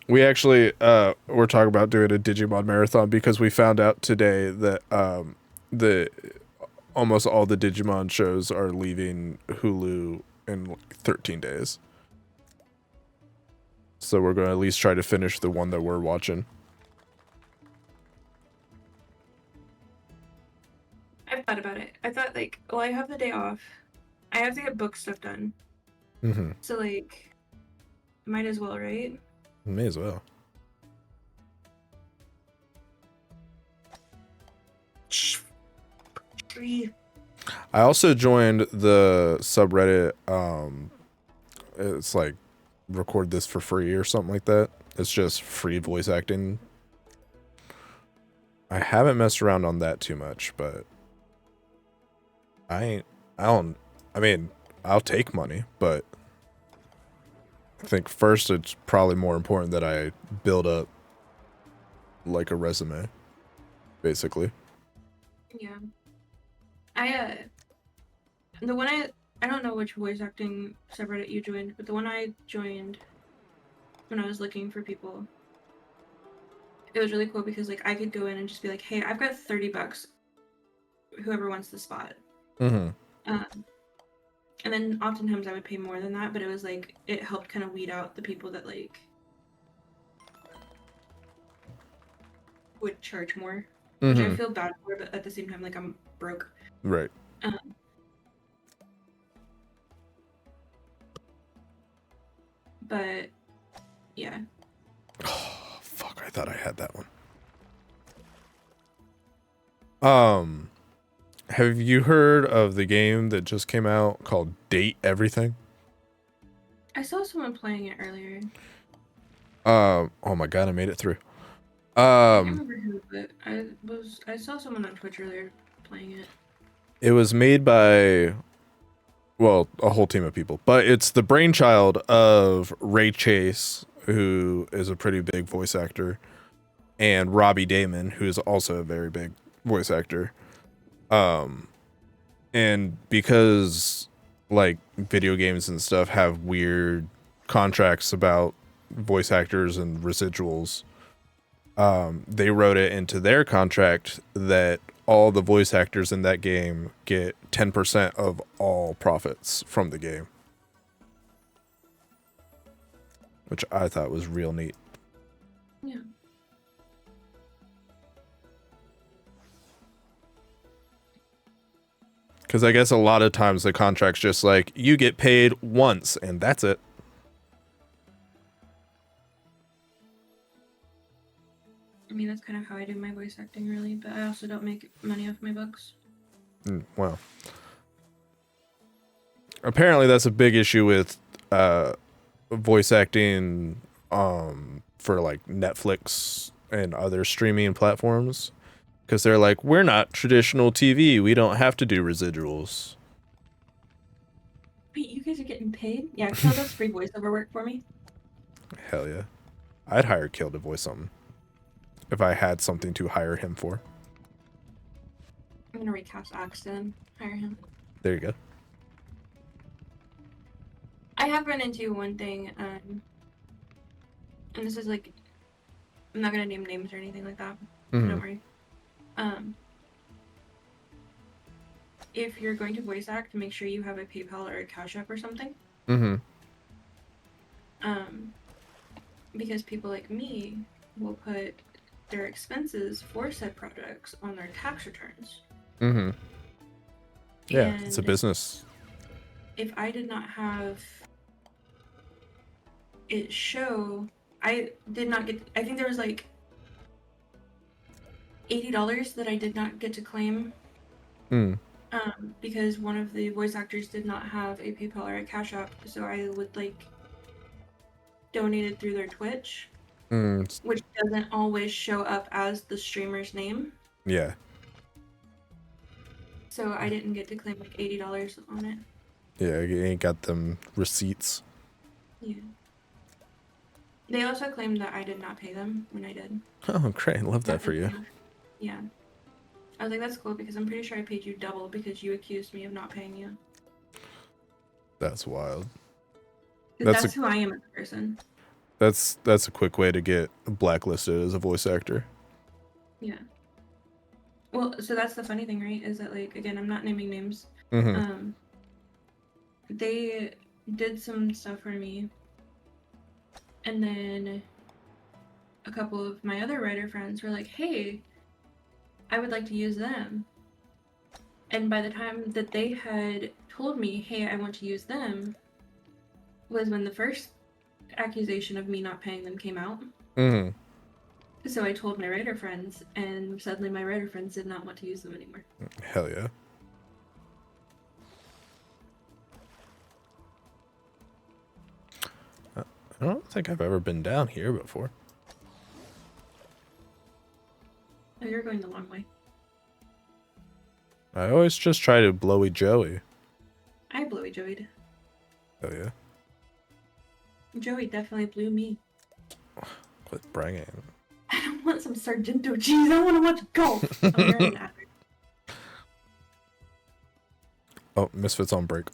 We actually we're talking about doing a Digimon marathon because we found out today that the almost all the Digimon shows are leaving Hulu in like 13 days. So we're going to at least try to finish the one that we're watching. I've thought about it. I thought like, well, I have the day off. I have to get book stuff done. Mm-hmm. So like, might as well, right? May as well. I also joined the subreddit. It's like record this for free or something like that. It's just free voice acting. I haven't messed around on that too much, but I mean, I'll take money, but I think first it's probably more important that I build up like a resume, basically. Yeah. The one I don't know which voice acting subreddit you joined, but the one I joined when I was looking for people, it was really cool because like I could go in and just be like, hey, I've got $30. Whoever wants the spot. Mm-hmm. And then oftentimes I would pay more than that, but it was like it helped kind of weed out the people that like would charge more, which I feel bad for, but at the same time, like I'm broke. Right. But yeah. Oh, fuck, I thought I had that one. Have you heard of the game that just came out called Date Everything? I saw someone playing it earlier. Oh my god, I made it through. I can't remember who, but I saw someone on Twitch earlier playing it. It was made by, well, a whole team of people, but it's the brainchild of Ray Chase, who is a pretty big voice actor, and Robbie Damon, who is also a very big voice actor. And because like video games and stuff have weird contracts about voice actors and residuals, they wrote it into their contract that all the voice actors in that game get 10% of all profits from the game, which I thought was real neat. Yeah. Because I guess a lot of times the contract's just like, you get paid once and that's it. I mean, that's kind of how I do my voice acting, really, but I also don't make money off my books. Well, apparently that's a big issue with voice acting for like Netflix and other streaming platforms, because they're like, we're not traditional TV, we don't have to do residuals. Wait, you guys are getting paid? Yeah, Kill does free voiceover work for me. Hell yeah. I'd hire Kill to voice something if I had something to hire him for. I'm gonna recast Axton, hire him. There you go. I have run into one thing, and this is like, I'm not gonna name names or anything like that. Don't worry. If you're going to voice act, make sure you have a PayPal or a Cash App or something. Because people like me will put their expenses for said projects on their tax returns. Yeah, it's a business. If I did not have it show, I did not get, I think there was like $80 that I did not get to claim. Because one of the voice actors did not have a PayPal or a Cash App, so I would like donate it through their Twitch, which doesn't always show up as the streamer's name. Yeah. So I didn't get to claim like $80 on it. Yeah, you ain't got them receipts. Yeah. They also claimed that I did not pay them when I did. Oh, great. Love that for you. Yeah. I was like, that's cool because I'm pretty sure I paid you double because you accused me of not paying you. That's wild. That's who I am as a person. That's a quick way to get blacklisted as a voice actor. Yeah. Well, so that's the funny thing, right? Is that like, again, I'm not naming names. They did some stuff for me, and then a couple of my other writer friends were like, hey, I would like to use them. And by the time that they had told me, hey, I want to use them, was when the first accusation of me not paying them came out. So I told my writer friends, and suddenly my writer friends did not want to use them anymore. Hell yeah. I don't think I've ever been down here before. Oh, you're going the long way. I always just try to blowy Joey. I blowy Joey'd. Oh yeah. Joey definitely blew me. Quit bragging. I don't want some Sargento cheese. I want to watch golf. I'm wearing that. Oh, Misfits on break.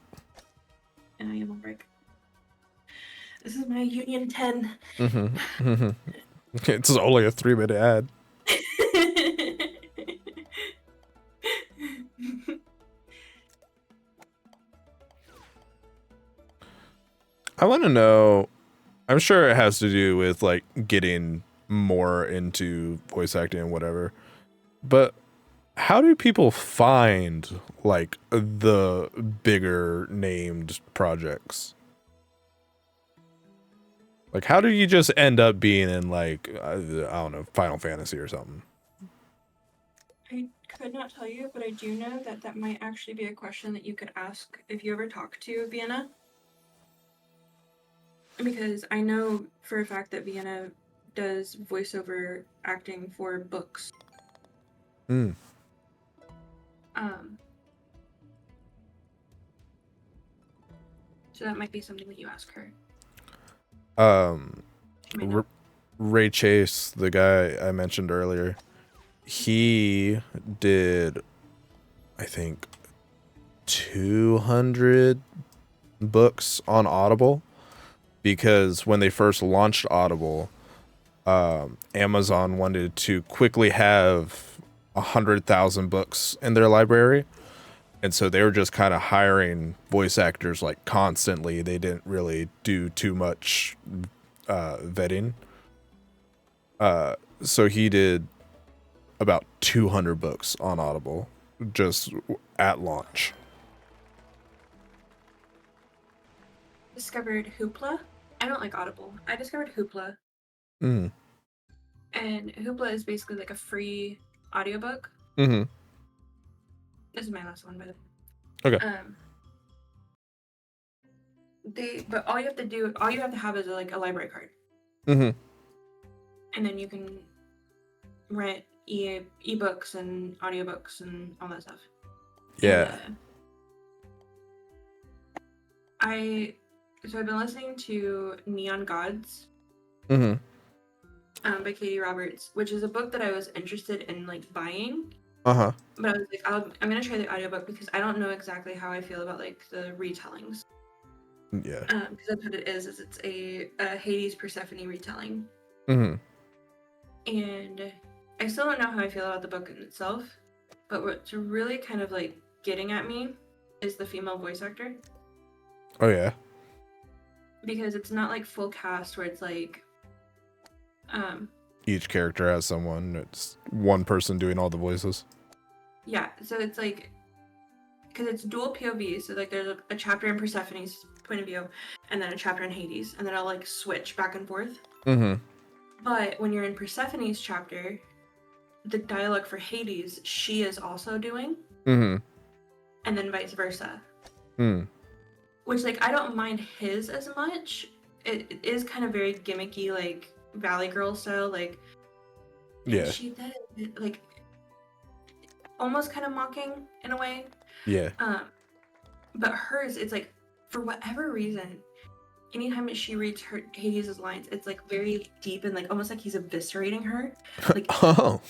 and I am on break. This is my Union 10. It's only a 3-minute ad. I want to know, I'm sure it has to do with like getting more into voice acting and whatever, but how do people find like the bigger named projects? Like, how do you just end up being in like, I don't know, Final Fantasy or something? I could not tell you, but I do know that that might actually be a question that you could ask if you ever talk to Vienna. Because I know for a fact that Vienna does voiceover acting for books. Hmm. So that might be something that you ask her. Ray Chase, the guy I mentioned earlier, he did, I think, 200 books on Audible, because when they first launched Audible, Amazon wanted to quickly have 100,000 books in their library, and so they were just kind of hiring voice actors like constantly. They didn't really do too much vetting. So he did about 200 books on Audible just at launch. Discovered Hoopla. I don't like Audible. I discovered Hoopla. Mm. And Hoopla is basically like a free audiobook. Mm-hmm. This is my last one, by the way. Okay. But all you have to have is like a library card. Mm-hmm. And then you can rent ebooks and audiobooks and all that stuff. Yeah. And, so I've been listening to Neon Gods. Mm-hmm. By Katie Roberts, which is a book that I was interested in like buying. Uh-huh. But I was like, I'm gonna try the audiobook because I don't know exactly how I feel about like the retellings. Yeah. Because that's what it is it's a Hades Persephone retelling. Mm-hmm. And I still don't know how I feel about the book in itself, but what's really kind of like getting at me is the female voice actor. Oh yeah. Because it's not like full cast where it's like each character has someone. It's one person doing all the voices. Yeah, so it's like, because it's dual POV, so like there's a chapter in Persephone's point of view, and then a chapter in Hades, and then I'll like switch back and forth. Mm-hmm. But when you're in Persephone's chapter, the dialogue for Hades, she is also doing, Mm-hmm. and then vice versa. Mm. Which like I don't mind his as much. It is kind of very gimmicky, like Valley Girl style, like Yeah. she did like almost kind of mocking in a way. Yeah. But hers, it's like for whatever reason, anytime she reads her Hades' lines, it's like very deep and like almost like he's eviscerating her. Like, Oh.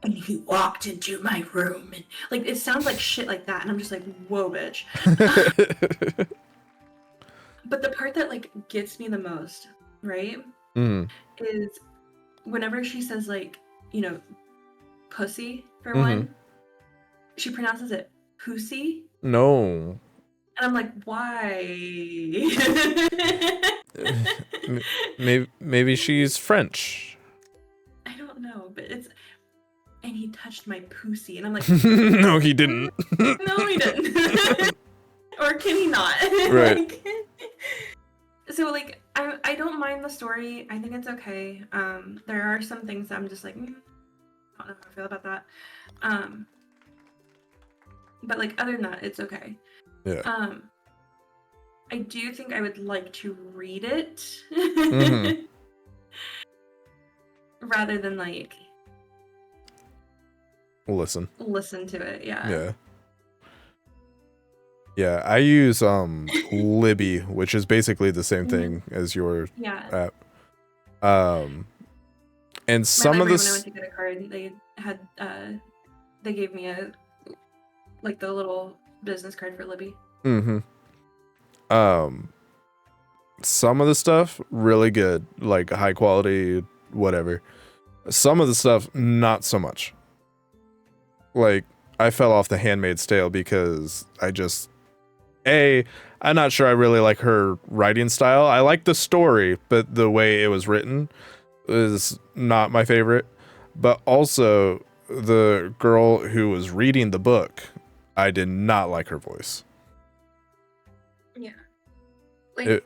and he walked into my room, and like it sounds like shit like that, and I'm just like, whoa, bitch. But the part that like gets me the most, right, is whenever she says like, you know, pussy for one, she pronounces it pussy. No. And I'm like, why? Maybe she's French. I don't know, but it's, and he touched my pussy, and I'm like, no, he didn't. No, he didn't. Or can he not? Right. Like, so like, I don't mind the story. I think it's okay. There are some things that I'm just like, I don't know how I feel about that. But like other than that, it's okay. Yeah. I do think I would like to read it rather than like listen to it. Yeah. I use Libby, which is basically the same thing as your app. And some of this, when I went to get a card, they had they gave me a like the little business card for Libby. Um, some of the stuff really good, like high quality, whatever. Some of the stuff not so much. Like I fell off The Handmaid's Tale because I'm not sure I really like her writing style. I like the story, but the way it was written is not my favorite. But also the girl who was reading the book, I did not like her voice. Yeah. Like,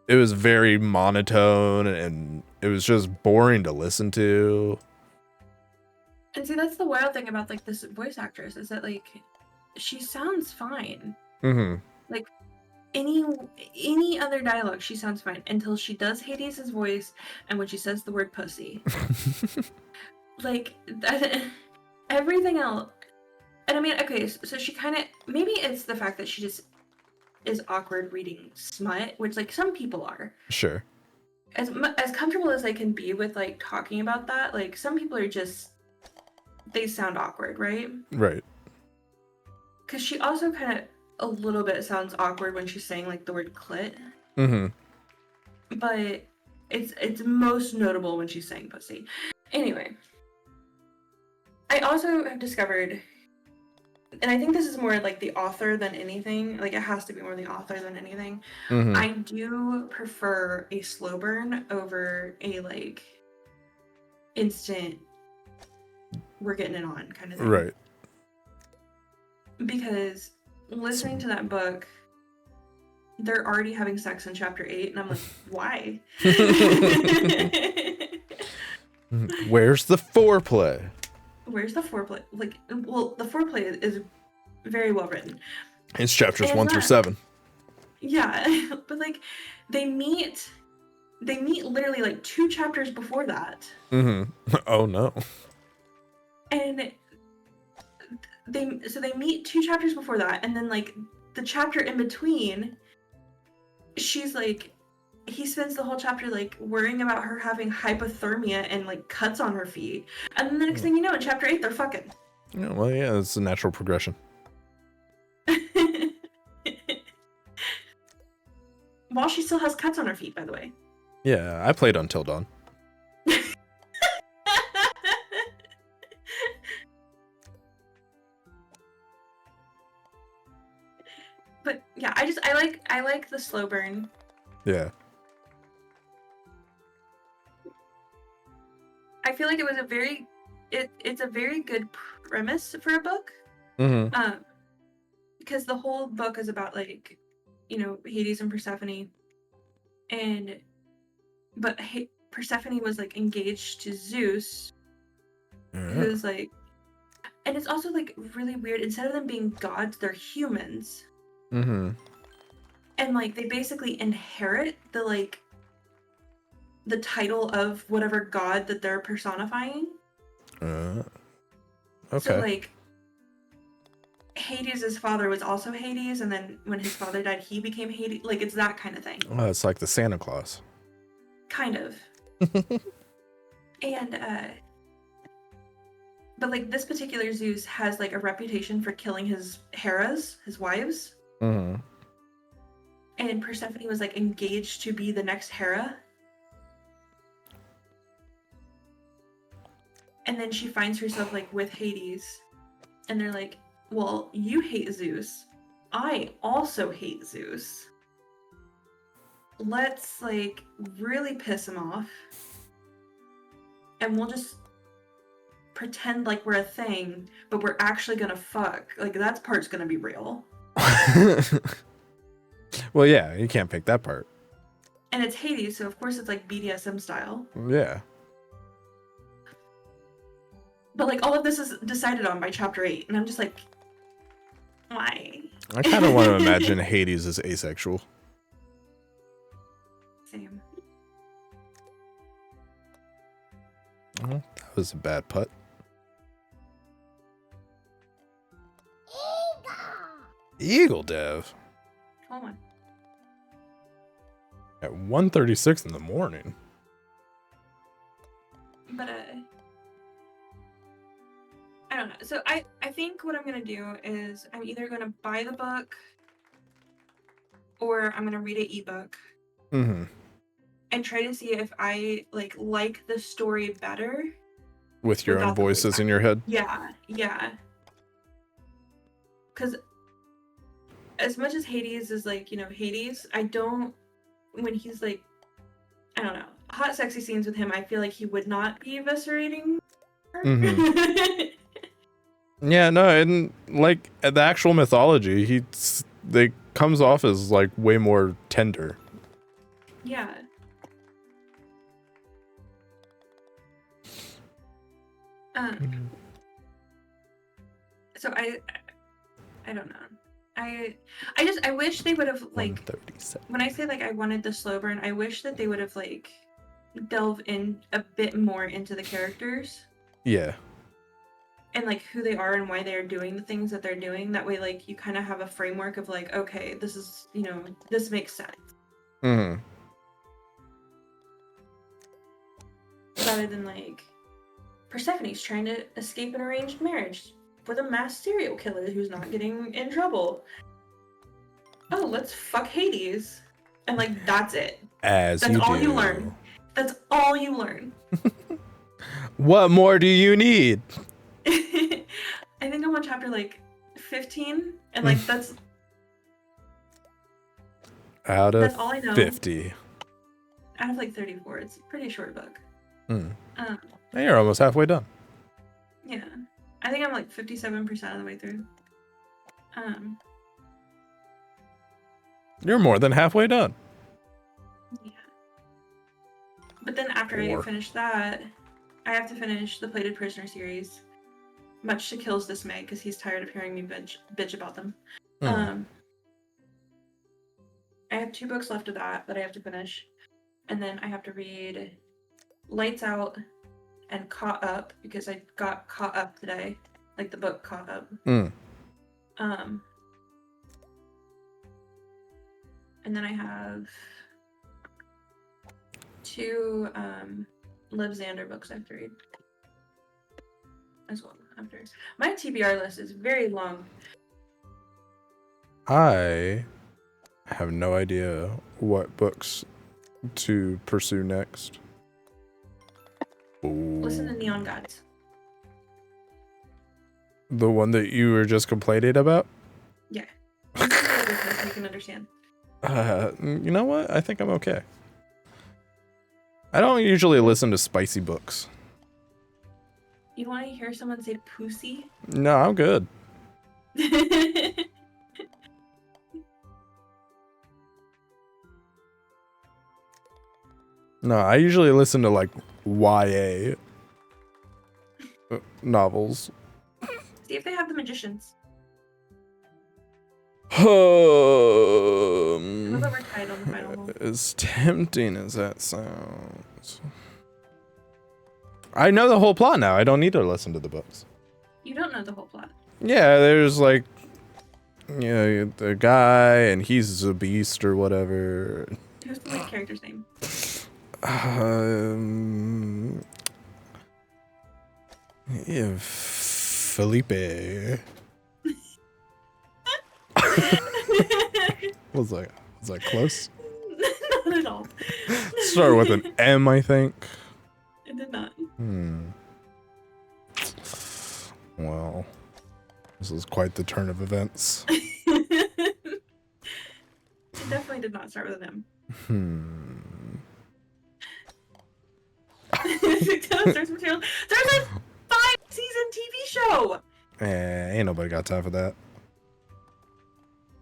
It was very monotone and it was just boring to listen to. and see, that's the wild thing about like this voice actress is that like she sounds fine. Mm-hmm. Like any other dialogue, she sounds fine until she does Hades' voice and when she says the word pussy. Like that, everything else. And I mean, okay, so she kind of, maybe it's the fact that she just is awkward reading smut, which like some people are. Sure. As comfortable as I can be with like talking about that, like some people are just, they sound awkward, right? Right. Because she also kind of a little bit sounds awkward when she's saying like the word clit. Mm-hmm. But it's most notable when she's saying pussy. Anyway, I also have discovered, and I think this is more like the author than anything, like it has to be more the author than anything. Mm-hmm. I do prefer a slow burn over a like instant we're getting it on kind of thing. Right. Because listening to that book, they're already having sex in chapter 8 and I'm like, why? Where's the foreplay? Where's the foreplay? Like, well, the foreplay is very well written. It's chapters And 1 through not- 7. Yeah, but like they meet literally like 2 chapters before that. Mm-hmm. Oh no. And they meet 2 chapters before that, and then like the chapter in between, she's like, he spends the whole chapter like worrying about her having hypothermia and like cuts on her feet, and then the next thing you know, in chapter 8 they're fucking. Yeah, well, yeah, it's a natural progression. While she still has cuts on her feet, by the way. Yeah, I played Until Dawn. But yeah, I like the slow burn. Yeah. I feel like it was it's a very good premise for a book. Mm-hmm. Because the whole book is about like, you know, Hades and Persephone, but Persephone was like engaged to Zeus, who's like, and it's also like really weird. Instead of them being gods, they're humans. Mm-hmm. And like they basically inherit the title of whatever god that they're personifying. Okay. So like Hades' father was also Hades, and then when his father died, he became Hades. Like it's that kind of thing. Oh, it's like the Santa Claus. Kind of. And but like this particular Zeus has like a reputation for killing his Heras, his wives. Mm-hmm. And Persephone was like engaged to be the next Hera. And then she finds herself like with Hades. And they're like, well, you hate Zeus. I also hate Zeus. Let's like really piss him off. And we'll just pretend like we're a thing, but we're actually gonna fuck. Like that part's gonna be real. Well, yeah, you can't pick that part. And it's Hades, so of course it's like BDSM style. Yeah. But like all of this is decided on by chapter 8, and I'm just like, why? I kind of want to imagine Hades is asexual. Same. Well, that was a bad putt. Eagle Dev. Hold on. At 1:36 in the morning. But I don't know. So I think what I'm gonna do is I'm either gonna buy the book or I'm gonna read an ebook Mm-hmm. and try to see if I like the story better With your own without the voice voices in your head. Yeah. Because as much as Hades is like, Hades, I don't, when he's like, I don't know, hot sexy scenes with him, I feel like he would not be eviscerating her. Yeah, no, and like the actual mythology, they comes off as like way more tender. Yeah. So I don't know. I wish they would have like 137. when I say like I wanted the slow burn, I wish that they would have like delved in a bit more into the characters. Yeah. And like who they are and why they're doing the things that they're doing. That way like you kind of have a framework of like, okay, this is, this makes sense. Mm-hmm. Rather than like Persephone's trying to escape an arranged marriage with a mass serial killer who's not getting in trouble. Oh, let's fuck Hades. And like that's it. That's all you learn. That's all you learn. What more do you need? I think I'm on chapter like 15 and like that's out of that's all I know. 50. Out of like 34. It's a pretty short book. Hey, you're almost halfway done. Yeah. I think I'm like 57% of the way through. You're more than halfway done. Yeah. But then after I finish that, I have to finish the Plated Prisoner series. Much to Kill's dismay, because he's tired of hearing me bitch about them. I have 2 books left of that I have to finish. And then I have to read Lights Out and Caught Up, because I got caught up today. Like the book Caught Up. And then I have 2 Liv Xander books I have to read. As well after. My TBR list is very long. I have no idea what books to pursue next. Listen to Neon Gods. The one that you were just complaining about? Yeah. You can understand. You know what? I think I'm okay. I don't usually listen to spicy books. You want to hear someone say pussy? No, I'm good. No, I usually listen to like YA novels. See if they have The Magicians. Um, We're tied on the final one. as tempting as that sounds. I know the whole plot now. I don't need to listen to the books. You don't know the whole plot. Yeah, there's like, the guy and he's a beast or whatever. Who's the lead character's name? Yeah, Felipe. was that close? Not at all. Start with an M, I think. It did not. Well, this is quite the turn of events. It definitely did not start with an M. There's material. There's a 5-season TV show. Ain't nobody got time for that.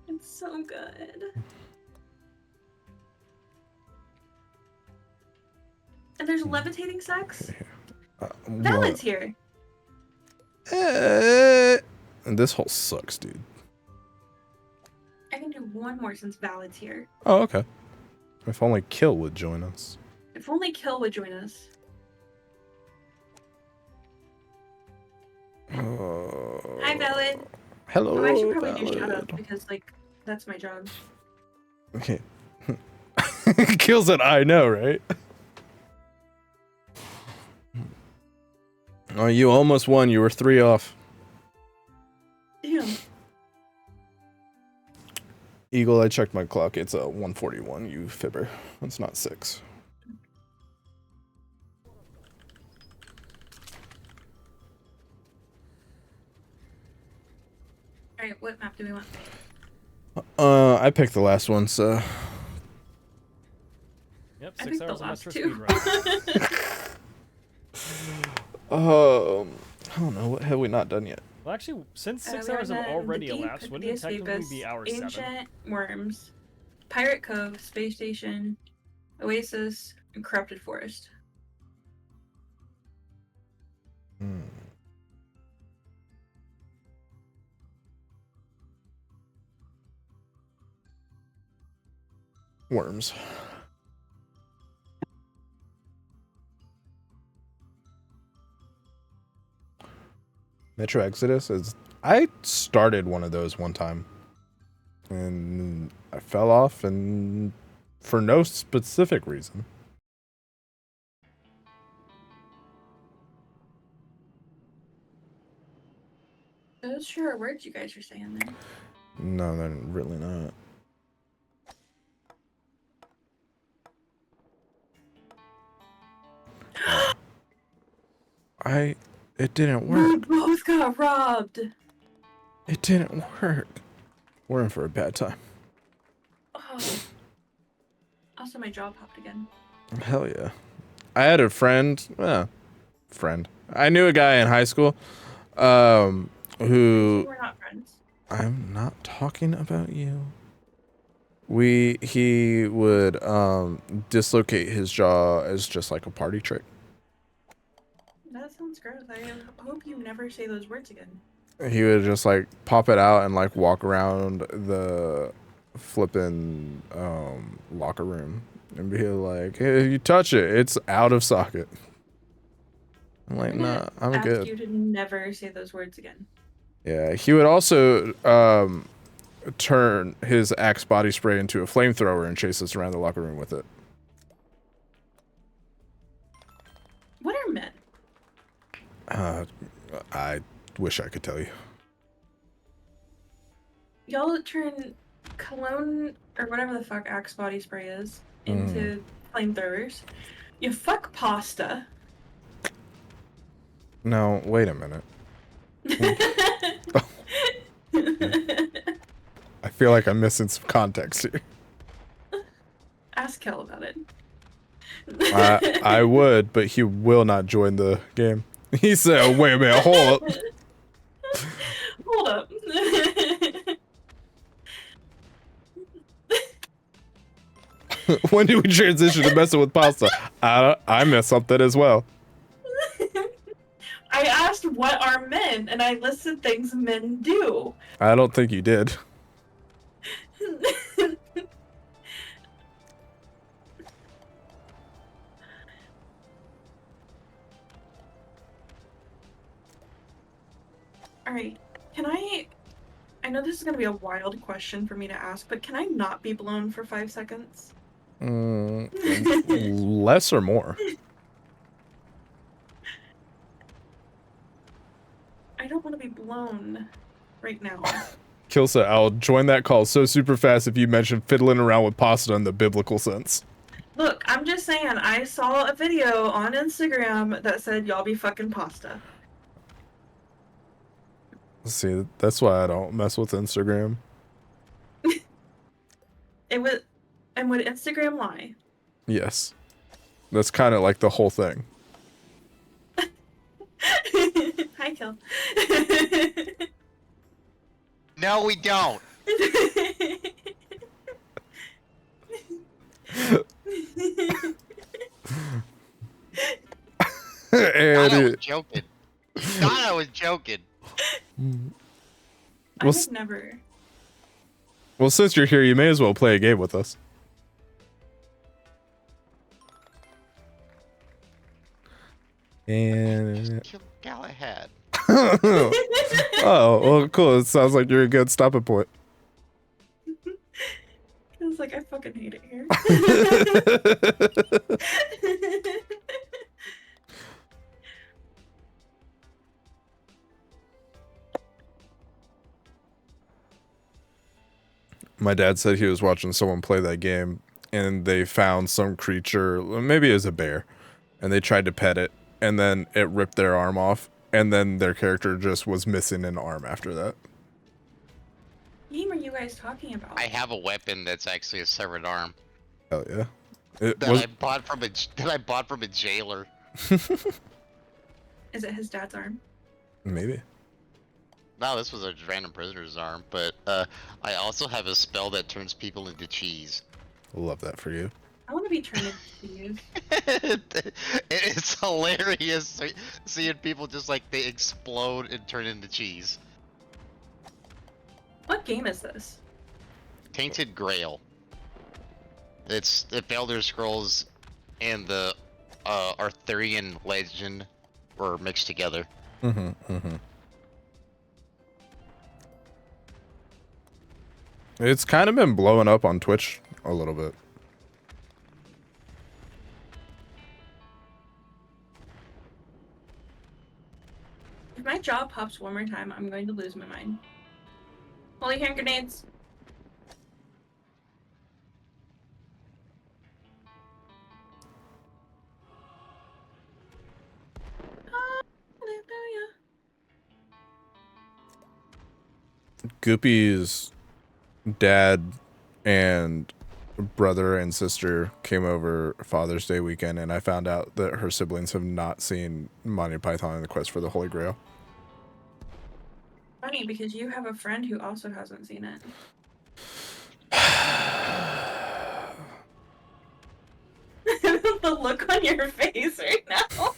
It's so good. And there's levitating sex. Valet's here. And this whole sucks, dude. I can do one more since Valet's here. Oh, okay. If only Kill would join us. If only Kill would join us. Hi, Valet. Hello. Oh, I should probably do Ballad. shout outs because, that's my job. Okay. Kills it, I know, right? Oh, you almost won. You were 3 off. Damn. Eagle, I checked my clock. It's a 141. You fibber. It's not 6. Alright, what map do we want? I picked the last one, so. Yep, I 6 think the hours of last Metro two. speedrun. I don't know. What have we not done yet? Well, actually, since 6 We hours have already done already the Deep, elapsed, the wouldn't it technically Escapist, be hour Ancient 7? Worms, Pirate Cove, Space Station, Oasis, and Corrupted Forest. Worms. Metro Exodus is. I started one of those one time, and I fell off, and for no specific reason. Those sure are words you guys are saying there. No, they're really not. It didn't We work. both got robbed. It didn't work. We're in for a bad time. Oh. Also, my jaw popped again. Hell yeah. I had a friend. I knew a guy in high school. Who. We're not friends. I'm not talking about you. He would dislocate his jaw as just like a party trick. That sounds gross. I hope you never say those words again. He would just like pop it out and like walk around the flipping locker room and be like, hey, if you touch it, it's out of socket. I'm like, nah, I'm ask good. You to never say those words again. Yeah, he would also turn his Axe body spray into a flamethrower and chase us around the locker room with it. What are men? I wish I could tell you. Y'all turn cologne or whatever the fuck Axe body spray is into flamethrowers. You fuck pasta. No, wait a minute. I feel like I'm missing some context here. Ask Kel about it. I would, but he will not join the game. He said, oh, wait a minute, hold up. Hold up. When do we transition to messing with pasta? I missed something as well. I asked what are men, and I listed things men do. I don't think you did. Alright, can I know this is gonna be a wild question for me to ask, but can I not be blown for 5 seconds? Less or more? I don't want to be blown right now. Kilsa, I'll join that call so super fast if you mention fiddling around with pasta in the biblical sense. Look, I'm just saying, I saw a video on Instagram that said y'all be fucking pasta. See, that's why I don't mess with Instagram. And would Instagram lie? Yes. That's kind of like the whole thing. Hi, Kill. No, we don't. And I was joking. Thought I was joking. I would never. Well, since you're here, you may as well play a game with us. And Kill Galahad. oh, well, cool. It sounds like you're a good stopping point. I was like, I fucking hate it here. My dad said he was watching someone play that game, and they found some creature, maybe it was a bear, and they tried to pet it, and then it ripped their arm off, and then their character just was missing an arm after that. What game are you guys talking about? I have a weapon that's actually a severed arm Hell yeah. It that was I bought from a jailer. Is it his dad's arm? maybe. No, this was a random prisoner's arm, but I also have a spell that turns people into cheese. Love that for you. I want to be turned into cheese. It's hilarious seeing people just like they explode and turn into cheese. What game is this? Tainted Grail. It's if Elder Scrolls and the Arthurian legend were mixed together. It's kind of been blowing up on Twitch a little bit. If my jaw pops one more time, I'm going to lose my mind. Holy hand grenades! Hallelujah. Goopy's dad and brother and sister came over Father's Day weekend, and I found out that her siblings have not seen Monty Python and the Quest for the Holy Grail. Funny, because you have a friend who also hasn't seen it. The look on your face right now.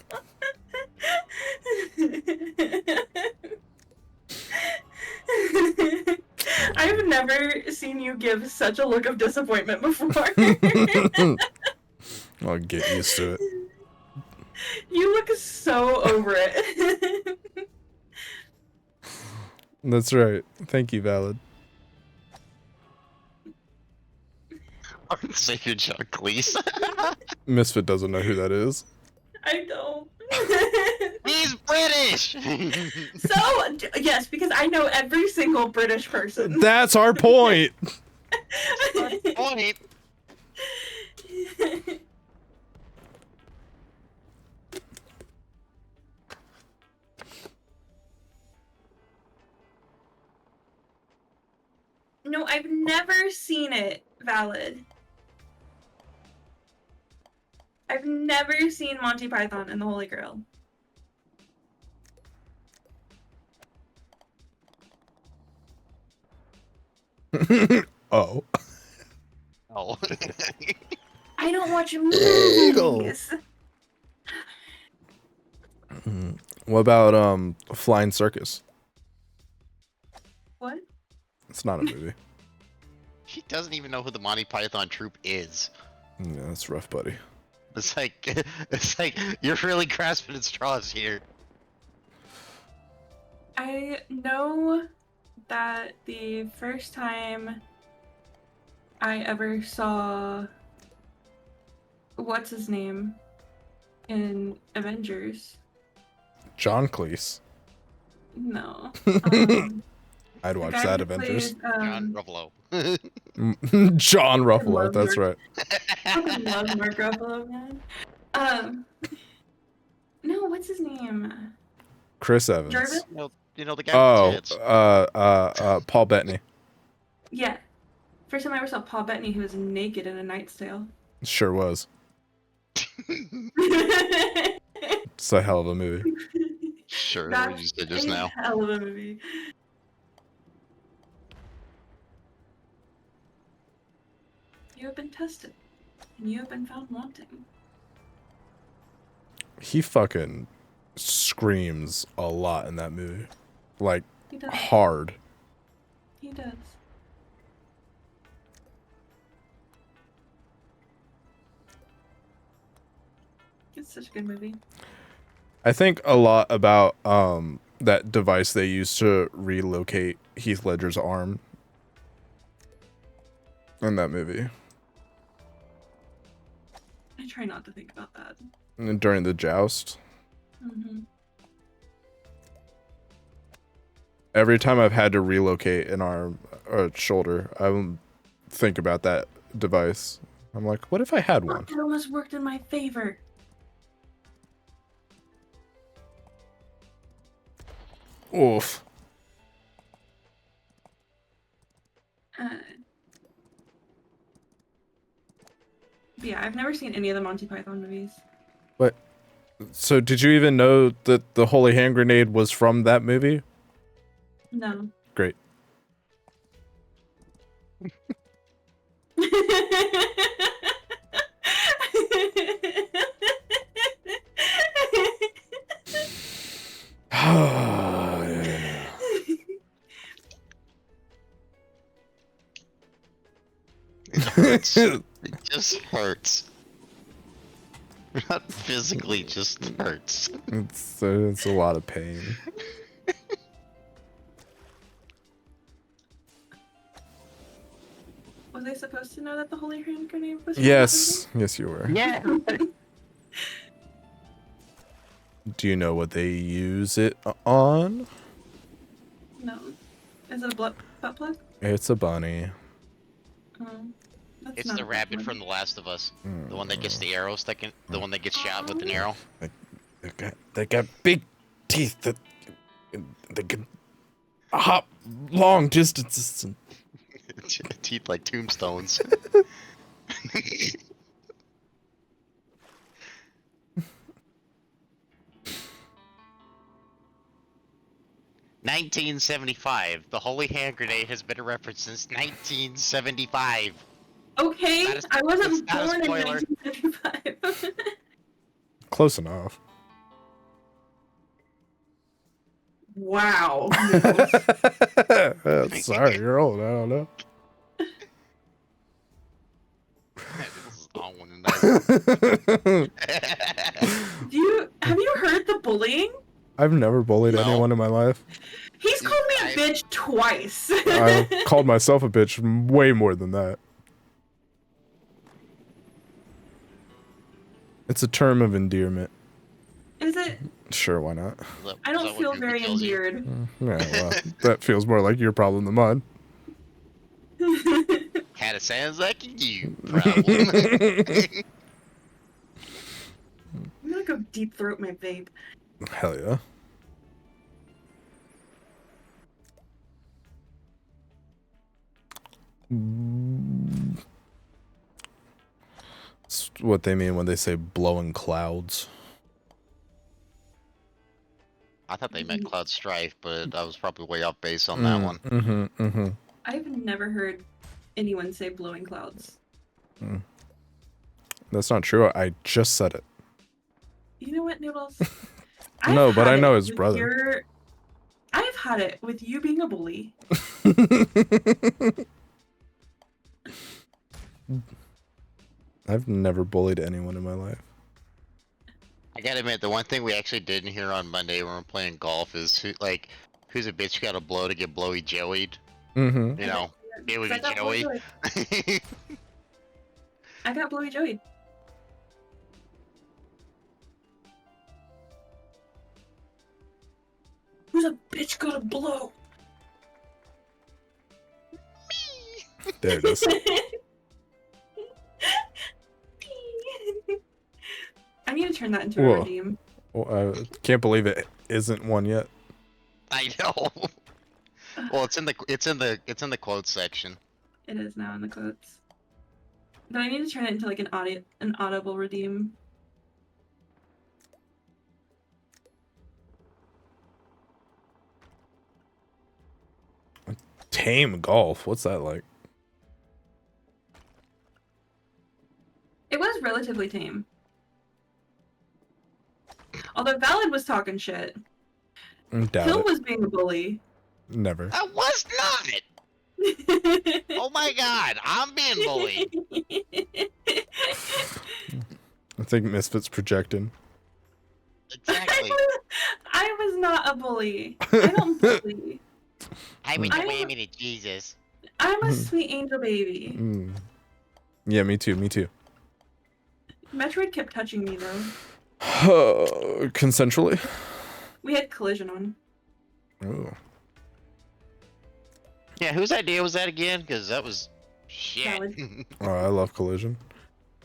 I've never seen you give such a look of disappointment before. I'll get used to it. You look so over it. That's right. Thank you, Valid. Savior John Cleese. Misfit doesn't know who that is. I don't. He's British. So, yes, because I know every single British person. That's our point. Point. No, I've never seen it, Valid. I've never seen Monty Python and the Holy Grail. Oh. Oh. I don't watch movies. What about Flying Circus? What? It's not a movie. He doesn't even know who the Monty Python troupe is. Yeah, that's rough, buddy. It's like you're really grasping at straws here. I know that the first time I ever saw what's his name in Avengers. John Cleese. No. I'd the watch guy that who Avengers. plays, John Ruffalo. John Ruffalo, love that's Mark. right. I love Mark Ruffalo, man. No, what's his name? Chris Evans. Jarvis? You know the guy with tits. Paul Bettany. Yeah. First time I ever saw Paul Bettany, he was naked in A Knight's Tale. Sure was. It's a hell of a movie. Sure, That's we just did just a now. hell of a movie. You have been tested, and you have been found wanting. He fucking screams a lot in that movie. Like, He does. hard. He does. It's such a good movie. I think a lot about that device they used to relocate Heath Ledger's arm in that movie. I try not to think about that. And during the joust. Mm-hmm. Every time I've had to relocate an arm or a shoulder, think about that device. I'm like, what if I had one? It almost worked in my favor. Oof. Yeah, I've never seen any of the Monty Python movies. What? So did you even know that the holy hand grenade was from that movie? No. Great. It hurts. It just hurts. Not physically, just hurts. It's a lot of pain. Was I supposed to know that the holy hand grenade was? from Yes, yes, you were. Yeah. Do you know what they use it on? No. Is it a butt plug? It's a bunny. Oh, that's It's not the a butt rabbit plug. from The Last of Us. The one that gets the arrow sticking. The one that gets shot with an arrow. They got big teeth that they can hop long distances. Teeth like tombstones. 1975. The holy hand grenade has been a reference since 1975. Okay, Not a- I wasn't it's not a born in spoiler. 1975. Close enough. Wow. Sorry, you're old. I don't know. This is all one tonight. Have you heard the bullying? I've never bullied No. anyone in my life. He's called me a I- bitch twice. I've called myself a bitch way more than that. It's a term of endearment. Is it? Sure, why not? I don't feel very endeared. Yeah, well, that feels more like your problem than mine. Kinda sounds like a you problem. I'm gonna go deep throat my vape. Hell yeah. It's what they mean when they say blowing clouds. I thought they meant Cloud Strife, but I was probably way off base on that one. Mm-hmm, mm-hmm. I've never heard anyone say blowing clouds. That's not true. I just said it. You know what, Noodles? No, but had I know it his with brother. I've had it with you being a bully. I've never bullied anyone in my life. I gotta admit, the one thing we actually didn't hear on Monday when we're playing golf is who's a bitch got a blow to get blowy joeyed? Mm-hmm. You know, it would I be got blowy Joey. joeyed. I got blowy joeyed. Who's a bitch got a blow? There it is. I need to turn that into Whoa. a redeem. Well, I can't believe it isn't one yet. I know. Well, it's in the quotes section. It is now in the quotes. But I need to turn it into like an audible redeem. Tame golf. What's that like? It was relatively tame. Although Valid was talking shit. Doubt Hill it. was being a bully. Never. I was not. Oh my god, I'm being bullied. I think Misfit's projecting. Exactly. I was not a bully. I don't bully. I went I'm- away a minute, Jesus. I'm a sweet angel baby. Mm. Yeah, me too. Me too. Metroid kept touching me though. Consensually. We had collision on. Ooh. Yeah, whose idea was that again? Because that was Shit. Valid. Oh, I love Collision.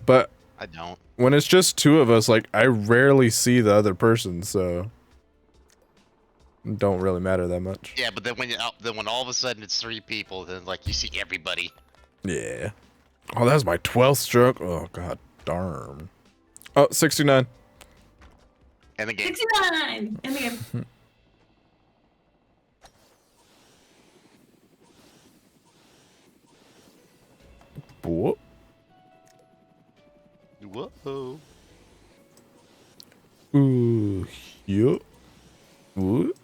But I don't. when it's just two of us, like, I rarely see the other person, so it don't really matter that much. Yeah, but then when all of a sudden it's 3 people, then like you see everybody. Yeah. Oh, that was my 12th stroke. Oh, god darn. Oh, 69. And the game. 69 in the game. Whoop. Whoa. Ooh, yup. Whoop.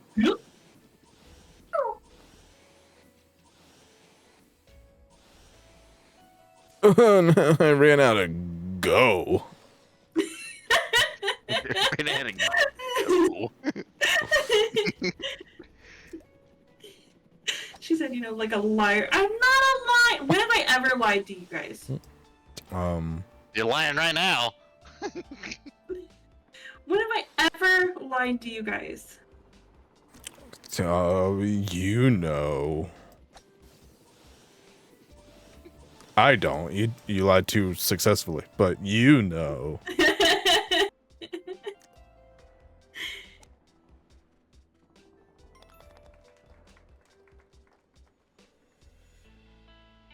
Oh no, I ran out of go. She said, you know, like a liar. I'm not a liar. When have I ever lied to you guys? You're lying right now. When have I ever lied to you guys? You know. I don't. You lied too successfully, but you know.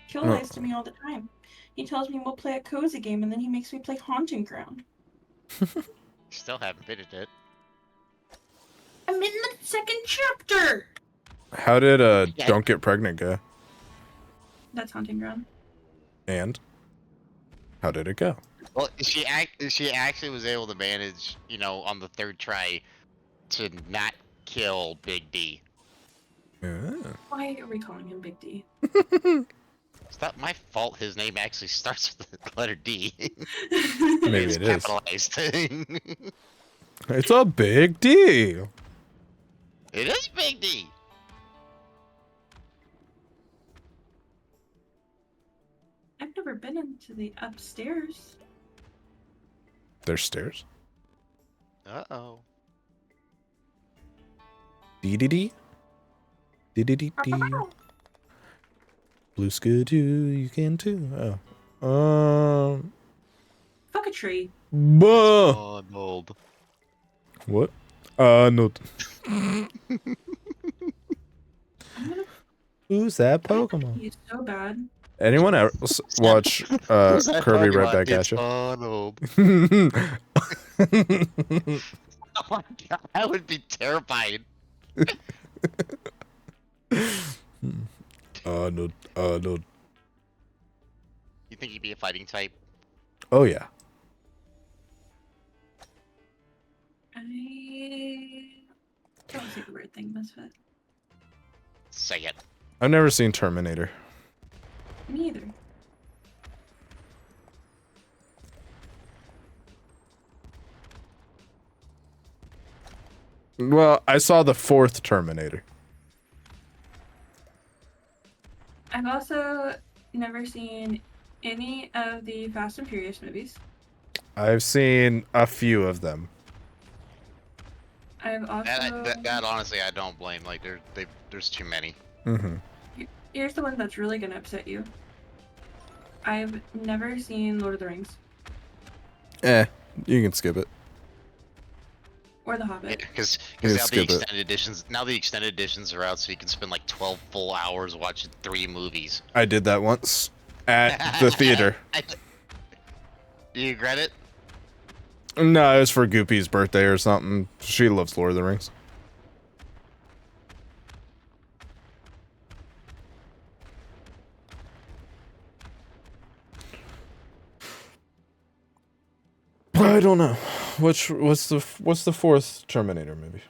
Kill lies to me all the time. He tells me we'll play a cozy game and then he makes me play Haunting Ground. Still haven't finished it. I'm in the second chapter! How did Yeah. Don't Get Pregnant go? That's Haunting Ground. And how did it go? Well, she actually was able to manage, you know, on the 3rd try, to not kill Big D. Yeah. Why are we calling him Big D? It's not my fault. His name actually starts with the letter D. Maybe It's it is. capitalized. It's a big D. It is Big D. I've never been into the upstairs. There's stairs. Uh-oh. D D D. D D D D. Blue sky too. You can too. Oh. Fuck a tree. Buh. Oh, old. What? No. I'm gonna Who's that fuck Pokemon? you so bad. Anyone else watch Kirby Right Back at You? Arnold. Oh my god, I would be terrified. No. You think he'd be a fighting type? Oh yeah. I don't say the weird thing, Misfit. Say it. I've never seen Terminator. Me either. Well, I saw the 4th Terminator. I've also never seen any of the Fast and Furious movies. I've seen a few of them. I've also... That honestly, I don't blame. Like, there's too many. Mm-hmm. Here's the one that's really gonna upset you. I've never seen Lord of the Rings. You can skip it. Or The Hobbit. Because Yeah, now the skip it. extended editions are out, so you can spend like 12 full hours watching 3 movies. I did that once at the theater. Do you regret it? No, it was for Goopy's birthday or something. She loves Lord of the Rings. I don't know. What's the 4th Terminator movie?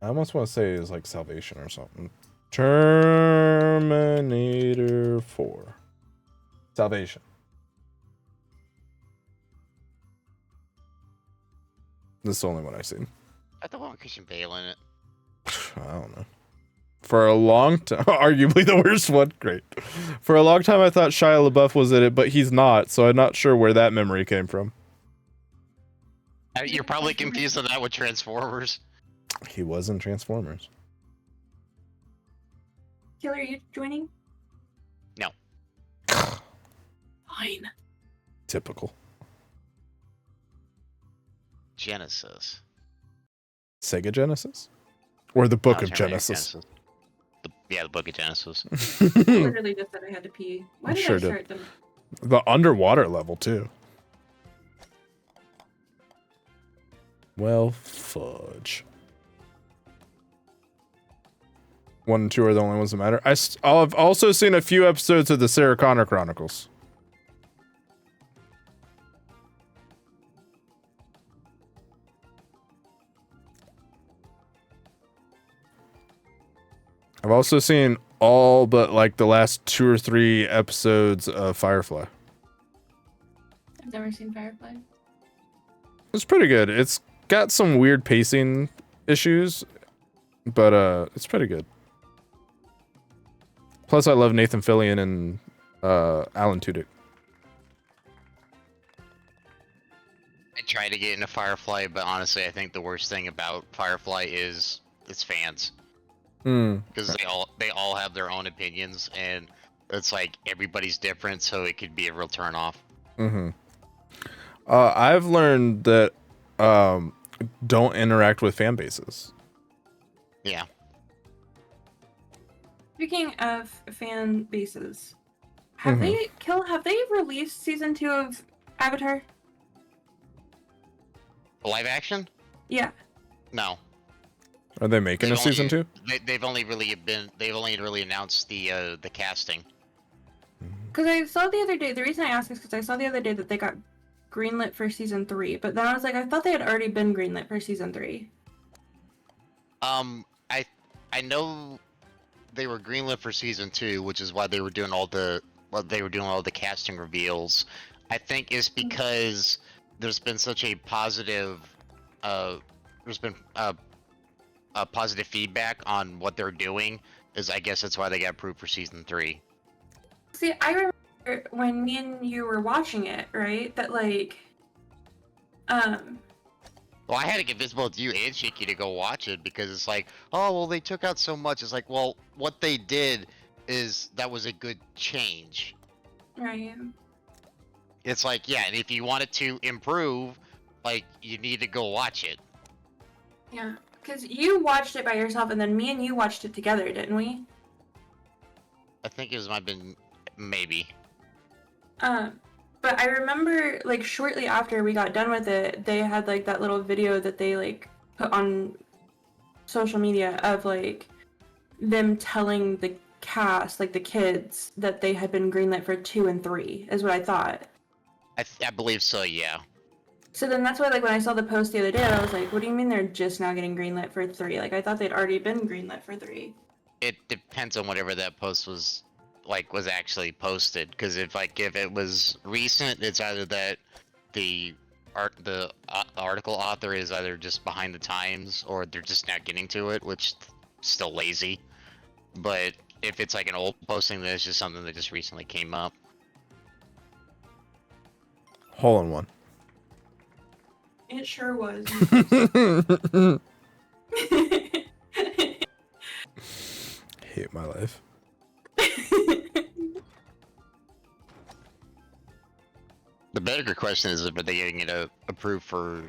I almost want to say it's like Salvation or something. Terminator 4. Salvation. This is the only one I've seen. I thought one with Christian Bale in it. I don't know. For a long time, arguably the worst one. Great. For a long time, I thought Shia LaBeouf was in it, but he's not, so I'm not sure where that memory came from. You're probably confused on that with Transformers. He was in Transformers. Killer, are you joining? No. fine. Typical. Genesis. Sega Genesis? Or the Book No, of Terminator Genesis? Yeah, the Book of Genesis. I literally just said I had to pee. Why did Sure I did. start them? The underwater level, too. Well, fudge. 1 and 2 are the only ones that matter. I've also seen a few episodes of the Sarah Connor Chronicles. I've also seen all but like the last 2 or 3 episodes of Firefly. I've never seen Firefly. It's pretty good. It's got some weird pacing issues, but it's pretty good. Plus, I love Nathan Fillion and Alan Tudyk. I tried to get into Firefly, but honestly, I think the worst thing about Firefly is its fans, because they all have their own opinions, and it's like everybody's different, so it could be a real turn off. I've learned that don't interact with fan bases. Yeah. Speaking of fan bases, have they released season 2 of Avatar? Live action? Yeah. No. Are they making a season 2? They've only really announced the casting. Because I saw the other day, the reason I asked is because I saw the other day that they got greenlit for season 3, but then I was like, I thought they had already been greenlit for season 3. I know they were greenlit for season 2, which is why they were doing all the casting reveals. I think is because there's been such a positive positive feedback on what they're doing. I guess that's why they got approved for season 3. See, I remember when me and you were watching it, right? That like, Well, I had to convince both you and Shiki to go watch it because it's like, oh, well, they took out so much. It's like, well, what they did is that was a good change. right. It's like, yeah, and if you want it to improve, like, you need to go watch it. Yeah. Because you watched it by yourself, and then me and you watched it together, didn't we? I think it might have been, maybe. But I remember, like, shortly after we got done with it, they had, like, that little video that they, like, put on social media of, like, them telling the cast, like, the kids, that they had been greenlit for 2 and 3, is what I thought. I believe so, yeah. So then that's why, like, when I saw the post the other day, I was like, what do you mean they're just now getting greenlit for 3? Like, I thought they'd already been greenlit for 3. It depends on whatever that post was actually posted, because if it was recent, it's either that the article author is either just behind the times or they're just not getting to it, which still lazy. But if it's like an old posting, then it's just something that just recently came up. Hole in one. It sure was. Hate my life. The better question is, are they getting it approved for,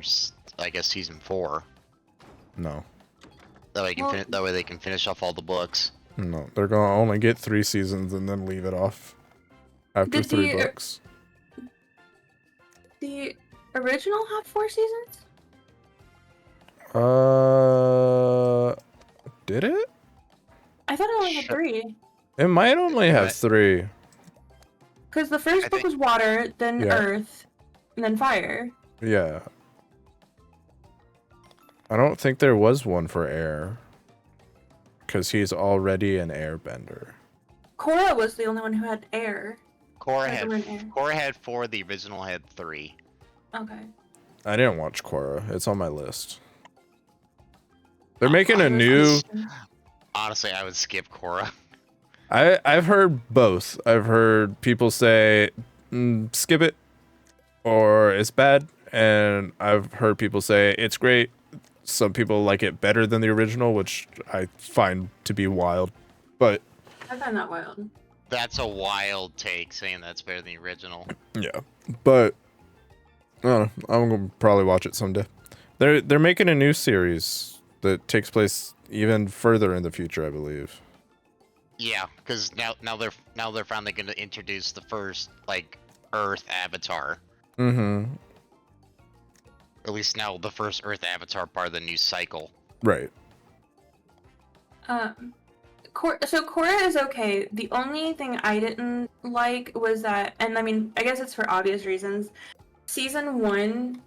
I guess, season 4? No. That way they can finish off all the books. No. They're going to only get 3 seasons and then leave it off after Did 3 the- books. The original had 4 seasons? Did it? I thought it only had 3. It might only have 3. Because the first book was water, then Yeah. earth, and then fire. Yeah. I don't think there was one for air. Because he's already an airbender. Korra was the only one who had air. Korra Like the word air. had 4, the original had 3. Okay. I didn't watch Korra. It's on my list. They're making a new... Honestly, I would skip Korra. I've heard both. I've heard people say, skip it, or it's bad. And I've heard people say, it's great. Some people like it better than the original, which I find to be wild. But I find that wild. That's a wild take, saying that's better than the original. Yeah, but I don't know. I'm gonna probably watch it someday. They're making a new series that takes place even further in the future, I believe. Yeah, because now they're finally going to introduce the first like Earth avatar. Mm-hmm. At least now the first Earth avatar part of the new cycle. Right. So Korra is okay. The only thing I didn't like was that, and I mean, I guess it's for obvious reasons. Season 1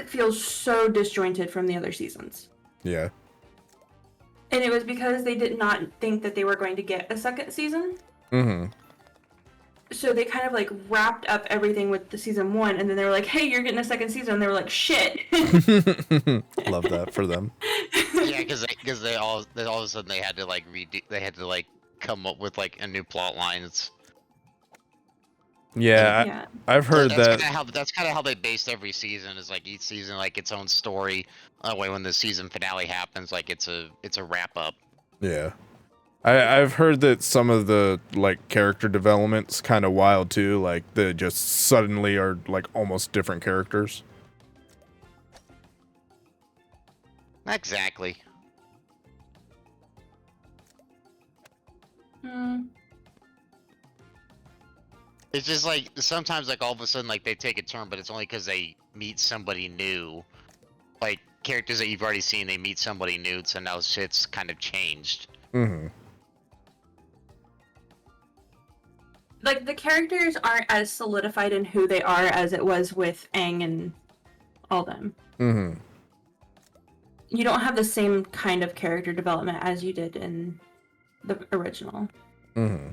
feels so disjointed from the other seasons. Yeah. And it was because they did not think that they were going to get a second season. Mm-hmm. So they kind of like wrapped up everything with the season 1, and then they were like, "Hey, you're getting a second season." And they were like, "Shit." Love that for them. Yeah, because they all of a sudden they had to like redo. They had to like come up with like a new plot line. Yeah, Yeah. I've heard that. That's kind of how they based every season. Is like each season like its own story. That way, when the season finale happens, like it's a wrap up. Yeah. I've heard that some of the like character development's kind of wild too, like they just suddenly are like almost different characters. Exactly. It's just like sometimes like all of a sudden like they take a turn, but it's only because they meet somebody new. Like characters that you've already seen, they meet somebody new, so now shit's kind of changed. Mm-hmm. Like the characters aren't as solidified in who they are as it was with Aang and all them. Mm-hmm. You don't have the same kind of character development as you did in the original. Mm-hmm.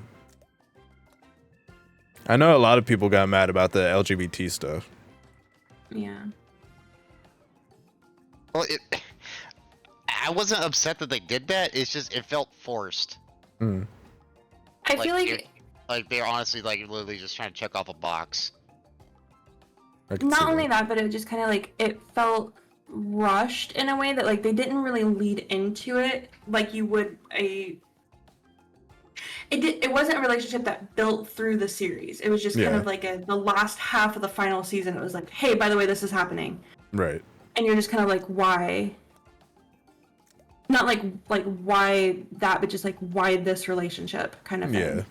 I know a lot of people got mad about the LGBT stuff. Yeah. Well, I wasn't upset that they did that. It's just it felt forced. Mm. I feel like they're honestly like literally just trying to check off a box. not only that, but it just kind of like it felt rushed in a way that like they didn't really lead into it like you would it wasn't a relationship that built through the series. It was just kind of like the last half of the final season. It was like, hey, by the way, this is happening. Right. And you're just kind of like, why? Not like why that, but just like why this relationship kind of thing. Yeah.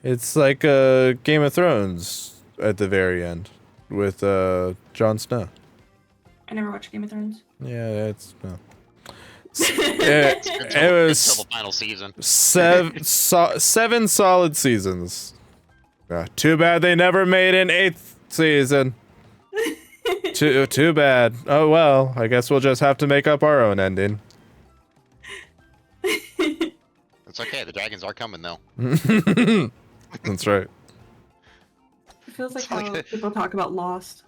It's like Game of Thrones at the very end with Jon Snow. I never watched Game of Thrones. Yeah, it's no. It was until the final season. 7 solid seasons. Too bad they never made an 8th season. Too bad. Oh well, I guess we'll just have to make up our own ending. It's okay. The dragons are coming though. That's right. It feels like how people talk about Lost.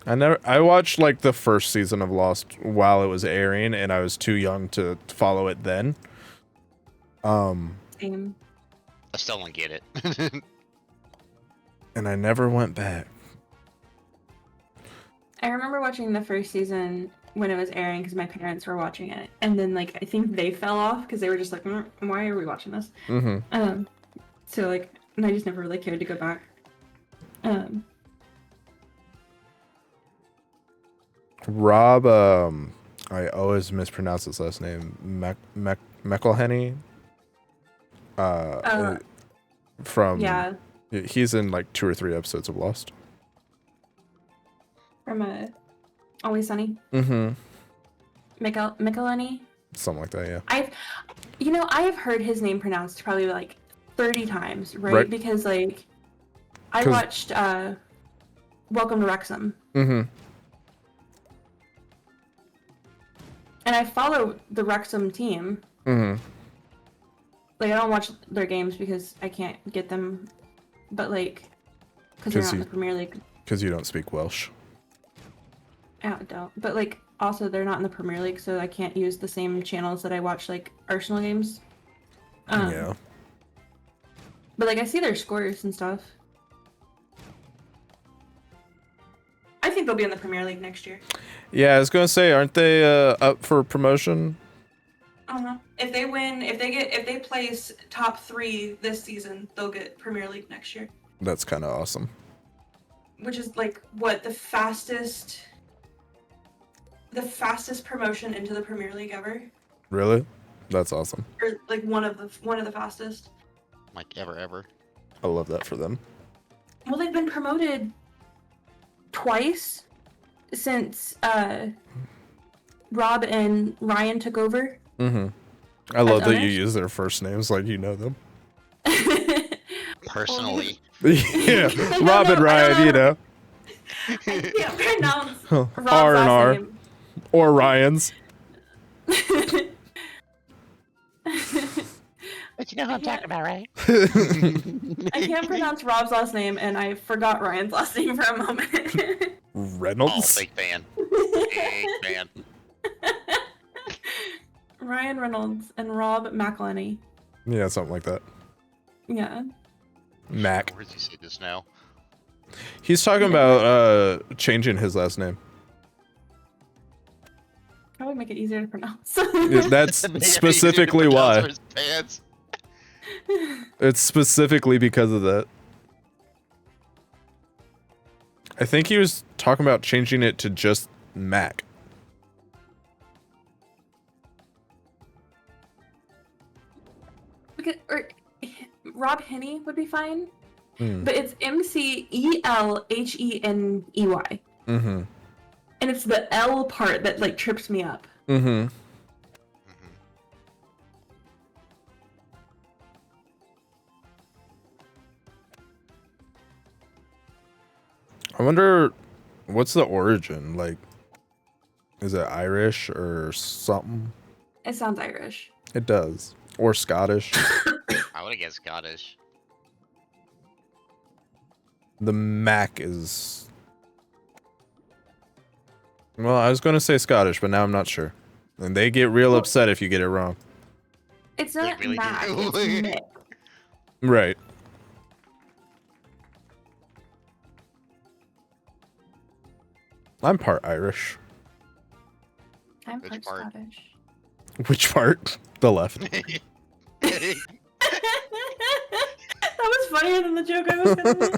I watched like the first season of Lost while it was airing, and I was too young to follow it then. Same. I still don't get it. And I never went back. I remember watching the first season when it was airing because my parents were watching it, and then like I think they fell off because they were just like, why are we watching this? Mm-hmm. So like, and I just never really cared to go back. Rob, I always mispronounce his last name. McElhenney. From Yeah. He's in like 2 or 3 episodes of Lost. From Always Sunny. Mm-hmm. Michelini. Something like that, yeah. I've heard his name pronounced probably like 30 times, right? Right. Because like I watched Welcome to Wrexham. Mm-hmm. And I follow the Wrexham team. Mm-hmm. Like I don't watch their games because I can't get them, but like because they're not in the Premier League. Because you don't speak Welsh. I don't. But like also they're not in the Premier League, so I can't use the same channels that I watch like Arsenal games. Yeah. But like I see their scores and stuff. I think they'll be in the Premier League next year. Yeah, I was gonna say, aren't they up for promotion? I don't know. If they win, if they place top 3 this season, they'll get Premier League next year. That's kind of awesome. Which is like what the fastest promotion into the Premier League ever, Really? That's awesome. or like one of the fastest. Like ever. I love that for them. Well, they've been promoted twice since Rob and Ryan took over. Mm-hmm. I love that you owners? use their first names like you know them. Personally. Yeah, No, Rob and I Ryan, don't you know. I can't pronounce Huh. Rob's R&R. last name. Or Ryan's. But you know who I'm talking about, right? I can't pronounce Rob's last name, and I forgot Ryan's last name for a moment. Oh, Reynolds? big fan. Big fan. Ryan Reynolds and Rob McElhenney. Yeah, something like that. Yeah. Mac. Where did you say this now? He's talking about changing his last name. Probably make it easier to pronounce. Yeah, that's specifically why. His pants. It's specifically because of that. I think he was talking about changing it to just Mac. Or Rob Henney would be fine, Mm. but it's McElheney. Mm-hmm. And it's the L part that like trips me up. Mm-hmm. I wonder, what's the origin? Like, is it Irish or something? It sounds Irish. It does. Or Scottish. I would have guessed Scottish. The Mac is... Well, I was going to say Scottish, but now I'm not sure. And they get real upset if you get it wrong. It's They not really do. Mac, it's Mick. Right. I'm part Irish. I'm Which part part? Scottish. Which part? The left. That was funnier than the joke I was gonna make.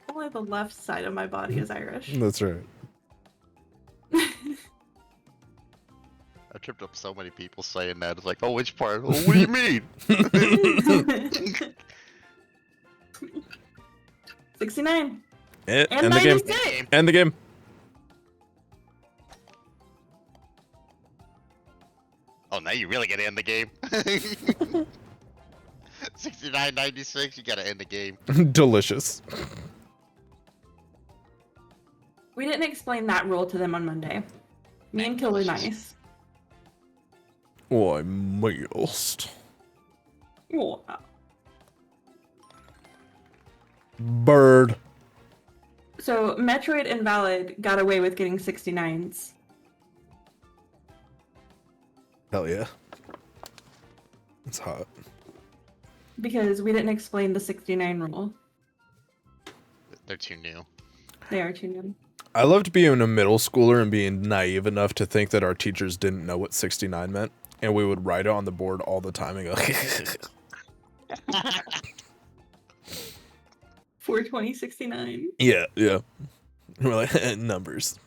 Only the left side of my body is Irish. That's right. I tripped up so many people saying that. It's like, oh, which part? Oh, what do you mean? 69. End And the game. 96. End the game. Oh, now you really gotta end the game. 69-96, you gotta end the game. Delicious. We didn't explain that rule to them on Monday. Me and Kill were nice. Oh, I missed. Oh, Bird. so Metroid Invalid got away with getting 69s. Hell yeah. It's hot. Because we didn't explain the 69 rule. They're too new. They are too new. I loved being a middle schooler and being naive enough to think that our teachers didn't know what 69 meant. And we would write it on the board all the time and go, 42069 yeah. We're like, numbers.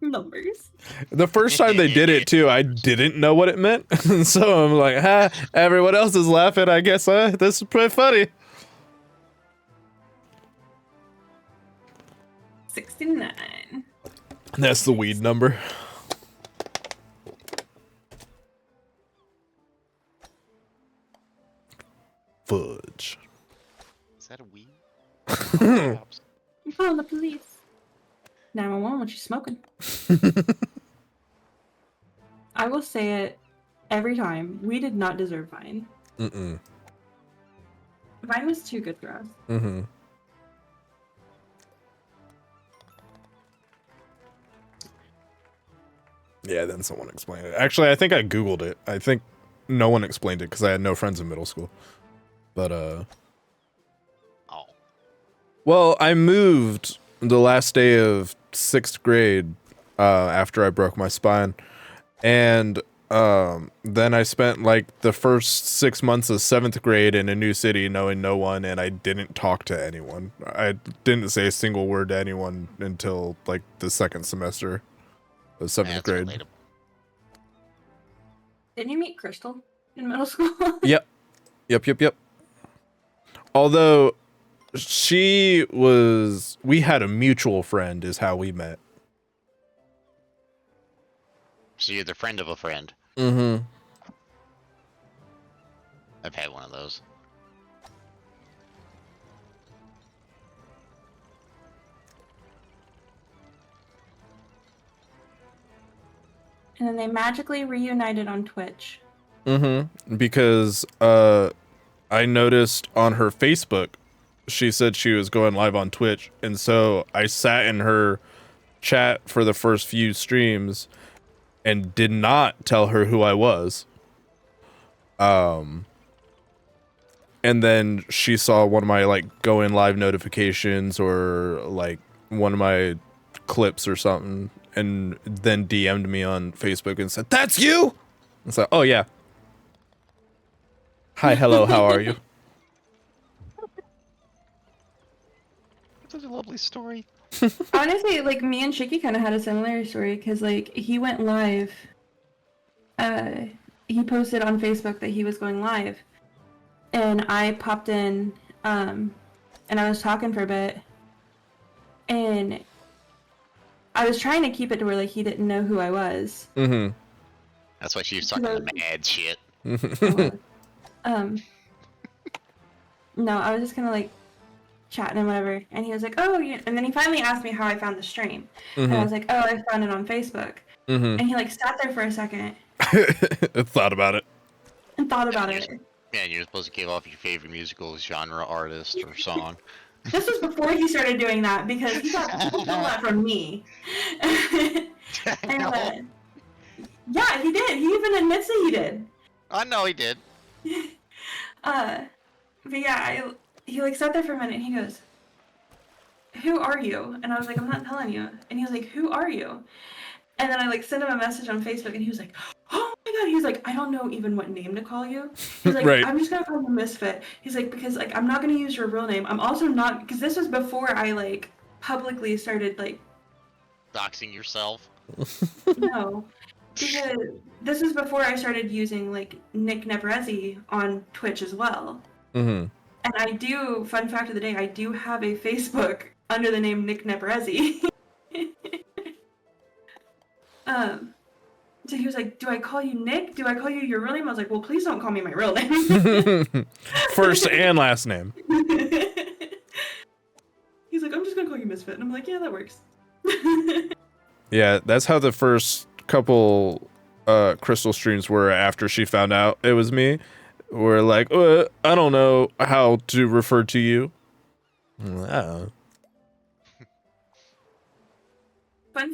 numbers. The first time they did it too, I didn't know what it meant. So I'm like, everyone else is laughing. I guess this is pretty funny. 69. That's the weed number. Fudge. Is that a weed? I'm calling the police. 911, what you smoking? I will say it every time. We did not deserve Vine. Mm-mm. Vine was too good for us. Mm-hmm. Yeah, then someone explained it. Actually, I think I Googled it. I think no one explained it because I had no friends in middle school. But Oh. well, I moved the last day of 6th grade after I broke my spine, and then I spent like the first 6 months of 7th grade in a new city knowing no one, and I didn't talk to anyone. I didn't say a single word to anyone until like the second semester of 7th That's grade. relatable. Didn't you meet Crystal in middle school? Yep. Although we had a mutual friend is how we met. So you're the friend of a friend. Mm-hmm. I've had one of those. And then they magically reunited on Twitch. Mm-hmm. Because I noticed on her Facebook, she said she was going live on Twitch, and so I sat in her chat for the first few streams and did not tell her who I was. And then she saw one of my like go in live notifications or like one of my clips or something, and then DM'd me on Facebook and said, "That's you?" It's like, "Oh yeah. Hi, hello, how are you?" Such a lovely story. Honestly, like me and Shiki kind of had a similar story because like he went live. He posted on Facebook that he was going live, and I popped in, and I was talking for a bit, and I was trying to keep it to where like he didn't know who I was. Mm-hmm. That's why she was talking the mad shit. No, I was just kind of like chatting and whatever, and he was like, "Oh," and then he finally asked me how I found the stream, and I was like, "Oh, I found it on Facebook," and he like sat there for a second Thought about it. and thought about it. Yeah, you're supposed to give off your favorite musical genre, artist, or song. This was before he started doing that because he stole that from me. And, yeah, he did. He even admits that he did. I know he did. But yeah, he like sat there for a minute and he goes, "Who are you?" And I was like, "I'm not telling you." And he was like, "Who are you?" And then I like sent him a message on Facebook and he was like, "Oh my god." He was like, "I don't know even what name to call you." He's like, Right. "I'm just gonna call you Misfit." He's like, "Because like I'm not gonna use your real name. I'm also not," because this was before I like publicly started like Doxing yourself. no. Because this was before I started using like Nick Nebrezi on Twitch as well. Mm-hmm. And I do, fun fact of the day, I do have a Facebook under the name Nick Nebrezi. So he was like, "Do I call you Nick? Do I call you your real name?" I was like, "Well, please don't call me my real name." First and last name. He's like, "I'm just gonna call you Misfit." And I'm like, "Yeah, that works." Yeah, that's how the first couple Crystal streams were after she found out it was me. We're like, I don't know how to refer to you. Fun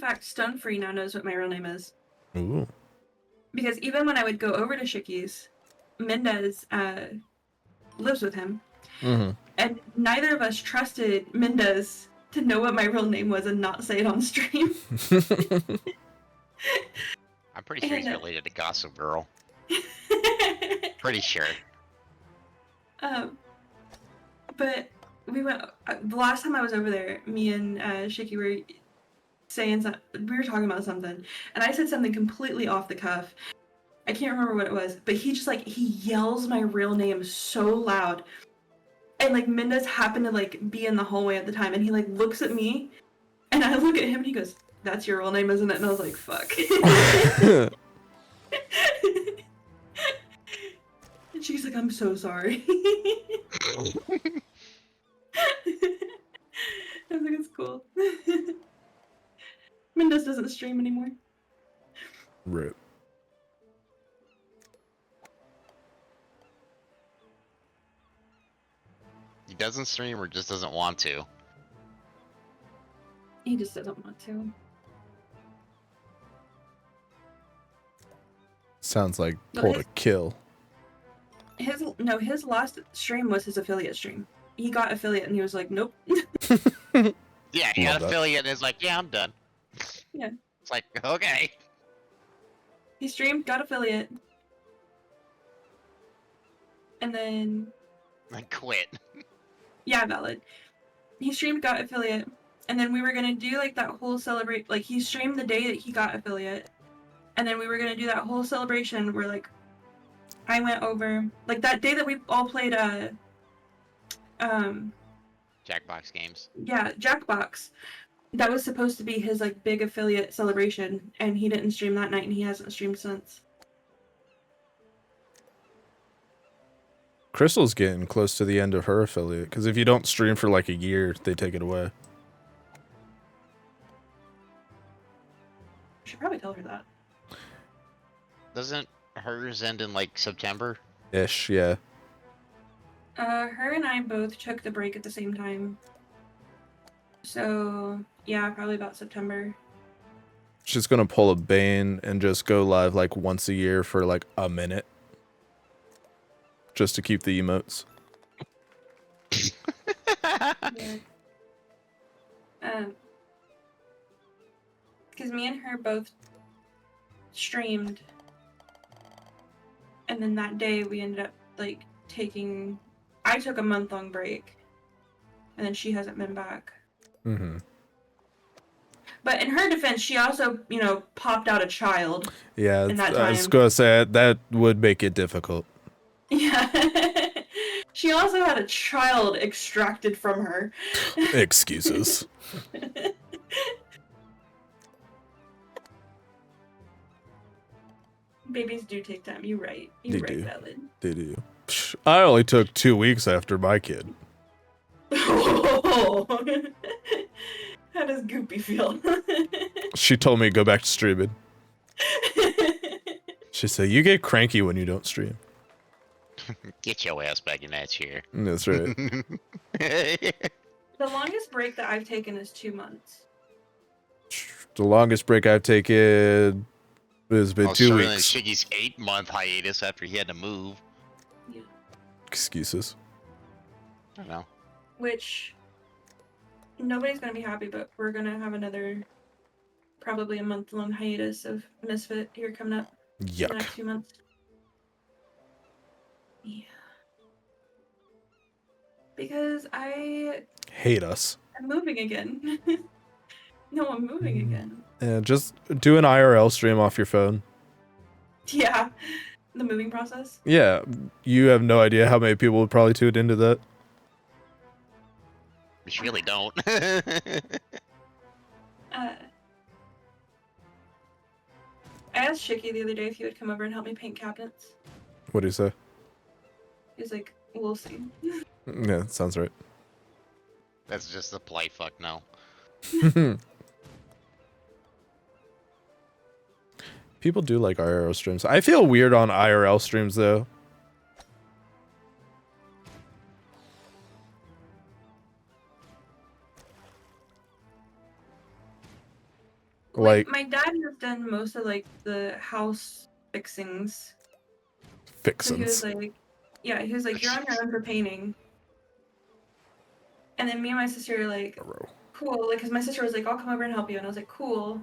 fact, Stone Free now knows what my real name is. Ooh. Because even when I would go over to Shiki's, Mendez lives with him. Mm-hmm. And neither of us trusted Mendez to know what my real name was and not say it on stream. I'm pretty sure he's related to Gossip Girl. Pretty sure. But we went, the last time I was over there, me and Shiki were saying something, we were talking about something, and I said something completely off the cuff. I can't remember what it was, but he just like, he yells my real name so loud. And like Mendez happened to like be in the hallway at the time, and he like looks at me, and I look at him and he goes, "That's your real name, isn't it?" And I was like, "Fuck." And she's like, "I'm so sorry." I was like, "It's cool." Mendez doesn't stream anymore. Rip. He doesn't stream or just doesn't want to. He just doesn't want to. Sounds like pulled a kill. his last stream was his affiliate stream. He got affiliate and he was like, nope. Yeah, he Love got that. affiliate and is like, yeah, I'm done. Yeah. It's like, okay. He streamed, got affiliate, and then Then quit. yeah, valid. He streamed, got affiliate, and then we were gonna do like that whole celebrate. Like he streamed the day that he got affiliate, and then we were gonna do that whole celebration where like I went over like that day that we all played Jackbox games. yeah, Jackbox. That was supposed to be his like big affiliate celebration, and he didn't stream that night, and he hasn't streamed since. Crystal's getting close to the end of her affiliate, because if you don't stream for like a year, they take it away. I should probably tell her that. Doesn't hers end in like September? Ish, yeah. Her and I both took the break at the same time. So, yeah, probably about September. She's gonna pull a Bane and just go live like once a year for like a minute. Just to keep the emotes. Yeah. Because me and her both streamed. And then that day we ended up, like, I took a month-long break. And then she hasn't been back. Mm-hmm. But in her defense, she also, popped out a child. Yeah, In that I was time. gonna say that would make it difficult. Yeah. She also had a child extracted from her. Excuses. Babies do take time. You're right. They You're right, do. Valid. They do. Psh, I only took 2 weeks after my kid. How does Goopy feel? She told me to go back to streaming. She said, you get cranky when you don't stream. Get your ass back in that chair. That's right. The longest break that I've taken is 2 months. The longest break I've taken has been 2 shorter than weeks. Shiggy's 8-month hiatus after he had to move. Yeah. Excuses. I don't know. Which nobody's gonna be happy, but we're gonna have another probably a month-long hiatus of Misfit here coming up in the Yuck. next few months. Yeah. Because I Hate us. am moving again. No, I'm moving again. Yeah, just do an IRL stream off your phone. Yeah. The moving process. Yeah, you have no idea how many people would probably tune into that. Which really don't. I asked Shicky the other day if he would come over and help me paint cabinets. What do you say? He was like, we'll see. Yeah, that sounds right. That's just a polite fuck no. People do like IRL streams. I feel weird on IRL streams though. Like my dad has done most of like the house fixings. So he was fixins. like, yeah, he was like, you're on your own for painting. And then me and my sister were like, cool, like, cause my sister was like, I'll come over and help you, and I was like, cool.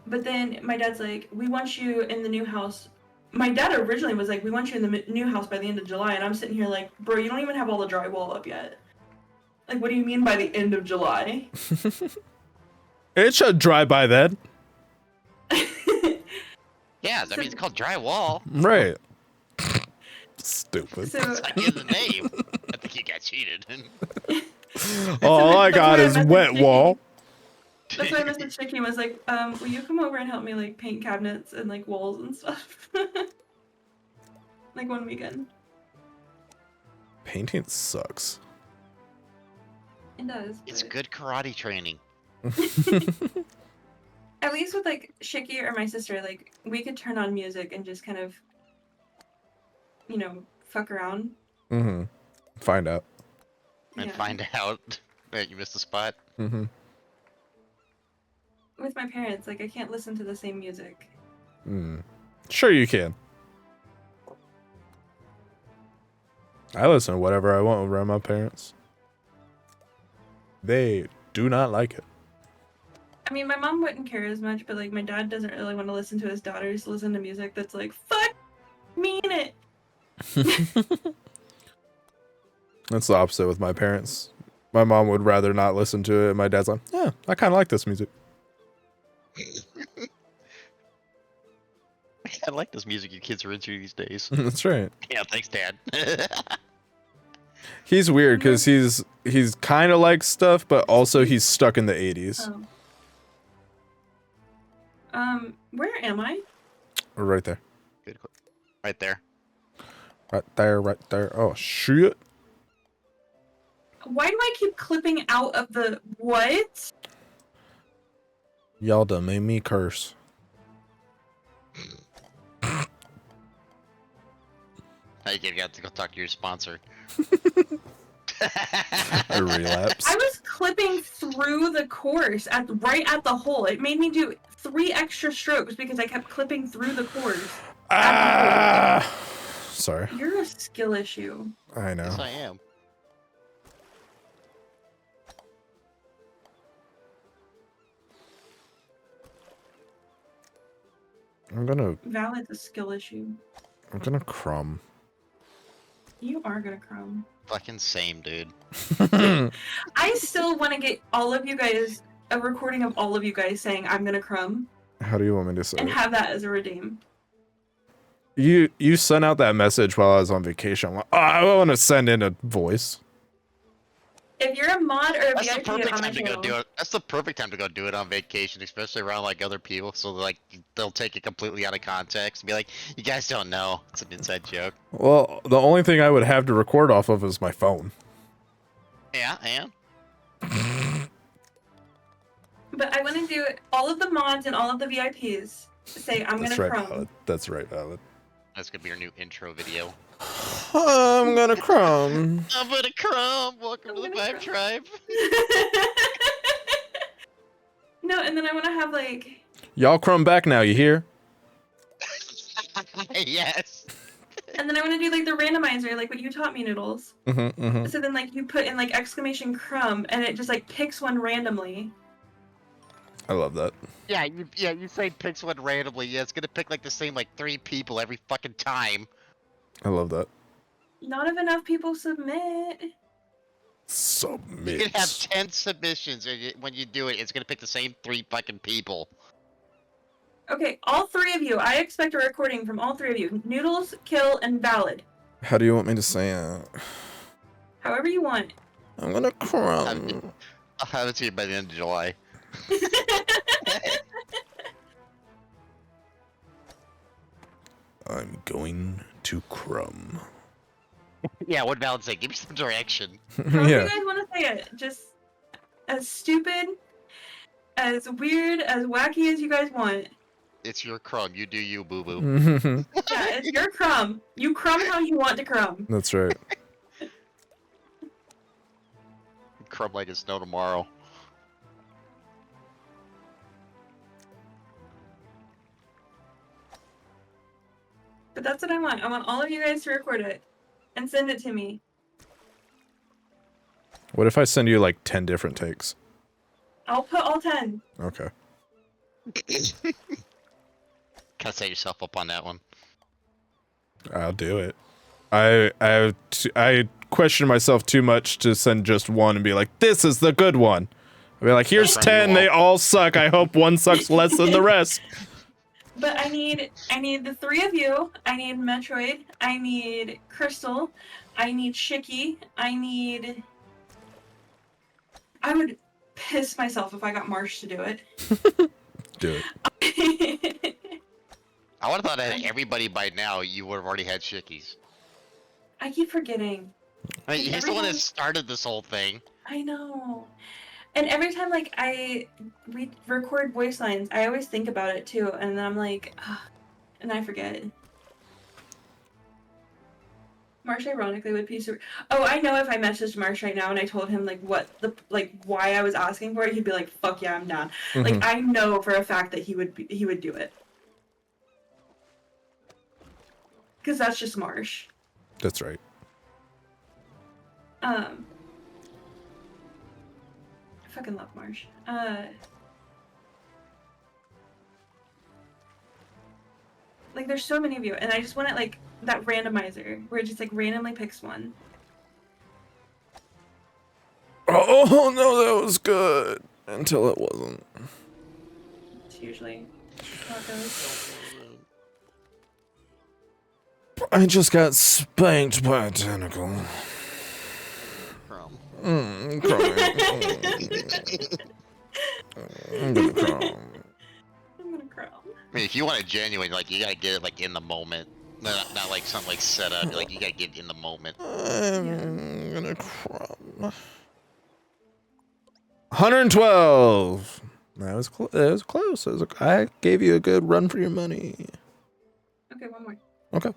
But then my dad's like, we want you in the new house. My dad originally was like, we want you in the new house by the end of July, and I'm sitting here like, bro, you don't even have all the drywall up yet. Like, what do you mean by the end of July? It should dry by then. Yeah, I mean, it's called drywall. Right. Stupid. So It's like in the name. I think you got cheated. All I got is wet wall. that's why I messaged Chicky and was like, will you come over and help me like paint cabinets and like walls and stuff? Like one weekend. Painting sucks. It does. It's but- good karate training. At least with like Shiki or my sister, like we could turn on music and just kind of, fuck around. Mm-hmm. Find out. And Yeah. find out that you missed a spot. Mm-hmm. With my parents, like I can't listen to the same music. Mm. Sure you can. I listen to whatever I want around my parents. They do not like it. I mean, my mom wouldn't care as much, but like my dad doesn't really want to listen to his daughters listen to music that's like, fuck, mean it. That's the opposite with my parents. My mom would rather not listen to it. My dad's like, yeah, I kind of like this music. I like this music you kids are into these days. That's right. Yeah, thanks, Dad. He's weird because he's kind of like stuff, but also he's stuck in the 80s. Where am I? Right there. Good. Right there. Right there, right there. Oh, shit. Why do I keep clipping out of the what? Y'all done made me curse. Now you got to go talk to your sponsor. I relapse. I was clipping through the course right at the hole. It made me do 3 extra strokes because I kept clipping through the course. Sorry. You're a skill issue. I know. Yes, I am. Valid's a skill issue. I'm gonna crumb. You are gonna crumb. Fucking same, dude. I still want to get all of you guys a recording of all of you guys saying I'm gonna crumb How do you want me to say and it? have that as a redeem. You sent out that message while I was on vacation. I'm like, oh, I want to send in a voice. If you're a mod or a That's the VIP perfect on my time to go channel, do it. That's the perfect time to go do it on vacation, especially around like other people. So like they'll take it completely out of context and be like, "You guys don't know. It's an inside joke." Well, the only thing I would have to record off of is my phone. Yeah, and but I want to do all of the mods and all of the VIPs say I'm That's gonna right, crumb. Valid. That's right, Valid. that's gonna be your new intro video. I'm gonna crumb. I'm gonna crumb. Welcome I'm to the gonna Vibe Tribe. No, and then I want to have like Y'all crumb back now, you hear? Yes. and then I want to do like the randomizer, like what you taught me, Noodles. Mm-hmm. So then like you put in like exclamation crumb and it just like picks one randomly. I love that. Yeah, you say picks one randomly. Yeah, it's gonna pick like the same like 3 people every fucking time. I love that. Not if enough people submit. You Submit. can have 10 submissions, and when you do it, it's gonna pick the same 3 fucking people. Okay, all 3 of you. I expect a recording from all 3 of you. Noodles, Kill, and Valid. How do you want me to say it? However you want. I'm gonna crumb. I'll have it to you by the end of July. I'm going to crumb. Yeah, what Valid say? Give me some direction. However Yeah. you guys want to say it. Just as stupid, as weird, as wacky as you guys want. It's your crumb. You do you, boo boo. Yeah, it's your crumb. You crumb how you want to crumb. That's right. Crumb like it's no tomorrow. But that's what I want. I want all of you guys to record it and send it to me. What if I send you like 10 different takes? I'll put all 10. Okay. Gotta set yourself up on that one. I'll do it. I question myself too much to send just one and be like, this is the good one. I'll be like, here's 10, they all suck. I hope one sucks less than the rest. But I need the 3 of you. I need Metroid. I need Crystal. I need Shiki. I would piss myself if I got Marsh to do it. Do it. I would have thought that everybody by now you would have already had shickies. I keep forgetting. I mean, he's the one that Everyone- started this whole thing. I know. And every time like we record voice lines, I always think about it too, and then I'm like, ugh, and I forget. Marsh ironically would be super. Oh, I know if I messaged Marsh right now and I told him like why I was asking for it, he'd be like, "Fuck yeah, I'm down." Like I know for a fact that he would do it. Because that's just Marsh. That's right. I fucking love Marsh. Like, there's so many of you, and I just want it, like, that randomizer, where it just, like, randomly picks one. Oh no, that was good until it wasn't. It's usually how it goes. I just got spanked by a tentacle. Crumb. Crying. I'm gonna cry. I'm gonna cry. I mean, if you want it genuine, like you gotta get it like in the moment, not like something like set up. Like you gotta get it in the moment. I'm gonna cry. 112. That was close. I gave you a good run for your money. Okay, one more. Okay.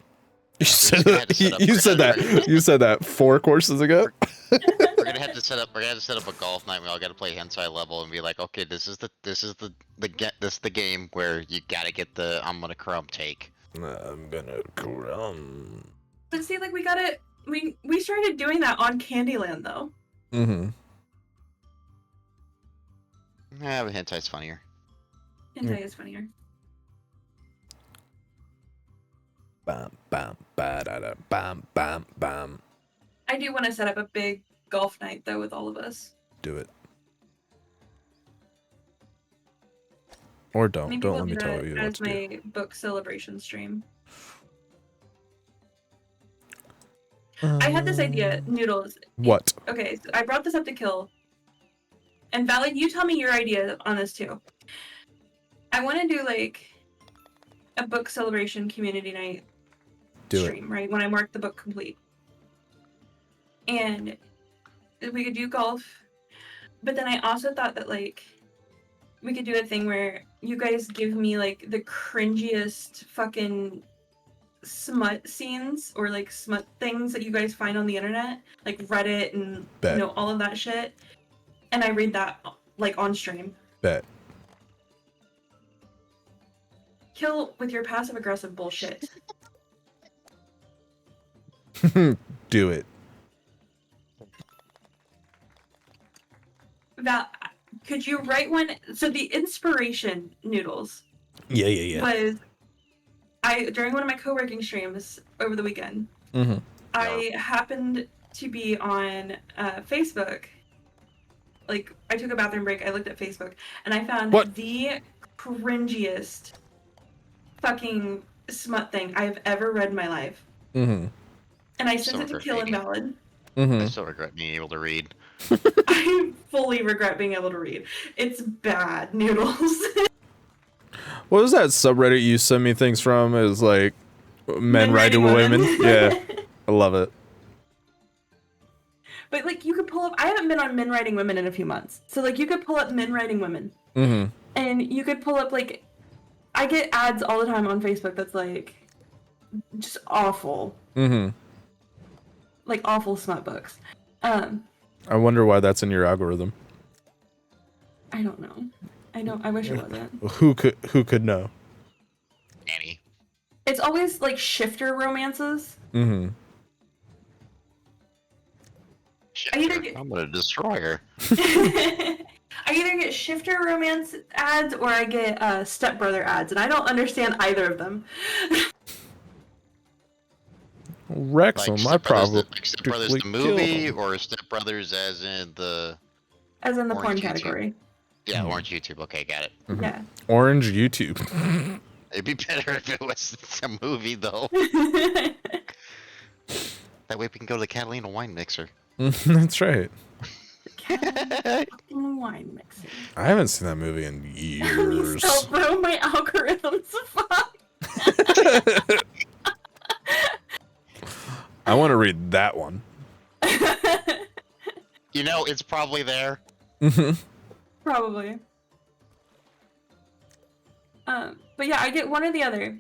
You said gonna have to set that. up You for said another- that. You said that 4 courses ago. We're gonna have to set up. We're gonna have to set up a golf night. We all gotta play hentai level and be like, okay, this is the game where you gotta get the I'm gonna crumb take. I'm gonna crumb. But see, like, we got it. We started doing that on Candyland, though. Mm-hmm. Yeah, but hentai's funnier. Hentai is funnier. Bam, bam, ba-da-da, bam, bam, bam. I do want to set up a big golf night, though, with all of us. Do it. Or don't. Maybe Don't we'll let me do tell that you what as to do. my book celebration stream. I had this idea, Noodles. What? Okay, so I brought this up to Kill. And Valley, you tell me your idea on this too. I want to do like a book celebration community night stream, right? When I mark the book complete. And we could do golf. But then I also thought that like we could do a thing where you guys give me like the cringiest fucking smut scenes or like smut things that you guys find on the internet, like Reddit and Bet. you know all of that shit. And I read that like on stream. Bet. Kill with your passive aggressive bullshit. Do it. That could you write one? So the inspiration, Noodles, Yeah. was during one of my co-working streams over the weekend. Mm-hmm. I happened to be on Facebook. Like, I took a bathroom break, I looked at Facebook, and I found the cringiest fucking smut thing I've ever read in my life. Mm-hmm. And I sent it to Kill Invalid. Mm-hmm. I still regret being able to read. I fully regret being able to read. It's bad, Noodles. What was that subreddit you sent me things from? It was like men writing with women. Yeah. I love it. But like you could pull up I haven't been on men writing women in a few months. So like you could pull up men writing women. Mm-hmm. And you could pull up like I get ads all the time on Facebook that's like just awful. Mm-hmm. Like awful smut books. I wonder why that's in your algorithm. I don't know. I wish it wasn't. Who could know? Annie. It's always like shifter romances. Mm-hmm. I either get I'm gonna destroy her. I either get shifter romance ads or I get stepbrother ads, and I don't understand either of them. Wrexham, my problem. Like Step Brothers the movie, or Step Brothers as in the As in the porn Orange YouTube. category. yeah Orange YouTube. Okay, got it. Mhm. Yeah. Orange YouTube. It'd be better if it was a movie though. That way we can go to the Catalina wine mixer. That's right. Fucking wine mixing. I haven't seen that movie in years. So bro, my algorithms fuck. I want to read that one. You know, it's probably there. Mm-hmm. Probably. But yeah, I get one or the other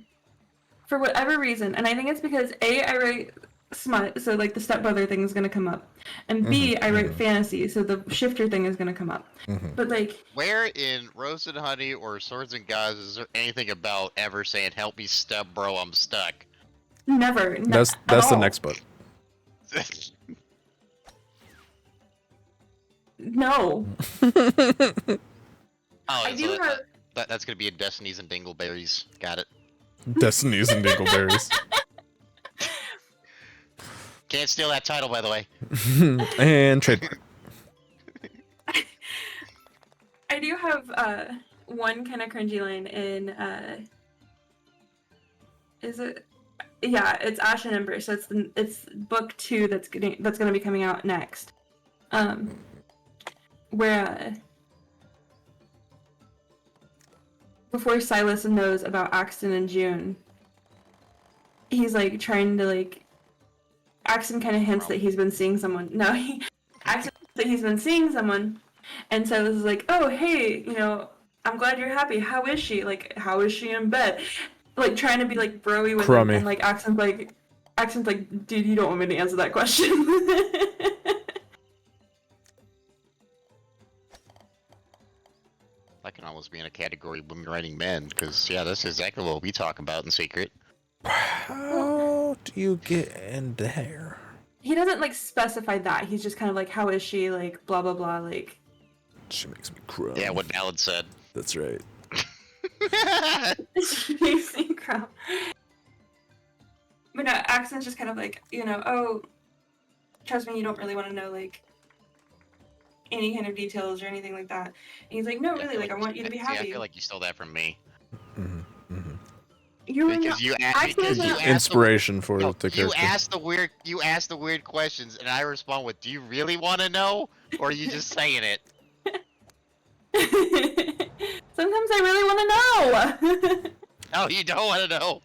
for whatever reason, and I think it's because A, I write smut, so like the stepbrother thing is gonna come up, and B, I write fantasy, so the shifter thing is gonna come up. But like, Where in Rose and Honey or Swords and Guys is there anything about ever saying "Help me, step bro, I'm stuck"? never. That's the next book. No. Oh, I so do have. that's gonna be a Destinies and Dingleberries. Got it. Destinies and Dingleberries. Can't steal that title, by the way. And trademark. I do have one kind of cringy line in is it? Yeah, it's Ash and Ember. So it's book 2 that's gonna be coming out next. Where before Silas knows about Axton and June, he's like trying to like. Axton kind of hints that he's been seeing someone. No, Axton thinks that he's been seeing someone, and Silas is like, "Oh, hey, you know, I'm glad you're happy. How is she? Like, how is she in bed?" Like trying to be like broy with him, Crummy. and like Axton's like, "Dude, you don't want me to answer that question." That can almost be in a category of women writing men, because yeah, that's exactly what we talk about in secret. How do you get in there? He doesn't like specify that. He's just kind of like, "How is she?" Like blah blah blah. Like She makes me cry. Yeah, what Ballad said. That's right. she makes me cry. But no, Axton's just kind of like, you know, "Oh, trust me, you don't really want to know like any kind of details or anything like that." And he's like, "No, I really, feel like I want you to be see, happy." I feel like you stole that from me. You were Because not. you Axton is not. Inspiration for No, the you character. ask the weird questions, and I respond with, "Do you really want to know, or are you just saying it?" Sometimes I really want to know. No, you don't want to know.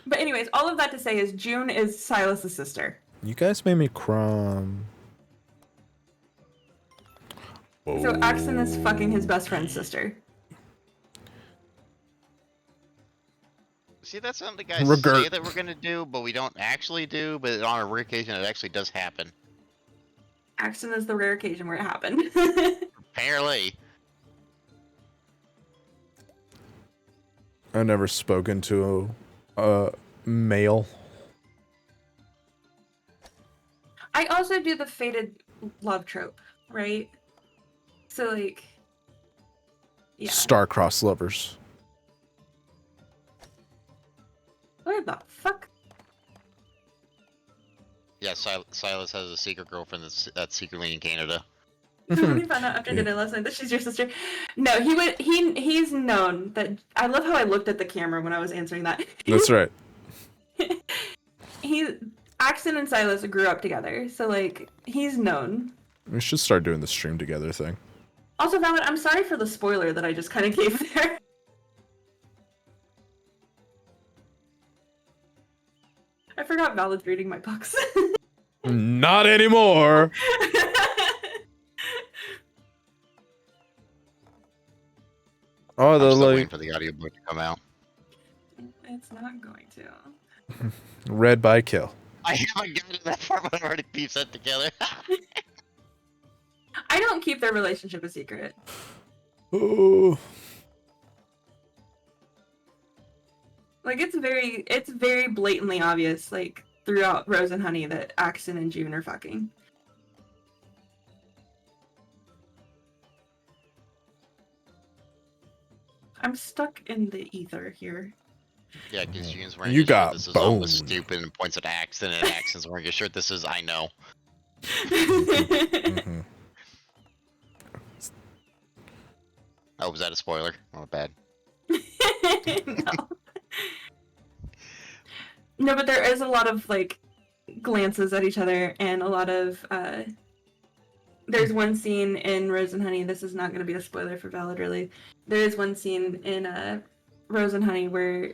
But anyways, all of that to say is June is Silas's sister. You guys made me crumb. So Axton is fucking his best friend's sister. See, that's something guys Regurt. say that we're gonna do, but we don't actually do. But on a rare occasion, it actually does happen. Axton is the rare occasion where it happened. Apparently. I've never spoken to a male. I also do the fated love trope, right? So like, yeah. Star-crossed lovers. What the fuck? Yeah, Silas has a secret girlfriend that's secretly in Canada. We found out after dinner last night that she's your sister. No, he's known that. I love how I looked at the camera when I was answering that. That's right. Axton and Silas grew up together, so like he's known. We should start doing the stream together thing. Also, Valid, I'm sorry for the spoiler that I just kind of gave there. I forgot Valid's reading my books. Not anymore. Oh, I'm the still waiting like for the audiobook to come out. It's not going to. read by Kill. I haven't gotten to that part, but I've already pieced that together. I don't keep their relationship a secret. Oh. Like it's very blatantly obvious, like throughout Rose and Honey, that Axton and June are fucking. I'm stuck in the ether here. Yeah, because June's wearing You a shirt got that says almost boned. stupid and points at Axton, and Axton's wearing a shirt that says I know. Mhm. Oh, was that a spoiler? Oh, bad. No. No, but there is a lot of like glances at each other and a lot of there's one scene in Rose and Honey, this is not going to be a spoiler for Valid really. There is one scene in Rose and Honey where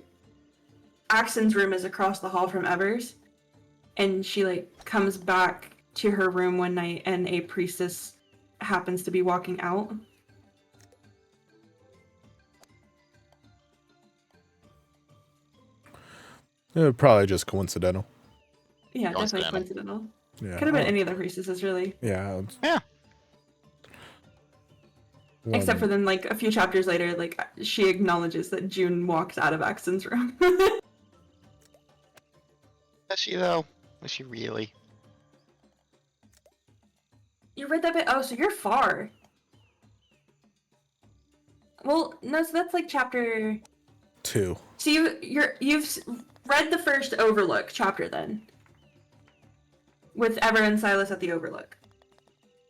Axton's room is across the hall from Ever's, and she like comes back to her room one night and a priestess happens to be walking out. Probably just coincidental. Yeah, definitely Coincidental. coincidental. Yeah. Could have been any of the priestesses, really. Yeah. Yeah. Except for then, like, a few chapters later, like, she acknowledges that June walked out of Axton's room. Is she though? Was she really? You read that bit? Oh, so you're far. Well, no, so that's like chapter. 2. So you've read the first Overlook chapter then, with Ever and Silas at the Overlook.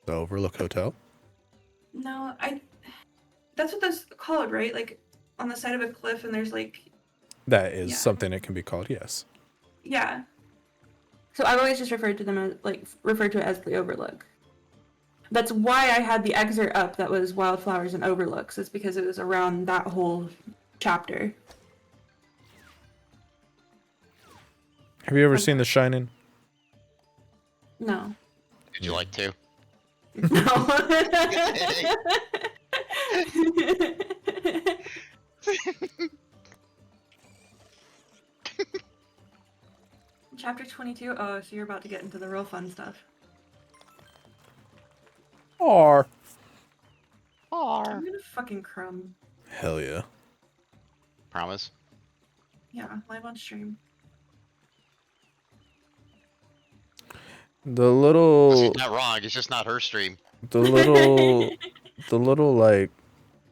The Overlook Hotel. No, That's what that's called, right? Like on the side of a cliff, and there's like. That is Yeah. something it can be called. Yes. Yeah. So I've always just referred to them as referred to it as the Overlook. That's why I had the excerpt up that was Wildflowers and Overlooks. It's because it was around that whole chapter. Have you ever seen The Shining? No. Would you like to? No. Chapter 22. Oh, so you're about to get into the real fun stuff. Or. I'm gonna fucking crumb. Hell yeah. Promise. Yeah, live on stream. The little. She's not wrong. It's just not her stream. The little like.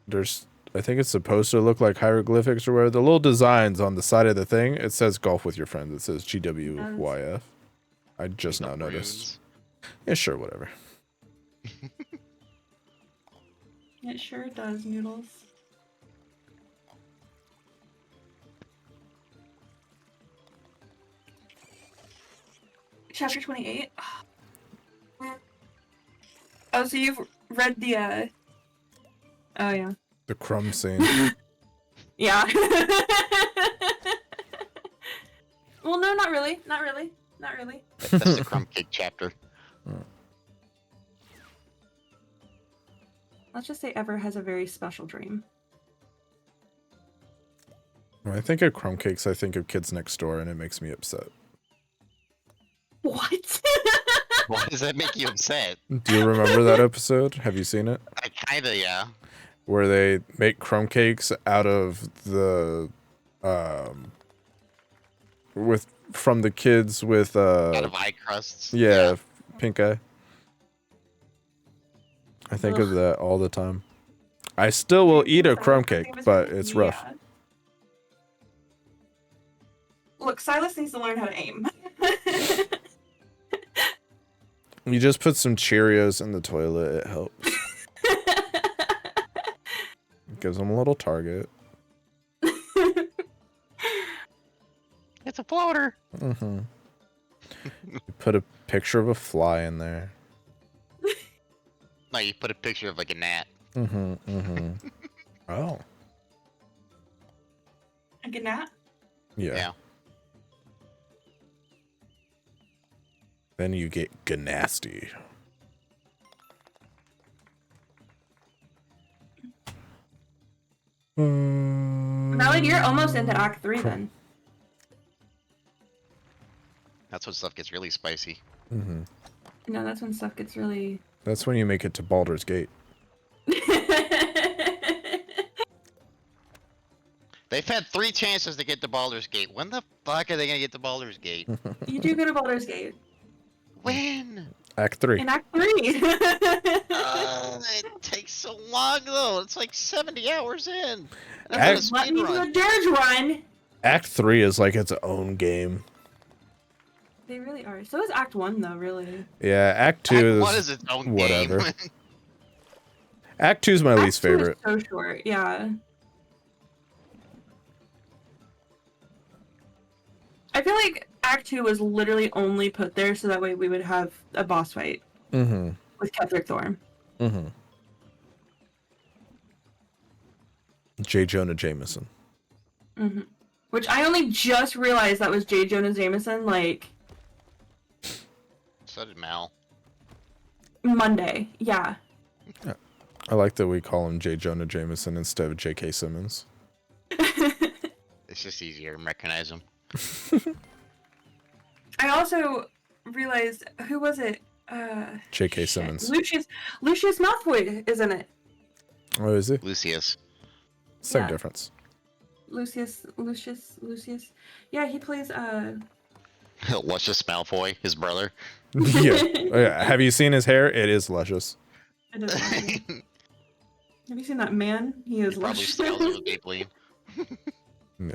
There's. I think it's supposed to look like hieroglyphics or whatever. The little designs on the side of the thing. It says golf with your friends. It says GWYF. I just now noticed. Yeah, sure, whatever. It sure does, Noodles. Chapter 28. Oh, so you've read the, Oh, yeah. The crumb scene. Yeah. Well, no, not really. Not really. Not really. That's the crumb cake chapter. Let's just say Ever has a very special dream. When I think of crumb cakes, I think of Kids Next Door, and it makes me upset. What? Why does that make you upset? Do you remember that episode? Have you seen it? I kinda, yeah. Where they make crumb cakes out of the, from the kids with, Out of eye crusts. yeah, pink eye. I think of Ugh. that all the time. I still will eat a crumb cake, but it's rough. Yeah. Look, Silas needs to learn how to aim. You just put some Cheerios in the toilet, it helps. It gives them a little target. It's a floater. Mm-hmm. You put a picture of a fly in there. No, you put a picture of like a gnat. Mm-hmm, mm-hmm. Oh. A good nap? Yeah. Then you get Ganasty. Mallory, you're almost into Act 3 then. That's when stuff gets really spicy. Mm-hmm. No, that's when stuff gets really... That's when you make it to Baldur's Gate. They've had 3 chances to get to Baldur's Gate. When the fuck are they gonna get to Baldur's Gate? You do go to Baldur's Gate. When? Act 3. In Act 3! It takes so long though. It's like 70 hours in. That's Let me do a run. dirge run! Act 3 is like its own game. They really are. So is Act 1 though, really. Yeah, Act 2 What is is its own whatever. game? Act 2 is my Act least 2 is favorite. so short, yeah. I feel like Act 2 was literally only put there so that way we would have a boss fight Mm-hmm. with Ketherick Thorn. Mm-hmm. J. Jonah Jameson. Mm-hmm. Which I only just realized that was J. Jonah Jameson, like, So did Mal. Monday. Yeah. I like that we call him J. Jonah Jameson instead of J.K. Simmons. It's just easier to recognize him. I also realized, who was it? J.K. shit. Simmons. Lucius Malfoy is in it. Oh, is he? Lucius. Same Yeah. difference. Lucius. Yeah, he plays, Luscious Malfoy, his brother. Yeah. Have you seen his hair? It is luscious. It is luscious. Have you seen that man? He is He probably luscious. smells of Maybelline. Yeah.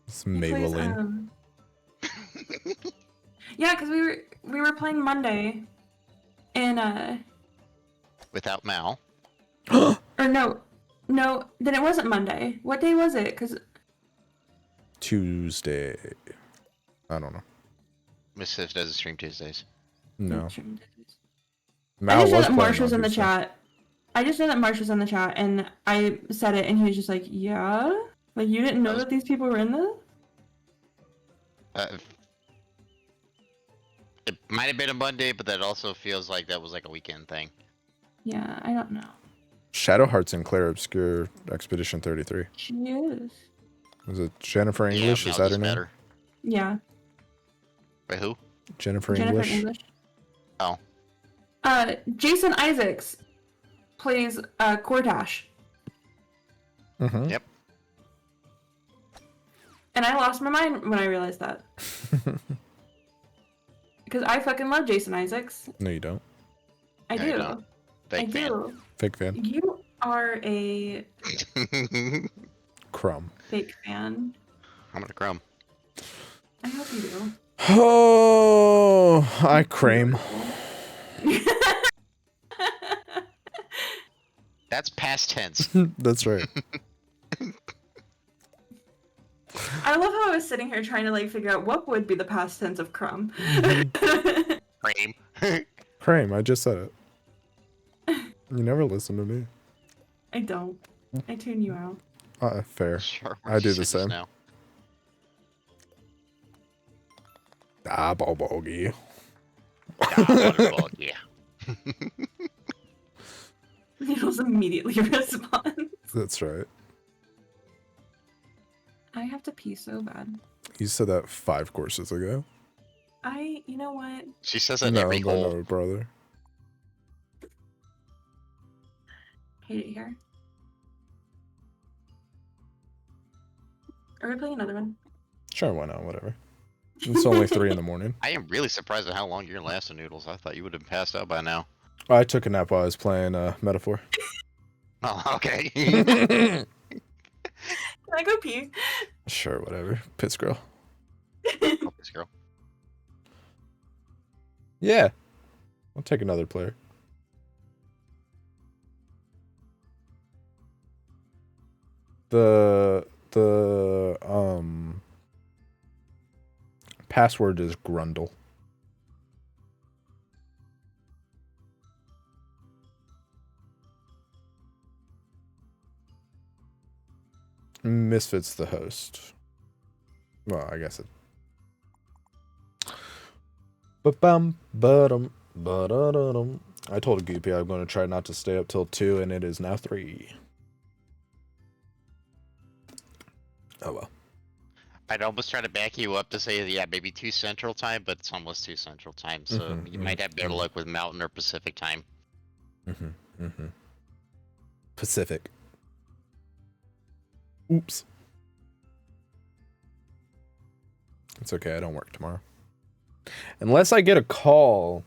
It's He plays, Maybelline. Yeah, because we were playing Monday, and Without Mal. or no, then it wasn't Monday. What day was it? Because Tuesday. I don't know. Mischief doesn't stream Tuesdays. No. I Mal just know was that playing Marsh was on in the Tuesday. chat. I just know that Marsh was in the chat, and I said it, and he was just like, "Yeah, like you didn't know that these people were in this." It might have been a Monday, but that also feels like that was like a weekend thing. Yeah, I don't know. Shadowheart's in Claire Obscure Expedition 33. She is. Was it Jennifer English? Yeah, Is Mal's that her name? better. Yeah, Wait, who? Jennifer Jennifer English? English. Oh. Jason Isaacs plays Cortash, Mm-hmm. Yep. and I lost my mind when I realized that. Because I fucking love Jason Isaacs. No, you don't. I No, you do. don't. I Fake fan. do. Fake fan. You are a Crumb. fake fan. I'm gonna crumb. I hope you do. Oh, I cream. That's past tense. That's right. I love how I was sitting here trying to like figure out what would be the past tense of crumb. Cream. Cream, I just said it. You never listen to me. I don't. I tune you out. Fair. Sure, I do you the said just same. now. Ah, bogey. Wonderful, yeah. Needles immediately responds. That's right. I have to pee so bad. You said that 5 courses ago. You know what? She says that No, every hole. no, brother. Hate it here. Are we playing another one? Sure, why not? Whatever. It's only 3 in the morning. I am really surprised at how long you're lasting, Noodles. I thought you would have passed out by now. I took a nap while I was playing Metaphor. Oh, okay. Can I go pee? Sure, whatever. Piss girl. Oh, this girl. Yeah. I'll take another player. The password is Grundle. Misfit's the host. Well, I guess it. Ba-bum, ba-dum, ba-da-da-dum. I told Goopy I'm going to try not to stay up till 2, and it is now 3. Oh well. I'd almost try to back you up to say, yeah, maybe 2 Central Time, but it's almost 2 Central Time, so you might have better luck with Mountain or Pacific Time. Pacific. Oops. It's okay, I don't work tomorrow. Unless I get a call.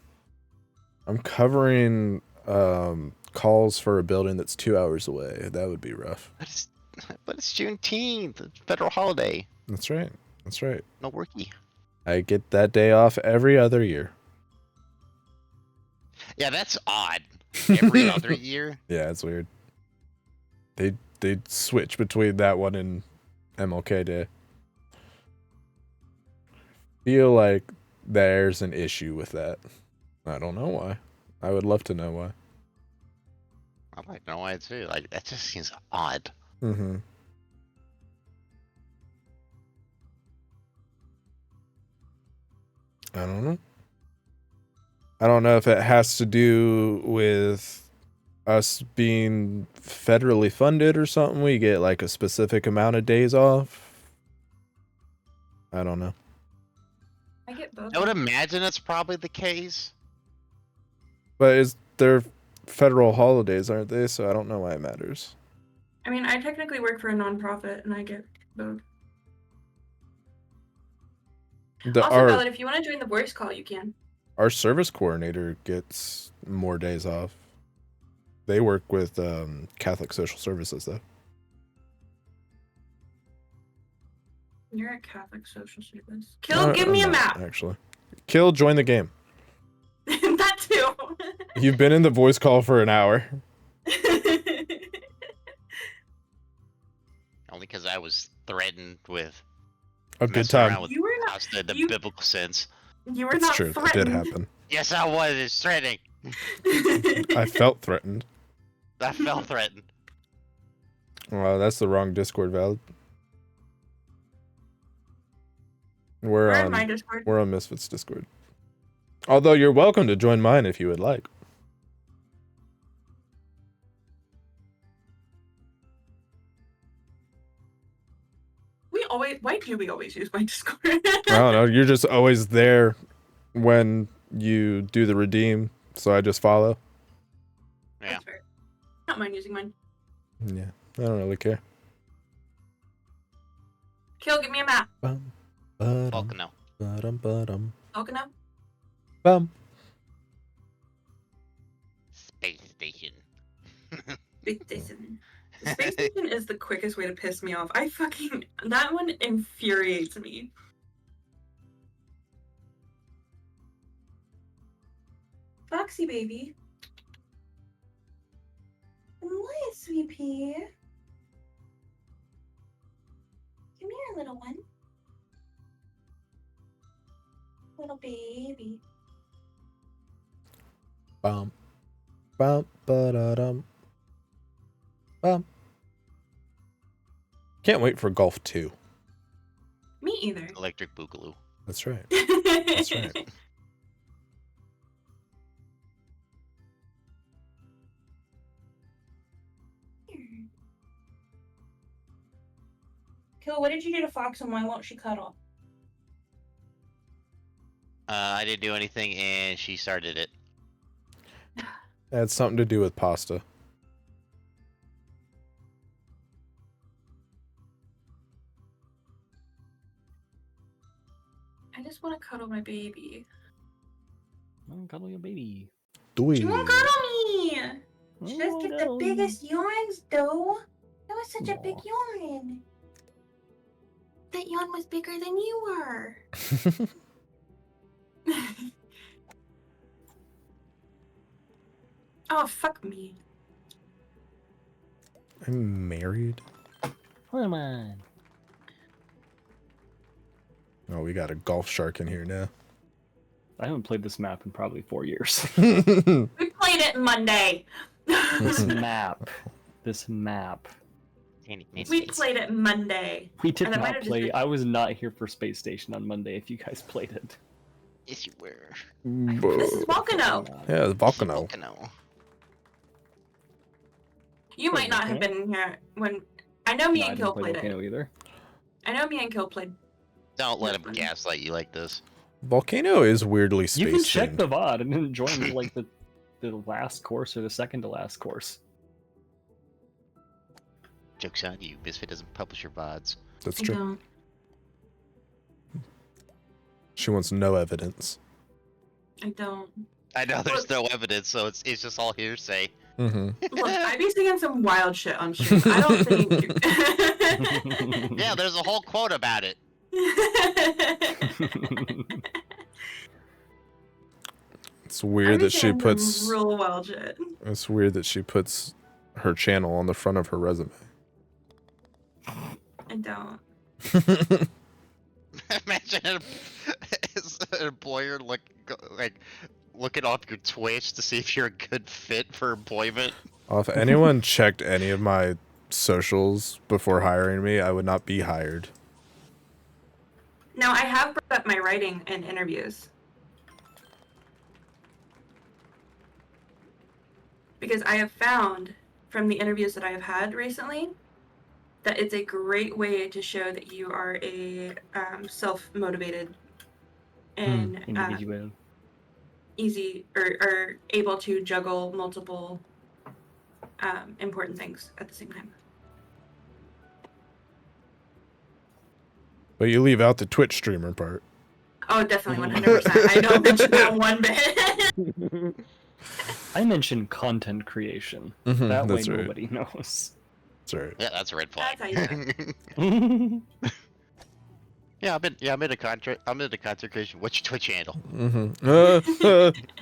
I'm covering calls for a building that's 2 hours away. That would be rough. But it's Juneteenth, it's a federal holiday. That's right. That's right. No worky. I get that day off every other year. Yeah, that's odd. Every other year? Yeah, it's weird. They switch between that one and MLK Day. Feel like there's an issue with that. I don't know why. I would love to know why. I'd like to know why too. Like, that just seems odd. Mm-hmm. I don't know. I don't know if it has to do with us being federally funded or something. We get like a specific amount of days off. I don't know. I get both. I would imagine it's probably the case. But they're federal holidays, aren't they? So I don't know why it matters. I mean, I technically work for a nonprofit, and I get both. Also, our Ballard, if you want to join the voice call, you can. our service coordinator gets more days off. They work with Catholic Social Services though. You're a Catholic social service. Kill, give I'm me a not, map. actually. Kill, join the game. That too. You've been in the voice call for an hour. Only because I was threatened with A good messing around time. with You were not. pasta in the you- biblical sense. You were It's not true. It threatened. did happen. Yes, I was. It's threatening. I felt threatened. I felt threatened. Well, that's the wrong Discord, Valid. We're We're in on my Discord. we're on Misfits Discord. Although you're welcome to join mine if you would like. Why do we always use my Discord? I don't know. You're just always there when you do the redeem, so I just follow. Yeah. That's fair. Not mind using mine. Yeah, I don't really care. Kill, give me a map. Bum, ba-dum, Volcano. ba-dum, ba-dum, Volcano? bum. Space station. Big station. The space station is the quickest way to piss me off. That one infuriates me. Foxy baby. What, sweet pea? Come here, little one. Little baby. Bum, bum, ba-da-dum, bum. Can't wait for Golf 2. Me either. Electric Boogaloo. That's right. That's right. Kill, what did you do to Fox and why won't she cuddle? I didn't do anything, and she started it. It had something to do with pasta. I just want to cuddle my baby. Oh, cuddle your baby. Do She won't cuddle me! She does Oh, get the cuddle. biggest yawns, though. That was such a big Aw. yawn. That yawn was bigger than you were. Oh, fuck me. I'm married. Come on. Oh, we got a golf shark in here now. I haven't played this map in probably 4 years. We played it Monday. This map. We played it Monday. We did And it might not have just play. been- I was not here for Space Station on Monday if you guys played it. Yes, you were. This is Volcano. Yeah, the Volcano. Volcano. You might not have been here when. I know me No, I and didn't Kill play played Volcano it. either. I know me and Kill played. Don't let him gaslight you like this. Volcano is weirdly space You can check themed. the VOD and enjoy like the last course or the second to last course. Joke's on you. Misfit doesn't publish your VODs. That's I true. don't. She wants no evidence. I don't. I know there's no evidence, so it's just all hearsay. Mm-hmm. Look, I be saying some wild shit on stream. I don't think. Yeah, there's a whole quote about it. It's weird that she puts. real wild shit. It's weird that she puts her channel on the front of her resume. I don't. Imagine an employer looking off your Twitch to see if you're a good fit for employment. If anyone checked any of my socials before hiring me, I would not be hired. Now I have brought up my writing in interviews. Because I have found from the interviews that I have had recently that it's a great way to show that you are a self-motivated and Individual. easy or able to juggle multiple important things at the same time. But you leave out the Twitch streamer part. Oh, definitely 100%. I don't mention that one bit. I mentioned content creation. Mhm, That way that's right. nobody knows. That's right. Yeah, that's a red flag. That's how you do I'm in a contract. I'm in a content creation. What's your Twitch handle?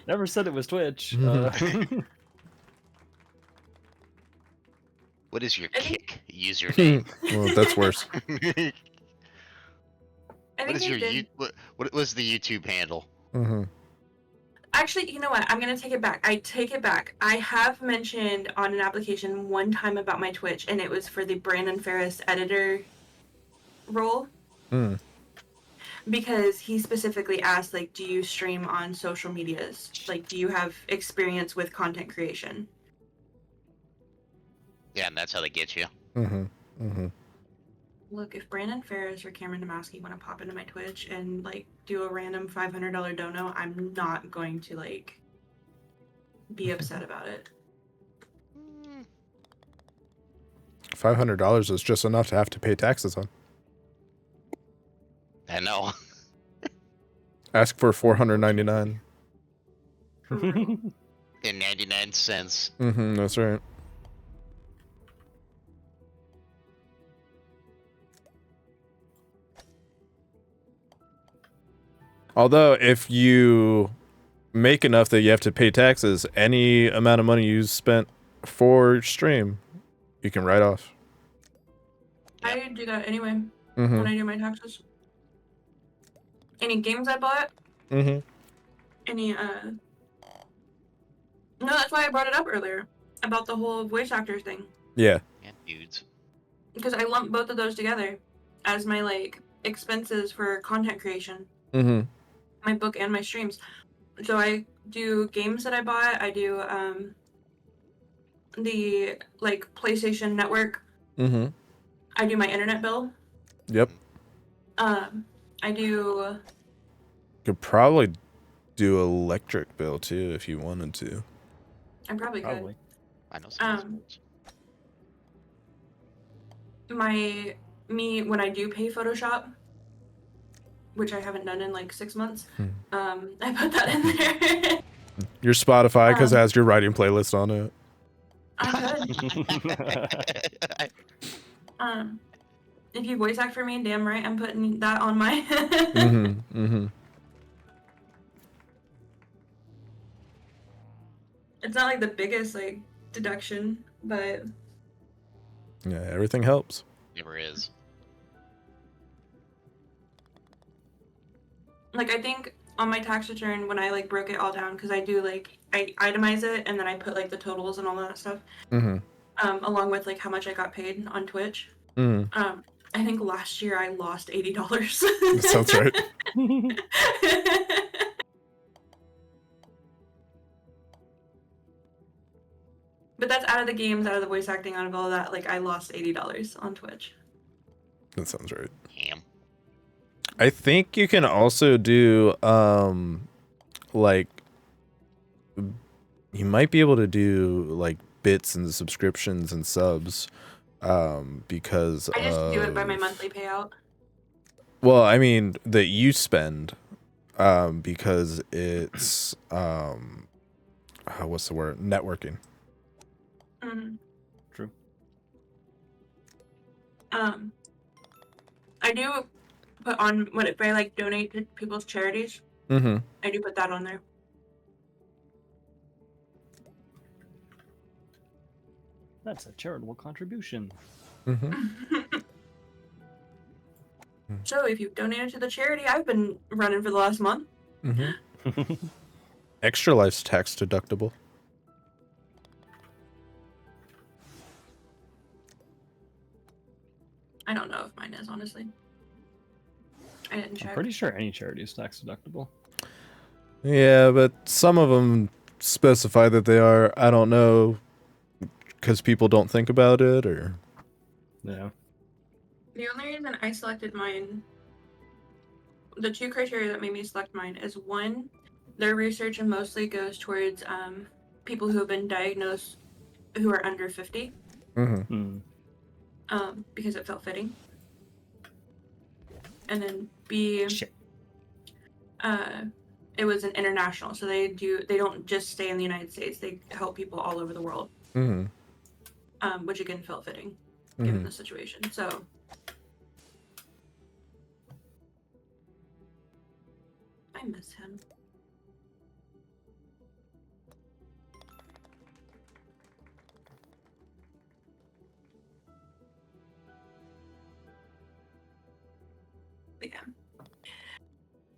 Never said it was Twitch. What is your I think- kick username? Well, that's worse. I What think is they your did. what was the YouTube handle? Hmm. Actually, you know what? I'm gonna take it back. I take it back. I have mentioned on an application one time about my Twitch, and it was for the Brandon Ferris editor role. Mm. Because he specifically asked, like, do you stream on social medias? Like, do you have experience with content creation? Yeah, and that's how they get you. Mm-hmm. Mm-hmm. Look, if Brandon Ferris or Cameron Damaski want to pop into my Twitch and, like, do a random $500 dono, I'm not going to, like, be upset about it. $500 is just enough to have to pay taxes on. I know. Ask for $499. In 99 cents. Mm-hmm. That's right. Although, if you make enough that you have to pay taxes, any amount of money you spent for stream, you can write off. I do that anyway Mm-hmm. when I do my taxes. Any games I bought, Mm-hmm. any, No, that's why I brought it up earlier about the whole voice actor thing. Yeah. Yeah, dudes. Because I lumped both of those together as my, like, expenses for content creation. Mm-hmm. My book and my streams. So I do games that I bought. I do the like PlayStation Network. Mm-hmm. I do my internet bill. Yep. I do. Could probably do electric bill too if you wanted to. I probably could. Probably. I know some Um, Me when I do pay Photoshop, which I haven't done in like 6 months. I put that in there. Your Spotify because it has your writing playlist on it. I could. If you voice act for me, damn right, I'm putting that on my. Mm-hmm. Mm-hmm. It's not like the biggest like deduction, but Yeah, everything helps. never is. like I think on my tax return when I like broke it all down, because I do like I itemize it and then I put like the totals and all that stuff, Mm-hmm. along with like how much I got paid on Twitch. Mm-hmm. I think last year I lost $80. Sounds right. But that's out of the games, out of the voice acting, out of all that. Like I lost $80 on Twitch. That sounds right. Damn. I think you can also do like you might be able to do like bits and subscriptions and subs because I just do it by my monthly payout. Well, I mean that you spend because it's what's the word? Networking. Mm-hmm. True. I do put on what if I like donate to people's charities. Mm-hmm. I do put that on there. That's a charitable contribution. Mm-hmm. So if you've donated to the charity I've been running for the last month, Mm-hmm. Extra life's tax deductible. I don't know if mine is honestly. I didn't check. I'm pretty sure any charity is tax deductible. Yeah, but some of them specify that they are. I don't know, because people don't think about it, or Yeah. The only reason I selected mine, the two criteria that made me select mine is one, their research mostly goes towards people who have been diagnosed who are under 50, mm-hmm. because it felt fitting. And then B, Shit. it was an international, so they don't just stay in the United States. They help people all over the world. Mm-hmm. Which again felt fitting given the situation. So I miss him. But yeah.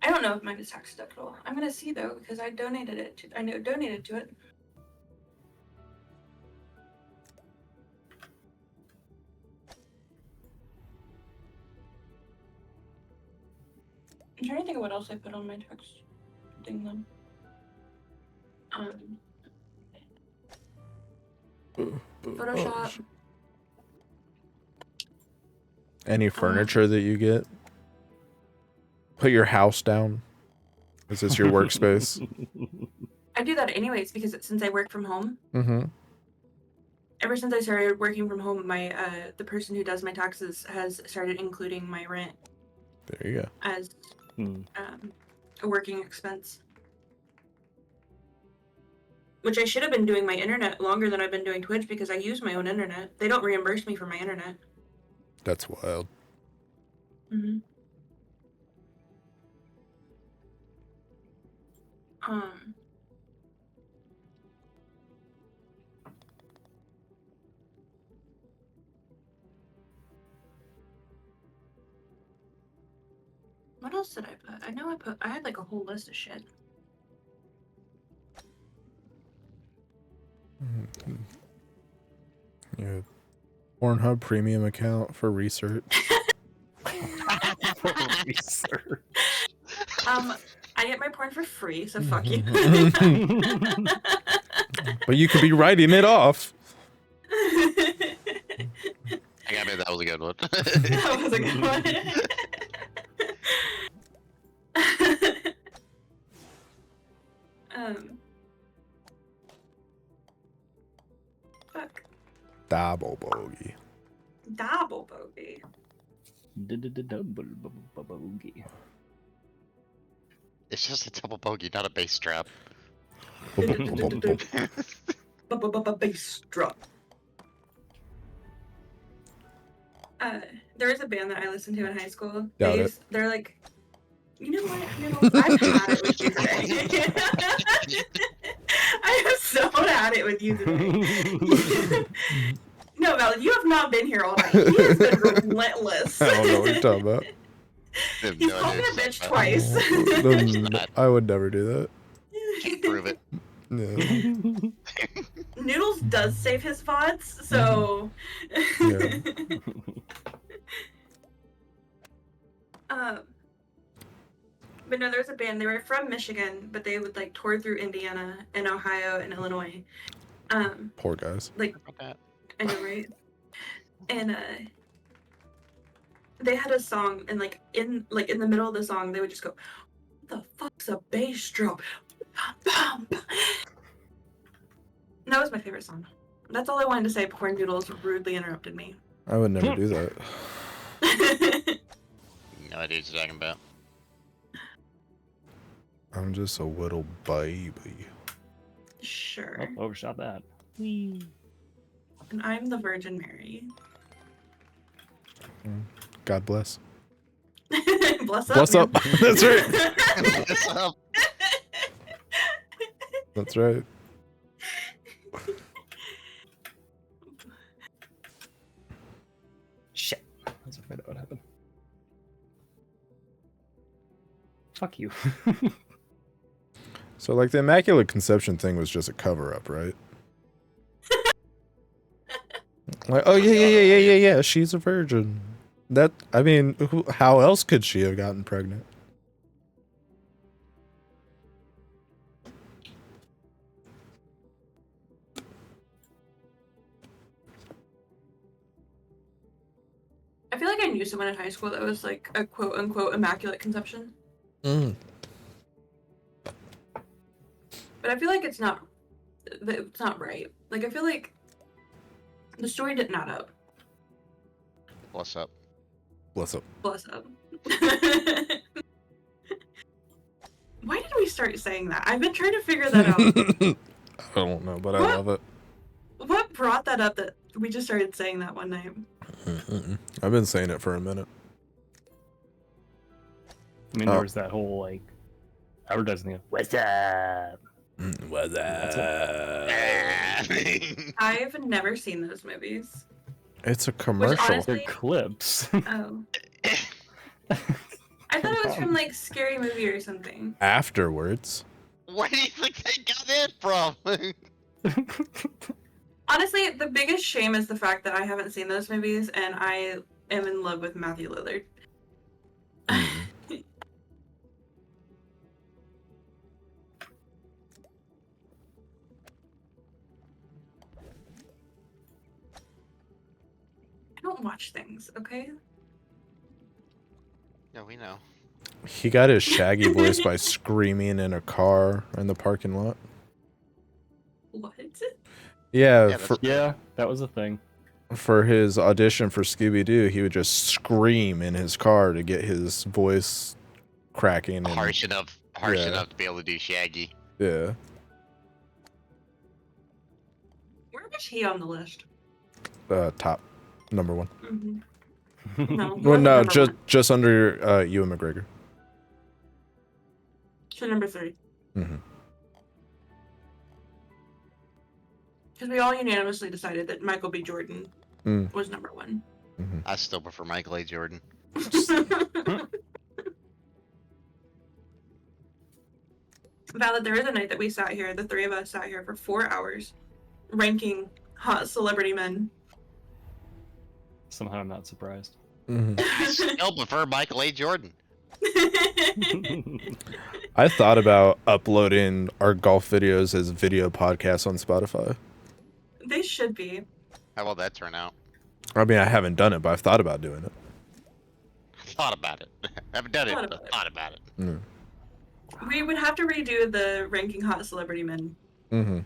I don't know if mine is tax deductible. I'm gonna see though because I donated it to. I know donated to it. I'm trying to think of what else I put on my tax thing then. Photoshop. Any furniture that you get? Put your house down. Is this your workspace? I do that anyways because since I work from home. Mm-hmm. Ever since I started working from home, my the person who does my taxes has started including my rent. There you go. As a working expense. Which I should have been doing my internet longer than I've been doing Twitch because I use my own internet. They don't reimburse me for my internet. That's wild. Mm-hmm. What else did I put? I know I had like a whole list of shit. Yeah. Pornhub premium account for research. Research. I get my porn for free, so fuck you. But you could be writing it off. I gotta admit, that was a good one. That was a good one. Fuck. Double bogey. Double bogey. Double bogey. It's just a double bogey, not a bass trap. Bass drop. There was a band that I listened to in high school. They're like, you know what? I've had it with you today. I have so had it with you today. No, Val, you have not been here all night. He has been relentless. I don't know what you're talking about. He's called me a bitch twice. I would never do that. Can't prove it. No. Noodles does save his VODs, so. Yeah. But no, there's a band. They were from Michigan, but they would like tour through Indiana and Ohio and Illinois. Poor guys. Like, I know, right? And they had a song, and like in the middle of the song, they would just go, "What the fuck's a bass drum?" And that was my favorite song. That's all I wanted to say before Noodles rudely interrupted me. I would never do that. No idea what you're talking about. I'm just a little baby. Sure. Oh, overshot that. And I'm the Virgin Mary. God bless. Bless up. Bless up. That's right. Bless up. That's right. Shit. I was afraid that would happen. Fuck you. So, like, the Immaculate Conception thing was just a cover-up, right? Like, oh, yeah, she's a virgin. That, I mean, how else could she have gotten pregnant? I feel like I knew someone in high school that was like a quote unquote immaculate conception. Mm. But I feel like it's not right. Like, I feel like the story didn't add up. Bless up. Bless up. Bless up. start saying that? I've been trying to figure that out. I don't know, but I What? love it. What brought that up that we just started saying that one night? I've been saying it for a minute. I mean, there was that whole like advertising of "What's up?" What's that? I've never seen those movies. It's a commercial. honestly- They're clips. Oh. I thought it was from like Scary Movie or something. Afterwards. Where do you think they got that from? Honestly, the biggest shame is the fact that I haven't seen those movies and I am in love with Matthew Lillard. I don't watch things, okay? No, we know. He got his Shaggy voice by screaming in a car in the parking lot. What? Yeah, Yeah, for, Yeah, that was a thing. for his audition for Scooby-Doo, he would just scream in his car to get his voice cracking. And, Harsh enough Yeah. to be able to do Shaggy. Yeah. Where was he on the list? Top. Number one. Mm-hmm. No. he Well, wasn't no, number one. just under Ewan McGregor. So number 3. Mm-hmm. Because we all unanimously decided that Michael B. Jordan Mm. was number 1. Mm-hmm. I still prefer Michael A. Jordan. Valid, there is a night that we sat here, the 3 of us sat here for 4 hours, ranking hot celebrity men. Somehow I'm not surprised. Mm-hmm. I still prefer Michael A. Jordan. I thought about uploading our golf videos as video podcasts on Spotify. They should be. How will that turn out? I mean, I haven't done it, but I've thought about doing it. I thought about it. I haven't done it, Thought but about it. thought about it. Mm. We would have to redo the ranking hot celebrity men. Mm-hmm.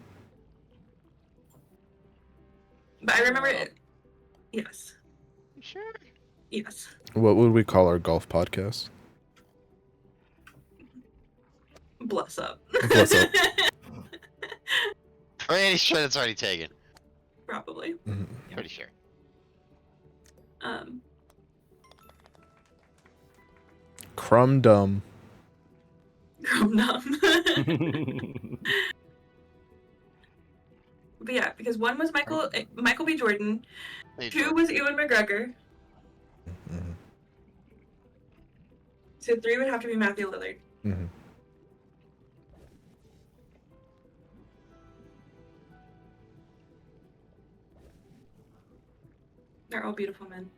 But I remember it. Yes. Sure. Yes. What would we call our golf podcast? Bless up. Bless up. Pretty sure that's already taken. Probably. Mhm. Pretty sure. Crumb Dumb. Crumb Dumb. But yeah, because 1 was Michael B. Jordan, Hey, 2 Jordan. was Ewan McGregor, Mm-hmm. so 3 would have to be Matthew Lillard. Mm-hmm. They're all beautiful men.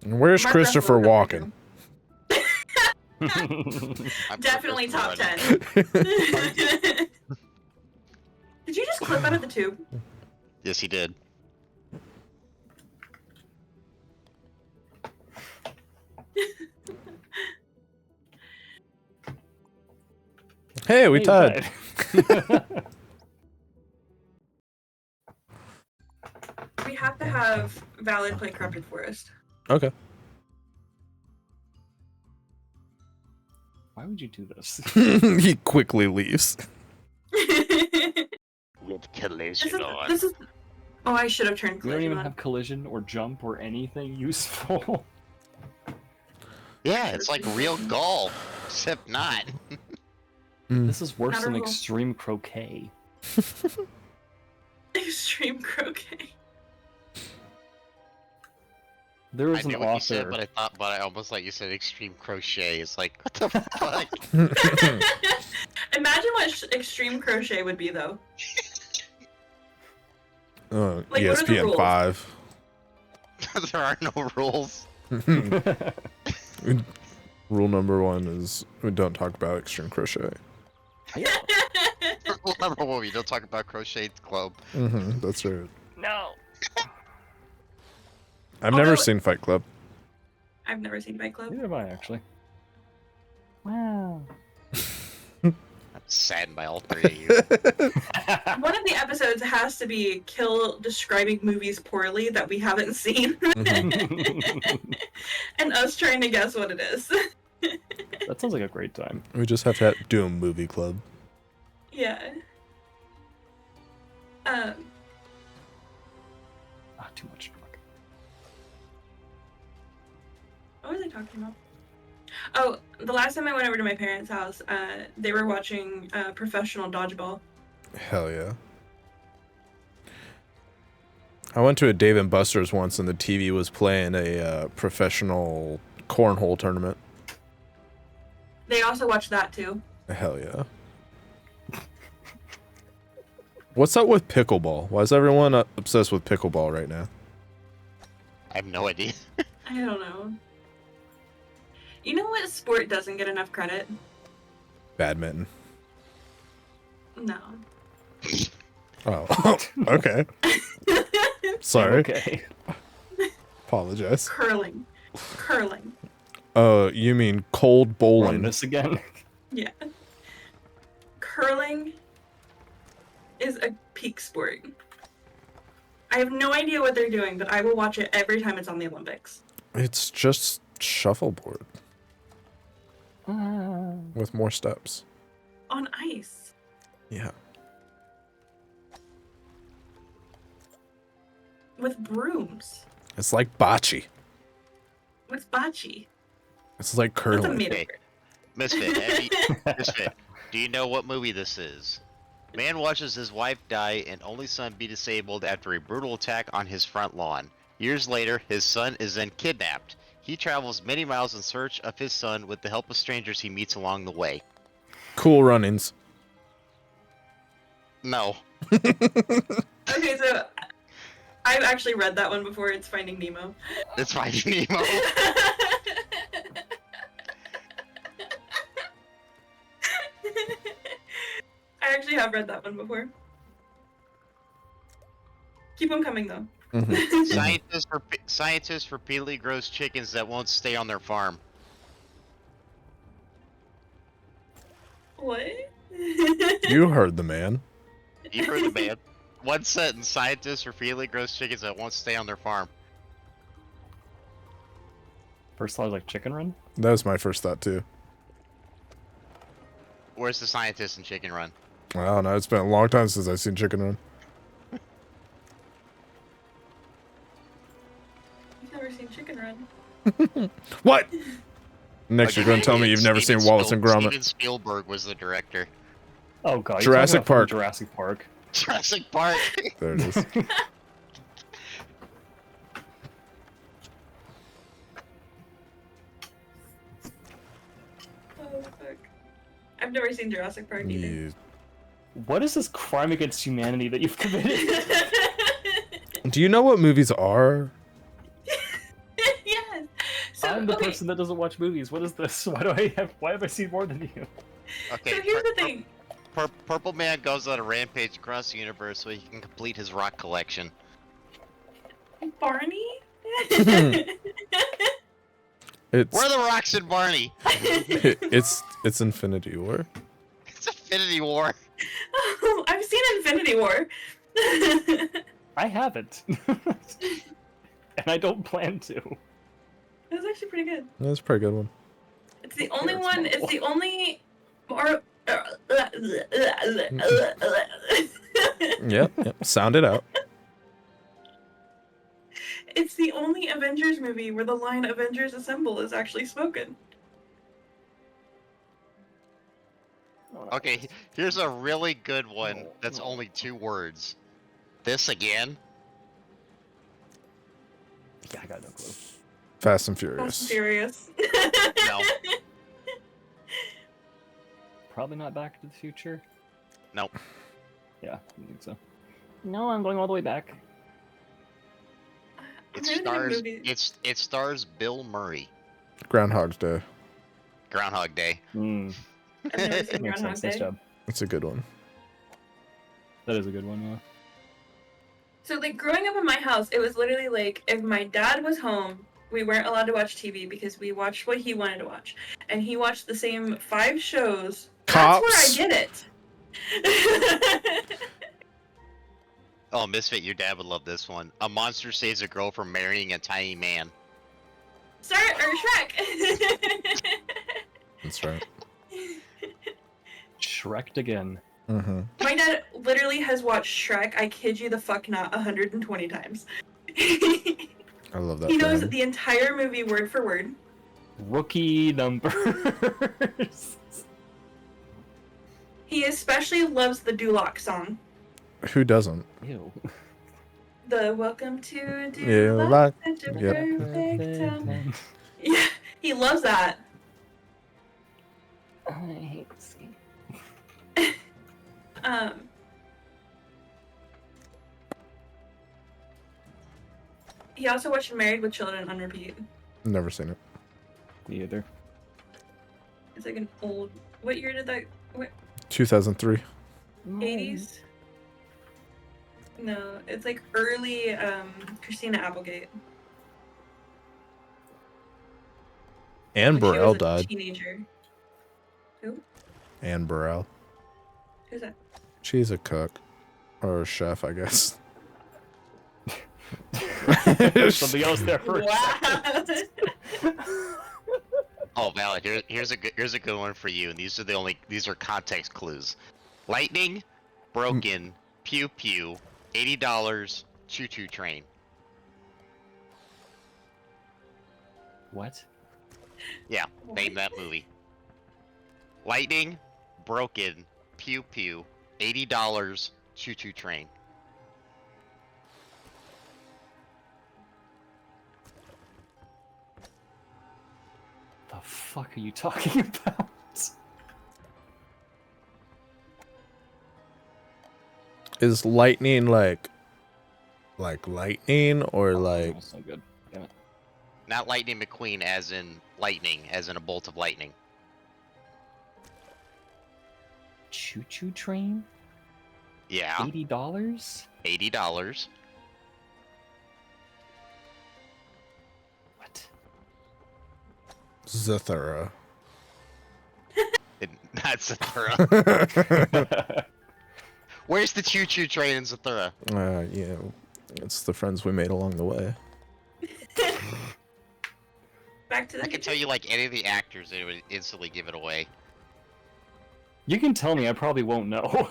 And where's Mark Christopher Ruffalo, Walken? number I 2. prefer Definitely top Christopher 10. Did you just clip out of the tube? Yes, he did. Hey, we tied. We have to have Valid play Corrupted Forest. Okay. Why would you do this? He quickly leaves. With collision on. this is. Oh, I should have turned We don't collision even on. have collision or jump or anything useful. Yeah, it's like real golf, except not. This is worse Not a than rule. extreme croquet. Extreme croquet. There I was an knew what you said, author. but I almost like you said extreme crochet. It's like, what the fuck? Imagine what extreme crochet would be, though. Like, what are the ESPN rules? 5. There are no rules. Rule number 1 is we don't talk about extreme crochet. Rule number 1: you don't talk about crochet club. Mm-hmm, that's right. No. I've never Although- seen Fight Club. I've never seen Fight Club. Neither have I actually. Wow. I'm saddened by all 3 of you. One of the episodes has to be Kill describing movies poorly that we haven't seen, Mhm. and us trying to guess what it is. That's That sounds like a great time. We just have to do a movie club. Yeah. Ah, too much. What was I talking about? Oh, the last time I went over to my parents' house, they were watching professional dodgeball. Hell yeah. I went to a Dave and Buster's once, and the TV was playing a professional cornhole tournament. They also watched that too. Hell yeah. What's up with pickleball? Why is everyone obsessed with pickleball right now? I have no idea. I don't know. You know what sport doesn't get enough credit? Badminton. No. Oh, okay. Sorry. Okay. Apologize. Curling. Curling. You mean cold bowling? Run this again. Yeah. Curling is a peak sport. I have no idea what they're doing, but I will watch it every time it's on the Olympics. It's just shuffleboard with more steps. On ice. Yeah. With brooms. It's like bocce. What's bocce? It's like That's a curling. made Okay. Misfit, Misfit, do you know what movie this is? Man watches his wife die and only son be disabled after a brutal attack on his front lawn. Years later, his son is then kidnapped. He travels many miles in search of his son with the help of strangers he meets along the way. Cool Runnings. No. Okay, so I've actually read that one before. It's Finding Nemo. It's Finding Nemo. I actually have read that one before. Keep them coming though. Scientists repeatedly grows chickens that won't stay on their farm. What? You heard the man. You heard the man. One sentence. Scientists repeatedly grows chickens that won't stay on their farm. First thought was like Chicken Run. That was my first thought too. Where's the scientist in Chicken Run? I don't know. It's been a long time since I've seen Chicken Run. You've never seen Chicken Run. What? Next, you're going to tell me you've never seen Wallace and Gromit. Steven Spielberg was the director. Oh god. you're Jurassic talking about Park. Jurassic Park. Jurassic Park. There it is. Oh fuck. I've never seen Jurassic Park either. You- What is this crime against humanity that you've committed? Do you know what movies are? Yes. So I'm the okay. person that doesn't watch movies. What is this? Why have I seen more than you? Okay. So here's the thing. Purple Man goes on a rampage across the universe so he can complete his rock collection. Barney? It's Where are the rocks in Barney? it's Infinity War. It's Infinity War. Oh, I've seen Infinity War. I haven't. And I don't plan to. It was actually pretty good. That's a pretty good one. It's the only It's one. It's Marvel. the only. Or. Yep. Sound it out. It's the only Avengers movie where the line "Avengers Assemble" is actually spoken. Okay, here's a really good one that's only 2 words. This again? Yeah, I got no clue. Fast and Fast and Furious. Furious. No. Probably not Back to the Future. Nope. Yeah, I think so. No, I'm going all the way back. It stars Bill Murray. Groundhog's Day. Groundhog Day. Hmm. I've never seen Makes Groundhog sense. Nice Day. job. It's a good one. That is a good one. So, like, growing up in my house, it was literally like if my dad was home, we weren't allowed to watch TV because we watched what he wanted to watch, and he watched the same 5 shows. Cops. That's where I get it. Oh, Misfit, your dad would love this one. A monster saves a girl from marrying a tiny man. Shrek. That's right. Shrek'd again. Mm-hmm. My dad literally has watched Shrek, I kid you the fuck not, 120 times. He I love that. knows for him. the entire movie word for word. Rookie numbers. He especially loves the Duloc song. Who doesn't? Ew. The Welcome to Duloc, Duloc, such a yep. perfect town. Yeah, he loves that. I hate this game. He also watched Married with Children on repeat. Never seen it. Me either. It's like an old. What year did that? What 2003. 80s? No, it's like early Christina Applegate. Anne When she Burrell was a died. Teenager. Who? Anne Burrell. Who's that? She's a cook. Or a chef, I guess. Something else there first. Wow. Oh, Valid. Here's a good one for you, and these are context clues. Lightning, broken, pew pew, $80, choo choo train. What? Yeah, name that movie. Lightning, broken, pew pew, $80, choo choo train. The fuck are you talking about? Is lightning like lightning or like That's not good. Damn it. Not Lightning McQueen as in lightning, as in a bolt of lightning. Choo choo train? Yeah, $80? $80. What? Zathura? Not Zathura. Where's the choo choo train in Zathura? Yeah, it's the friends we made along the way. Back to the I can tell you like any of the actors, and it would instantly give it away. You can tell me, I probably won't know.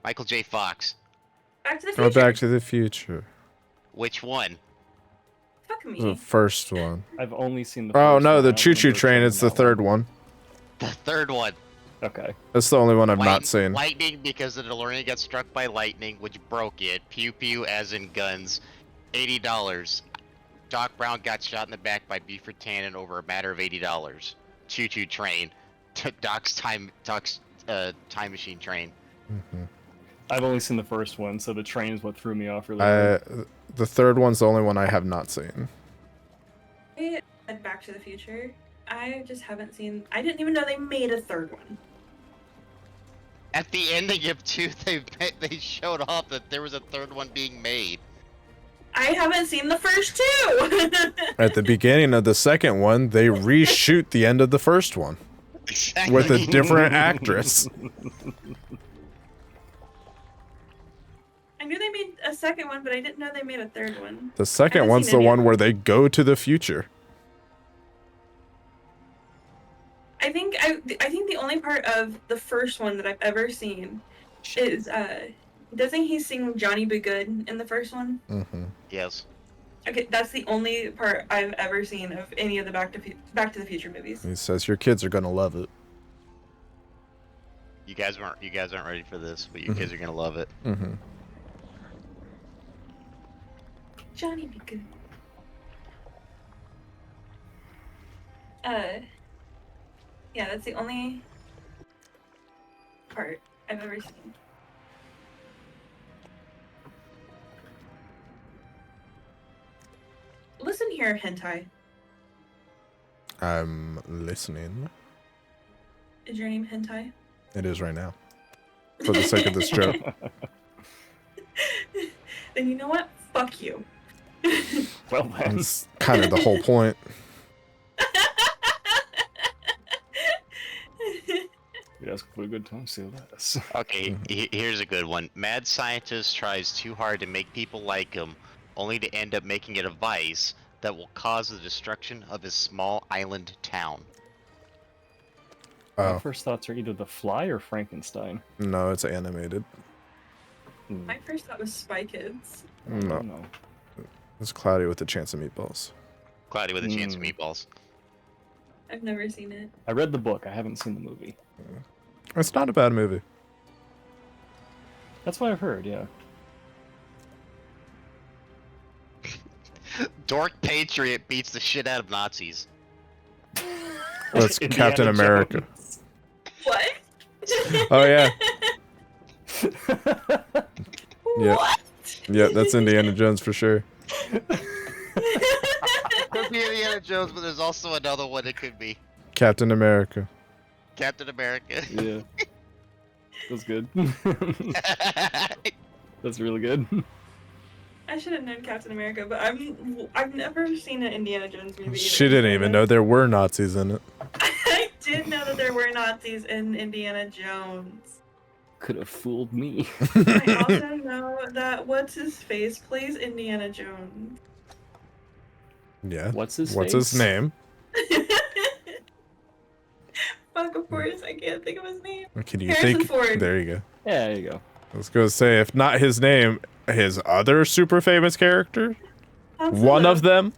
Michael J. Fox. Back to the Oh, future. Back to the Future. Which one? Fuck me. The first one. I've only seen the Oh first no, one, the I don't Choo Choo remember Train. seeing It's the that third one. The third one. Okay. That's the only one I've not seen. Lightning, because the DeLorean got struck by lightning, which broke it. Pew pew, as in guns. $80. Doc Brown got shot in the back by Buford Tannen over a matter of $80. Choo choo train. Doc's time machine train. Mm-hmm. I've only seen the first one, so the train is what threw me off really. The third one's the only one I have not seen. I said Back to the Future. I just haven't seen. I didn't even know they made a third one. At the ending of 2, they showed off that there was a third one being made. I haven't seen the first two. At the beginning of the second one, they reshoot the end of the first one Exactly. with a different actress. I knew they made a second one, but I didn't know they made a third one. The second haven't one's seen the any of one them. where they go to the future. I think the only part of the first one that I've ever seen is doesn't he sing Johnny Be Good in the first one? Mm-hmm. Yes. Okay, that's the only part I've ever seen of any of the Back to the Future movies. He says your kids are gonna love it. You guys aren't ready for this, but you kids are gonna love it. Mm-hmm. Johnny Be Good. Yeah, that's the only part I've ever seen. Listen here, hentai. I'm listening. Is your name hentai? It is right now. For the sake of this joke. Then you know what? Fuck you. Well then. That's kind of the whole point. You ask for a good time, say less. Okay, here's a good one. Mad scientist tries too hard to make people like him, only to end up making it a vice. that will cause the destruction of his small island town? My Oh first thoughts are either The Fly or Frankenstein. no, it's animated. My first thought was Spy Kids. No, No. it's Cloudy with a Chance of Meatballs. Cloudy with a Chance of Hmm. Meatballs. I've never seen it. I read the book. I haven't seen the movie. It's not a bad movie. That's what I've heard. Yeah. Dork Patriot beats the shit out of Nazis. That's Indiana Captain America. Jones. What? Oh yeah, yeah, What? yeah. That's Indiana Jones for sure. Could be Indiana Jones, but there's also another one it could be. Captain America. Captain America. Yeah. That's good. That's really good. I should have known Captain America, but I've never seen an Indiana Jones movie. She either. didn't even know there were Nazis in it. I did know that there were Nazis in Indiana Jones. Could have fooled me. I also know that what's his face plays Indiana Jones. Yeah. What's his What's face? his name? Fuck, of course, I can't think of his name. Can you Harrison think? Ford. There you go. Yeah, there you go. I was gonna say, if not his name, his other super famous character. Han One Solo. of them.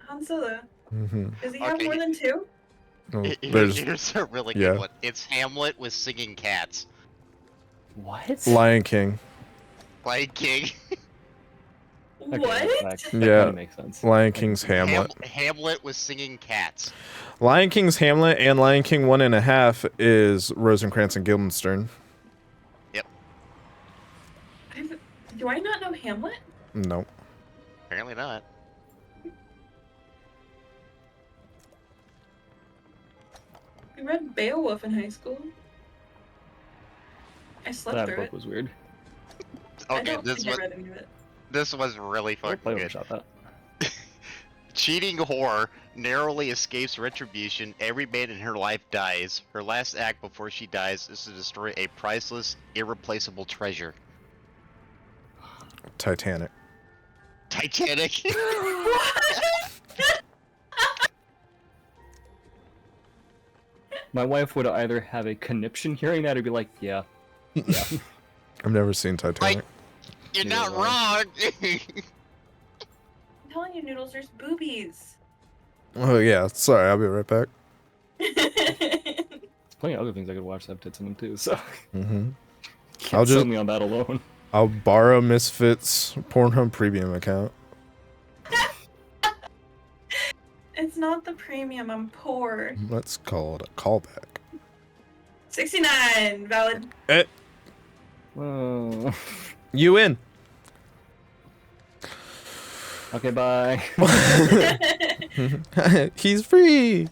Han Solo. Mm-hmm. Does he have Okay. more than two? There's Here's a really good yeah. one. It's Hamlet with singing cats. What? Lion King. Lion King. Okay, What? That Yeah. kinda makes sense. Lion King's Hamlet. Hamlet with singing cats. Lion King's Hamlet and Lion King 1.5 is Rosencrantz and Guildenstern. Do I not know Hamlet? No. Apparently not. We read Beowulf in high school. I slept That through book it. was weird. I Okay, don't this think was I read any of it. this was really I'll play fucking with good. shot that. Cheating whore narrowly escapes retribution. Every man in her life dies. Her last act before she dies is to destroy a priceless, irreplaceable treasure. Titanic. Titanic. My wife would either have a conniption hearing that or be like, yeah. Yeah. I've never seen Titanic. You're Neither not have I. wrong. I'm telling you, Noodles, there's boobies. Oh yeah. Sorry, I'll be right back. There's plenty of other things I could watch that have tits in them too, so Mm-hmm. can't I'll sell just- me on that alone. I'll borrow Misfits Pornhub Premium account. It's not the premium, I'm poor. Let's call it a callback. 69, valid. You win. Okay, bye. He's free.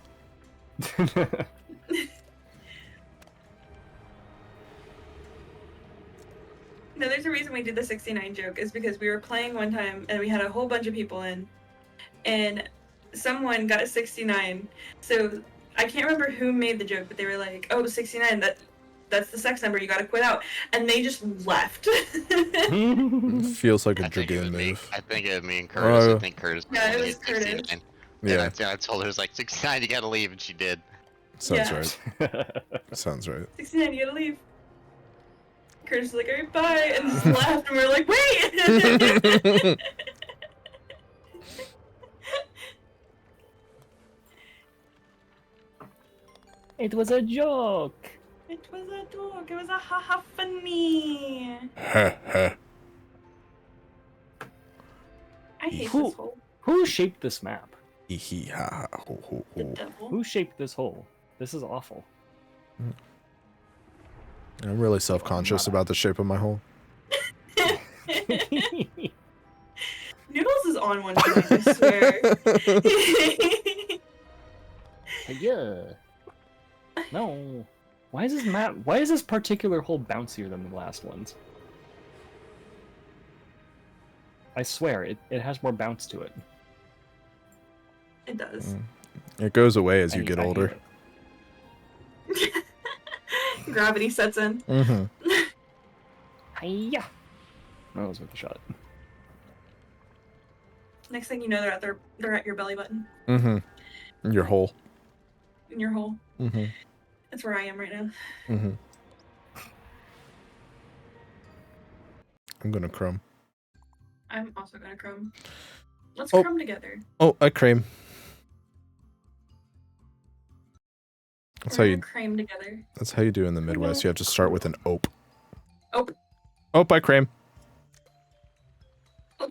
No, there's a reason we did the 69 joke, is because we were playing one time and we had a whole bunch of people in, and someone got 69. So I can't remember who made the joke, but they were like, "Oh, 69, that's the sex number, you gotta quit out," and they just left. Feels like a I think it was Dragoon me. move. I think it was me and Curtis. Oh. I think Curtis. Yeah, it only was at Curtis. 69. Yeah, And I told her, it was like, 69, you gotta leave, and she did. sounds Yeah. right. Sounds right. 69, you gotta leave. Curtis was like, "Alright, bye," and just left, and we are like, "Wait!" It was a joke. It was a joke. It was a haha funny. Heh, heh. I hate Who- this hole. Who shaped this map? Hee hee ha ha ho ho The ho. devil. Who shaped this hole? This is awful. I'm really self-conscious about the shape of my hole. Noodles is on one tonight, I swear. Yeah. No. Why is this map? Why is this particular hole bouncier than the last ones? I swear, it has more bounce to it. It does. It goes away as you I get hate older. it. Gravity sets in. Mm-hmm. Hiya! That was worth a shot. Next thing you know, they're at your belly button, Mm-hmm. Your hole. in your hole. Mm-hmm. That's where I am right now. Mm-hmm. I'm gonna crumb. I'm also gonna crumb. Let's Oh. crumb together. Oh, I cream. That's how We're you. gonna crame together. That's how you do in the Midwest. You have to start with an ope. Oh, Ope, I cream.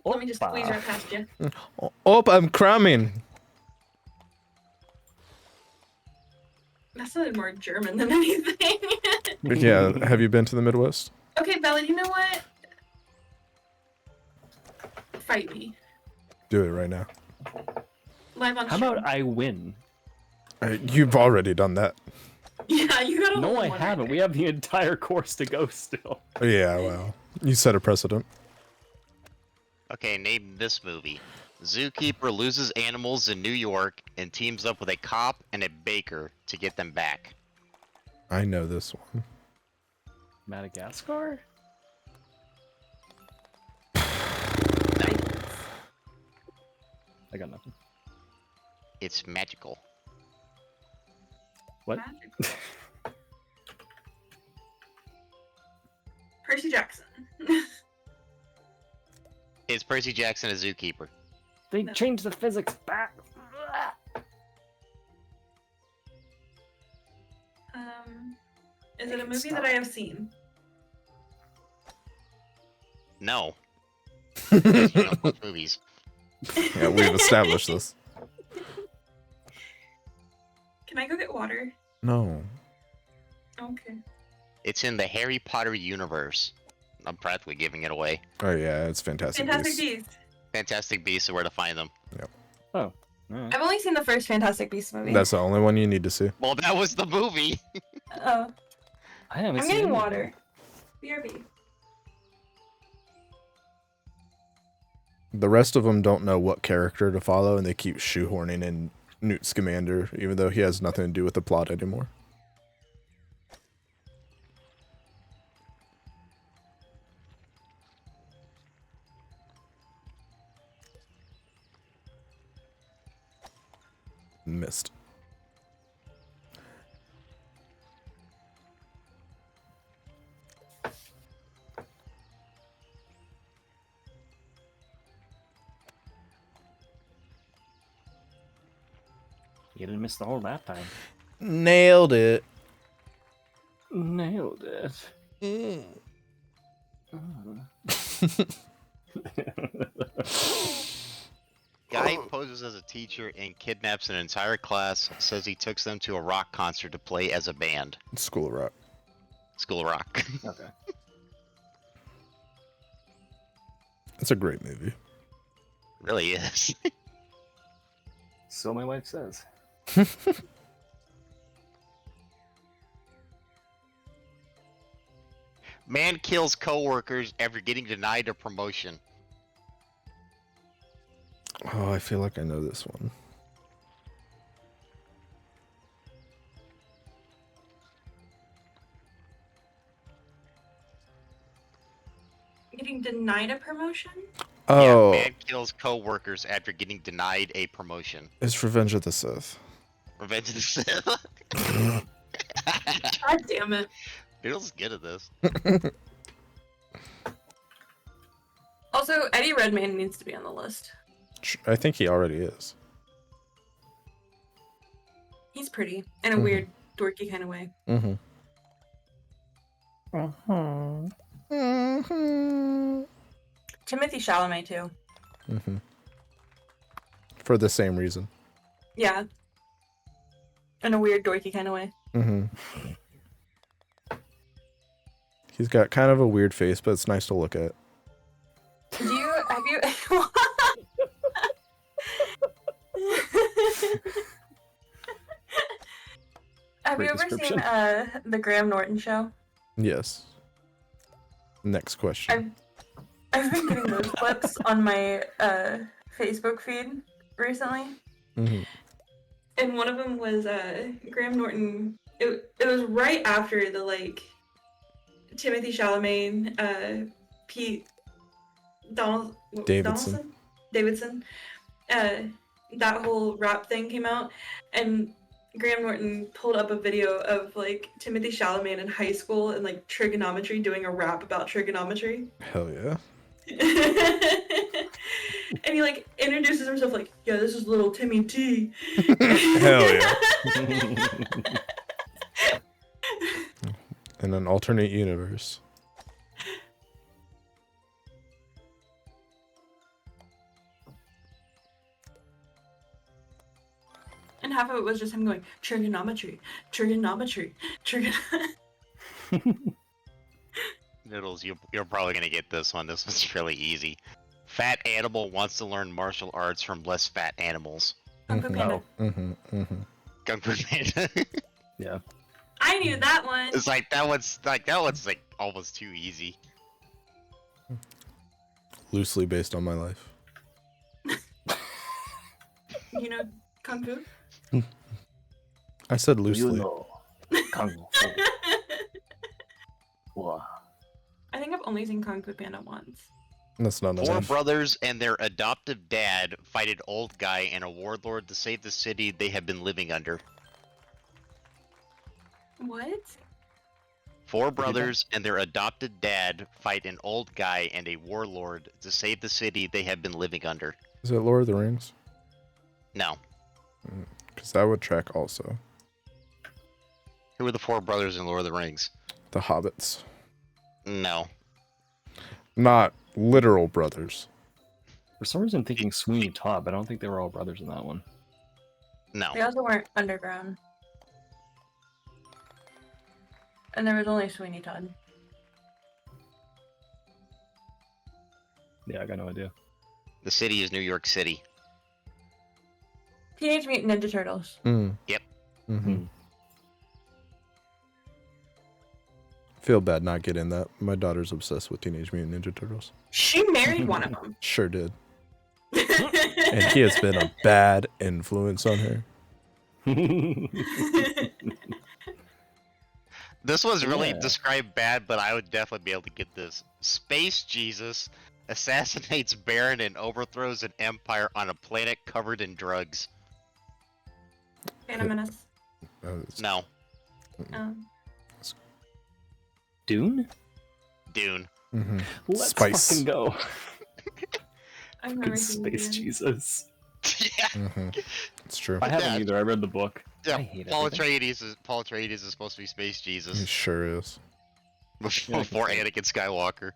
let me just Opa. squeeze right past you. Ope, I'm crumbing. That sounded more German than anything. But yeah, have you been to the Midwest? Okay, Bella, you know what? Fight me. Do it right now. Live on How stream. about I win? You've already done that. Yeah, you got a No, whole I one haven't. right We have the entire course to go still. Yeah, well, you set a precedent. Okay, name this movie. Zookeeper loses animals in New York and teams up with a cop and a baker to get them back. I know this one. Madagascar? there. I got nothing. It's magical. What? Magic. Percy Jackson. Is Percy Jackson a zookeeper? They No. changed the physics back. Is it a Make it movie stop. that I have seen? No. You don't watch movies. Yeah, we've established this. Can I go get water? No. Okay. It's in the Harry Potter universe. I'm practically giving it away. Oh yeah, it's Fantastic Fantastic Beasts. Beasts. Fantastic Beasts are where to find them. Oh. Alright. I've only seen the first Fantastic Beasts movie. That's the only one you need to see. Well, that was the movie. Oh. I haven't I'm seen getting any of water. BRB. The rest of them don't know what character to follow, and they keep shoehorning in Newt Scamander, even though he has nothing to do with the plot anymore. Missed. You didn't miss the hole that time. Nailed it. Nailed it. Guy poses as a teacher and kidnaps an entire class, says he took them to a rock concert to play as a band. School of Rock. School of Rock. Okay. It's a great movie. Really is. So my wife says. Man kills co-workers after getting denied a promotion. Oh, I feel like I know this one. Getting denied a promotion? Oh, Yeah, man kills co-workers after getting denied a promotion. it's Revenge of the Sith. Revenge of the Sith. God damn it. Beatles is good at this. Also, Eddie Redmayne needs to be on the list. I think he already is. He's pretty. In a Mhm. weird, dorky kind of way. Mm-hmm. Timothy Chalamet, too. Mm-hmm. For the same reason. Yeah. In a weird, dorky kind of way. Mm-hmm. He's got kind of a weird face, but it's nice to look at. Have you... Have Great you ever description. seen the Graham Norton show? Yes. Next question. I've been getting those clips on my Facebook feed recently, Mm-hmm. and one of them was Graham Norton. It was right after the Timothy Chalamet, Pete Davidson. Davidson, that whole rap thing came out, and Graham Norton pulled up a video of like Timothy Chalamet in high school and like trigonometry doing a rap about trigonometry. Hell yeah. And he like introduces himself like, yeah, this is little Timmy T. Hell yeah. In an alternate universe. And half of it was just him going, trigonometry, trigonometry, Noodles, you're probably gonna get this one. This one's really easy. Fat animal wants to learn martial arts from less fat animals. Kung Fu Panda. Kung Fu Panda. Yeah. I knew that one. It's like that one's like almost too easy. Loosely based on my life. You know Kung Fu? I said loosely. You know, Kung Fu. Wow. I think I've only seen Kung Fu Panda once. That's not Four enough. brothers and their adoptive dad fight an old guy and a warlord to save the city they have been living under. What? Four brothers and their adopted dad fight an old guy and a warlord to save the city they have been living under. Is it Lord of the Rings? No. Because that would track also. Who are the four brothers in Lord of the Rings? The Hobbits. No. Not literal brothers. For some reason, I'm thinking Sweeney Todd, but I don't think they were all brothers in that one. No. They also weren't underground. And there was only Sweeney Todd. Yeah, I got no idea. The city is New York City. Teenage Mutant Ninja Turtles. Yep. Feel bad not getting that. My daughter's obsessed with Teenage Mutant Ninja Turtles. She married one of them. Sure did. And he has been a bad influence on her. This was really Yeah. described bad, but I would definitely be able to get this. Space Jesus assassinates Baron and overthrows an empire on a planet covered in drugs. Phantom Menace. No. Dune? Dune. Let's Spice. fucking go. I've never Fucking seen Space Dune. Jesus. Yeah. It's true. I haven't Yeah. either. I read the book. Yeah, I hate Paul everything. Atreides is supposed to be Space He Jesus sure is. before Anakin Skywalker.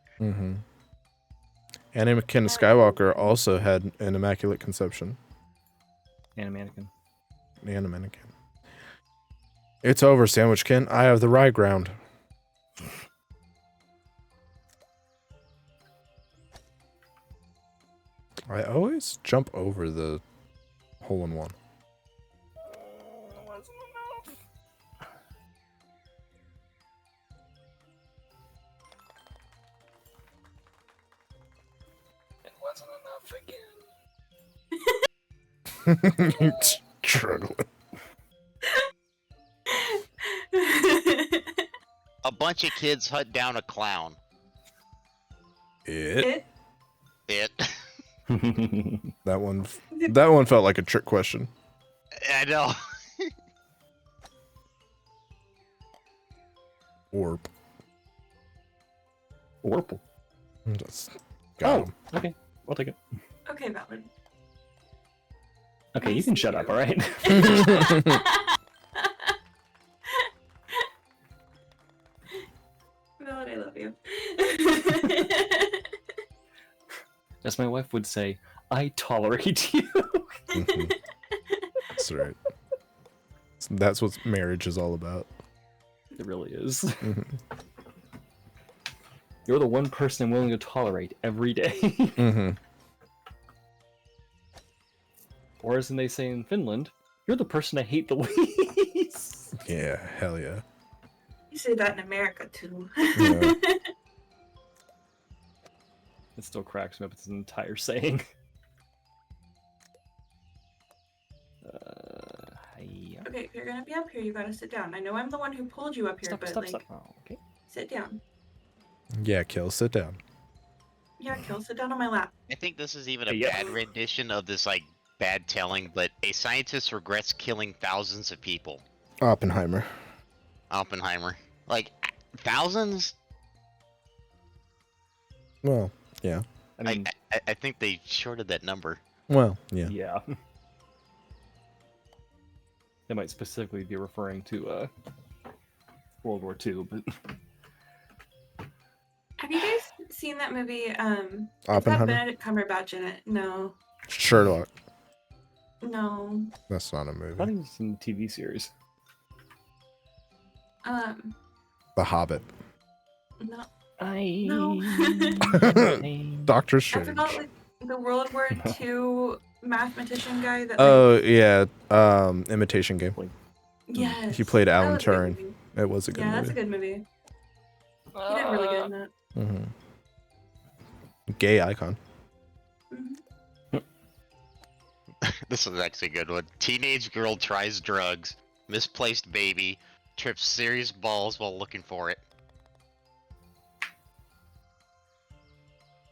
Anakin Skywalker also had an immaculate conception. Animaniacan. Anakin. It's over, Sandwichkin. I have the rye ground. I always jump over the hole-in-one. It wasn't enough again. Struggling. A bunch of kids hunt down a clown. It. It. That one felt like a trick question. I know. Orb. Orple. That's got him. Okay. I'll take it. Okay, valid. Okay, you can shut up, alright? Valid, I love you. As my wife would say, I tolerate you. That's right. That's what marriage is all about. It really is. You're the one person I'm willing to tolerate every day. Or as they say in Finland, you're the person I hate the least. Yeah, hell yeah. You say that in America too. Yeah. It still cracks me up. It's an entire saying. Hiya. Okay, if you're gonna be up here, you gotta sit down. I know I'm the one who pulled you up here, Stop, but stop, like, stop. Oh, okay. sit down. Yeah, Kill, sit down. Yeah, Kill, sit down on my lap. I think this is even a Yeah. bad rendition of this like bad telling, but a scientist regrets killing thousands of people. Oppenheimer. Oppenheimer. Like thousands? Well, yeah. I mean, I think they shorted that number. Well, yeah. yeah. They might specifically be referring to World War II, but Have you guys seen that movie? It's got Oppenheimer? Benedict Cumberbatch in it. No, Sherlock. no. That's not a I thought movie. he was in the TV series. The Hobbit. No. I No. Doctor I Strange. forgot like the World War II mathematician guy that. Like, Oh yeah, Imitation Game. yes. He played that Alan was a good Turing. movie. It was a good Yeah, that's a movie. good movie. He did really good in that. Gay icon. Mhm. This is actually a good one. Teenage girl tries drugs, misplaced baby, trips serious balls while looking for it.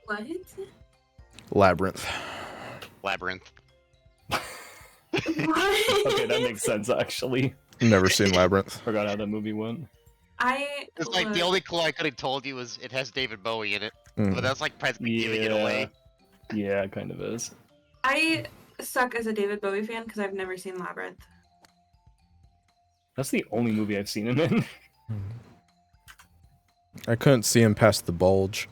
What? Labyrinth. Labyrinth. What? Okay, that makes sense actually. Never seen Labyrinth. Forgot how that movie went. It's like the look, only clue I could have told you was it has David Bowie in it, Mm. but that's like practically giving it away. Yeah, it kind of is. I suck as a David Bowie fan because I've never seen Labyrinth. That's the only movie I've seen him in. I couldn't see him past the bulge.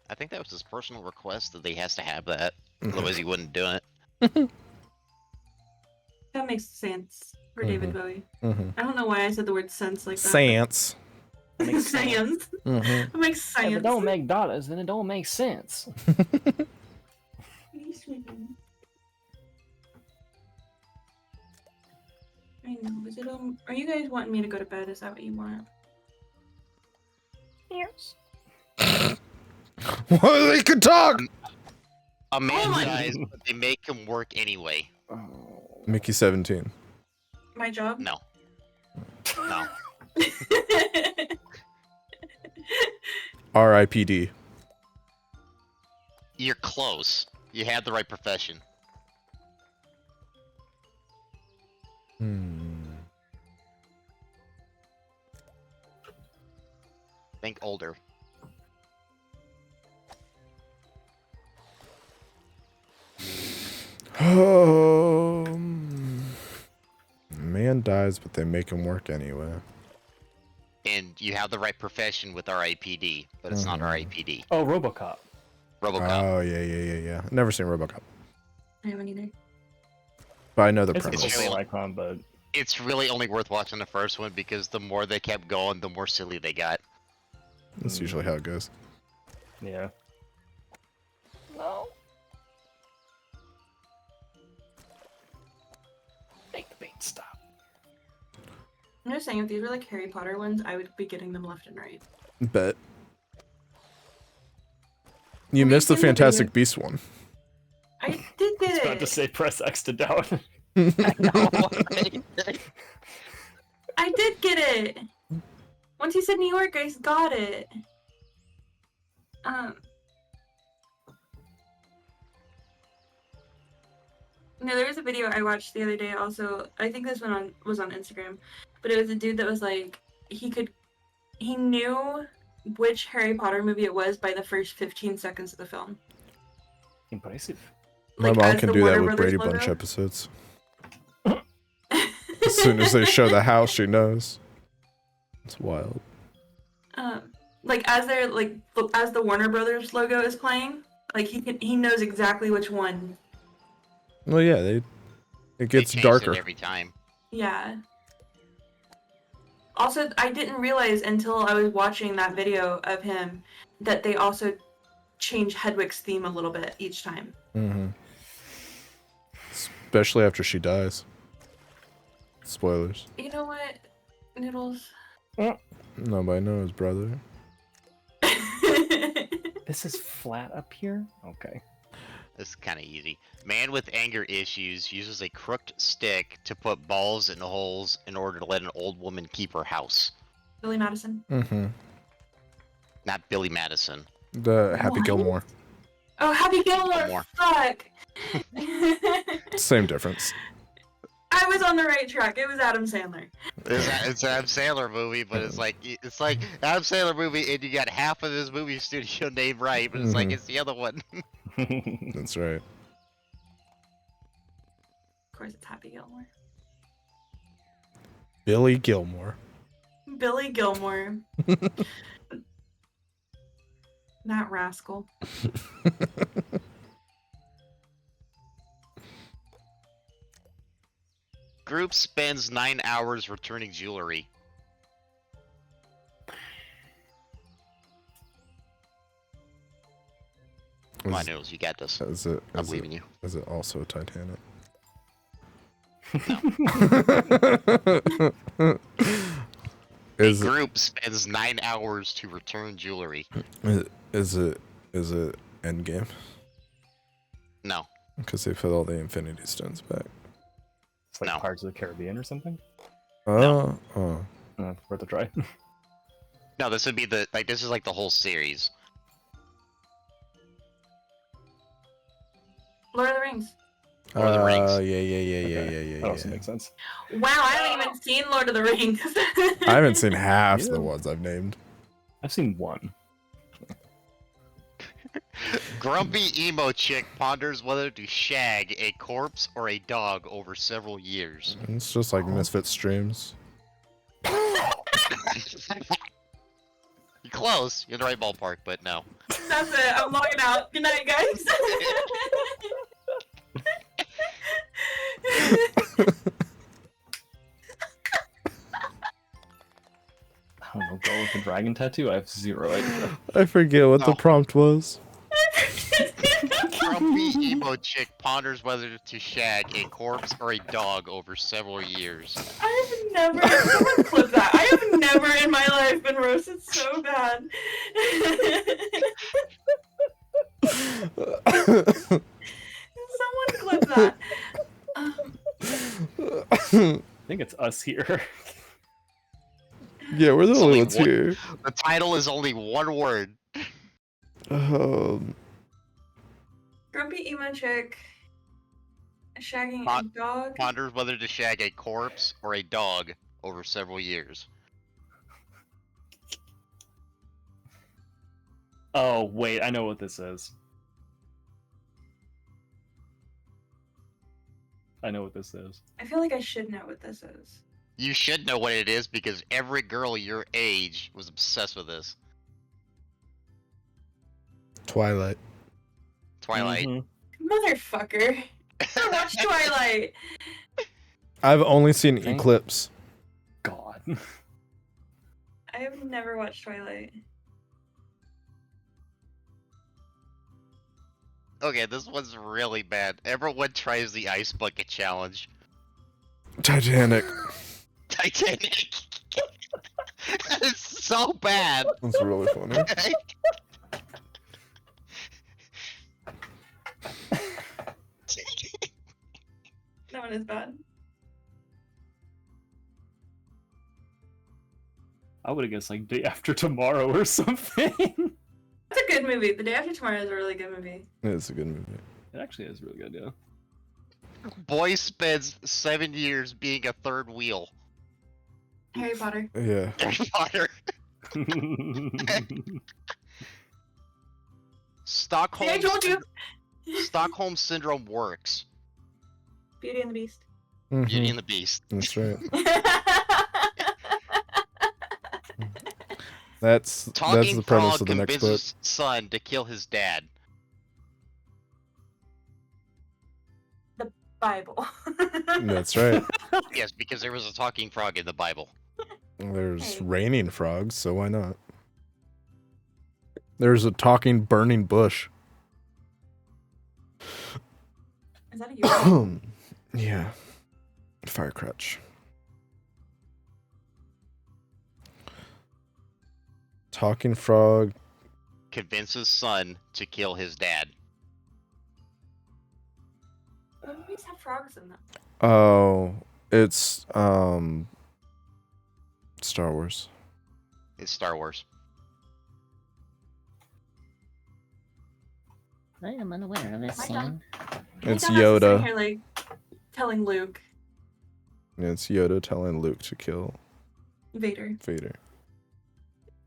I think that was his personal request that he has to have that, otherwise he wouldn't do it. That makes sense for David Bowie. Mm-hmm. I don't know why I said the word sense like that. Science. but- Makes sense. Science. Mm-hmm. It makes If science. it don't make dollars, then it don't make sense. I know. Is it? Are you guys wanting me to go to bed? Is that what you want? Yes. Well, they could talk. A man my- dies, but they make him work anyway. Oh. Mickey 17. My job? No. No. R.I.P.D. You're close. You had the right profession. Think older. Man dies, but they make him work anyway. And you have the right profession with RIPD, but it's not RIPD. Oh, RoboCop. RoboCop. Oh yeah. Never seen RoboCop, I haven't either. but I know the It's a premise. It's cultural really- icon, but It's really only worth watching the first one because the more they kept going, the more silly they got. That's usually how it goes. yeah. No. Make the paint stop. I'm just saying, if these were like Harry Potter ones, I would be getting them left and right. Bet. You Well, missed the you can Fantastic do- Beast one. I did I was get about to it. say press X to doubt. I did get it. Once he said New York, I got it. No, there was a video I watched the other day. Also, I think this one was on Instagram, but it was a dude that was like, he knew which Harry Potter movie it was by the first 15 seconds of the film. Impressive. My Like, mom as can the do that Warner with Brothers Brady Bunch logo. episodes. As soon as they show the house, she knows. It's wild. Like as they're like as the Warner Brothers logo is playing, like he knows exactly which one. Well, yeah, it They gets change darker. it every time. Yeah. Also, I didn't realize until I was watching that video of him that they also change Hedwig's theme a little bit each time. Mm-hmm. Especially after she dies. Spoilers. You know what, Noodles? Nobody knows, brother. This is flat up here? Okay. This is kind of easy. Man with anger issues uses a crooked stick to put balls in holes in order to let an old woman keep her house. Billy Madison. Mm-hmm. Not Billy Madison. The Happy What? Gilmore. Oh, Happy Gilmore. Gilmore. Fuck. Same difference. I was on the right track. It was Adam Sandler. It's an Adam Sandler movie, but it's like Adam Sandler movie, and you got half of this movie studio name right, but it's like Mhm. it's the other one. That's right. Of course, it's Happy Gilmore. Billy Gilmore. Billy Gilmore. That rascal. Group spends 9 hours returning jewelry. Come on, Is, Noodles, you got this. is it? I'm Is leaving it, you. is it also Titanic? A Is it? group spends 9 hours to return jewelry. Is it Endgame? No. Because they put all the Infinity Stones back. It's like No. Pirates of the Caribbean or something. Oh. Worth a try. No, this would be this is like the whole series. Lord of the Rings. Lord of the Rings. Yeah. That also makes sense. Wow, I haven't even seen Lord of the Rings. I haven't seen half Yeah. the ones I've named. I've seen one. Grumpy emo chick ponders whether to shag a corpse or a dog over several years. It's just like Misfit streams. You're close. You're in the right ballpark, but no. That's it. I'm logging out. Good night, guys. I don't know, girl with a dragon tattoo? I have zero idea. I forget what the Oh. prompt was. Grumpy emo chick ponders whether to shag a corpse or a dog over several years. I've never someone clip that. I have never in my life been roasted so bad. Someone clip that. I think it's us here. Yeah, we're the It's only only ones one- here. The title is only one word. Grumpy emo chick shagging a Pot- dog. Ponders whether to shag a corpse or a dog over several years. Oh, wait, I know what this is. I know what this is. I feel like I should know what this is. You should know what it is because every girl your age was obsessed with this. Twilight. Twilight. Mhm. Motherfucker. I watched Twilight. I've only seen Thank- Eclipse. God. I have never watched Twilight. Okay, this one's really bad. Everyone tries the ice bucket challenge. Titanic. Titanic. It's so bad. That's really funny. That one is bad. I would have guessed like Day After Tomorrow or something. That's a good movie. The Day After Tomorrow is a really good movie. It's a good movie. It actually is really good, yeah. Boy spends 7 years being a third wheel. Harry Potter. Yeah. Harry Potter. Stockholm. See, I told you. Stockholm syndrome works. Beauty and the Beast. Beauty Mhm. and the Beast. That's right. That's Talking the premise frog of the next book. convinces son to kill his dad. Bible. That's right. Yes, because there was a talking frog in the Bible. There's Hey. raining frogs, so why not? There's a talking burning bush. Is that a you? Yeah. Firecrotch. Talking frog. Convinces son to kill his dad. What movies have frogs in them? Oh, it's Star Wars. It's Star Wars. I am unaware of this My dumb- scene. My It's dumbass is sitting Yoda. here, like, telling Luke, It's Yoda telling Luke to kill Vader. Vader.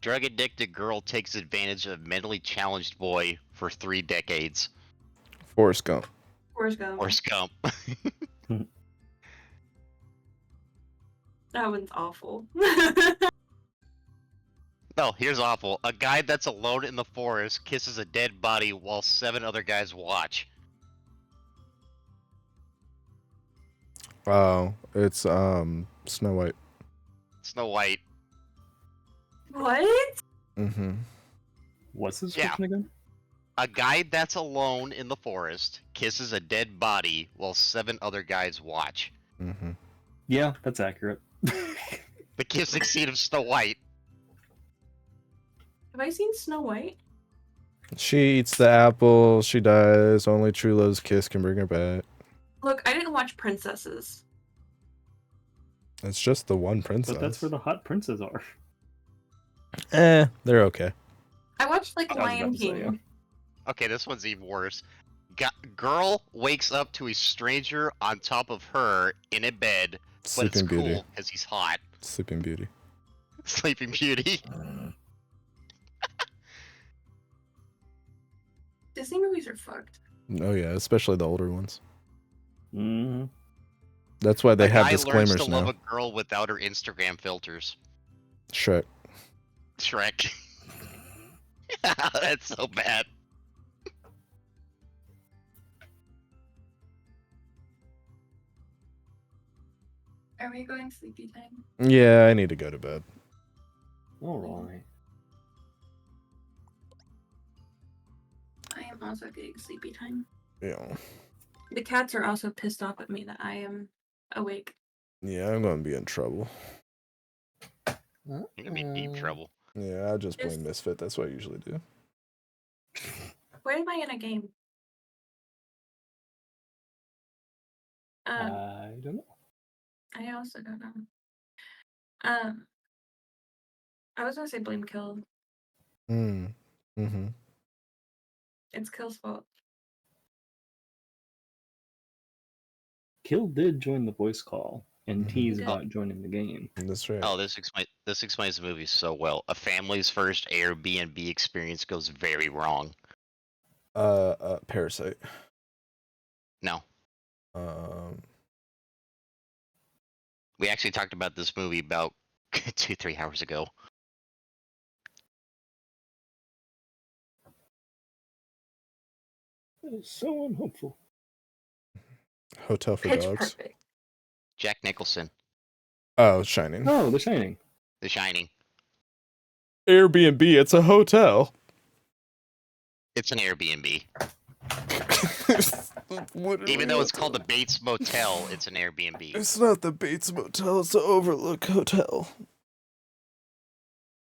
Drug addicted girl takes advantage of mentally challenged boy for 3 decades. Forrest Gump. Forrest Gump. Or scump. That one's awful. No, here's awful. A guy that's alone in the forest kisses a dead body while 7 other guys watch. Oh, it's Snow White. Snow White. What? Mm-hmm. What's the Yeah. description again? A guy that's alone in the forest kisses a dead body while 7 other guys watch. Mm-hmm. Yeah, that's accurate. The kissing scene of Snow White. Have I seen Snow White? She eats the apple. She dies. Only true love's kiss can bring her back. Look, I didn't watch Princesses. It's just the one princess. But that's where the hot princes are. They're okay. I watched, like, I was about Lion to say, King. yeah. Okay, this one's even worse. Girl wakes up to a stranger on top of her in a bed, but it's Sleeping Beauty. cool because he's hot. Sleeping Beauty. Sleeping Beauty. Disney movies are fucked. Oh yeah, especially the older ones. Mm-hmm. That's why they A have guy disclaimers learns to now. love a girl without her Instagram filters. Shrek. Shrek. That's so bad. Are we going sleepy time? Yeah, I need to go to bed. Alright. I am also getting sleepy time. Yeah. The cats are also pissed off at me that I am awake. Yeah, I'm gonna be in trouble. You're gonna be in deep trouble. Yeah, I just Just- blame Misfit. That's what I usually do. Where am I in a game? I don't know. I also don't know. I was gonna say blame Kill. Mm-hmm. It's Kill's fault. Kill did join the voice call and Mhm. tease Did. about joining the game. That's right. Oh, this explains the movie so well. A family's first Airbnb experience goes very wrong. Parasite. No, Um, we actually talked about this movie about 2-3 hours ago. That is so unhopeful. Hotel for Pitch Dogs. perfect. Jack Nicholson, Oh, Shining. Oh, The Shining. The Shining. Airbnb. It's a hotel. It's an Airbnb. What are Even we though it's up called to? the Bates Motel, it's an Airbnb. It's not the Bates Motel. It's the Overlook Hotel.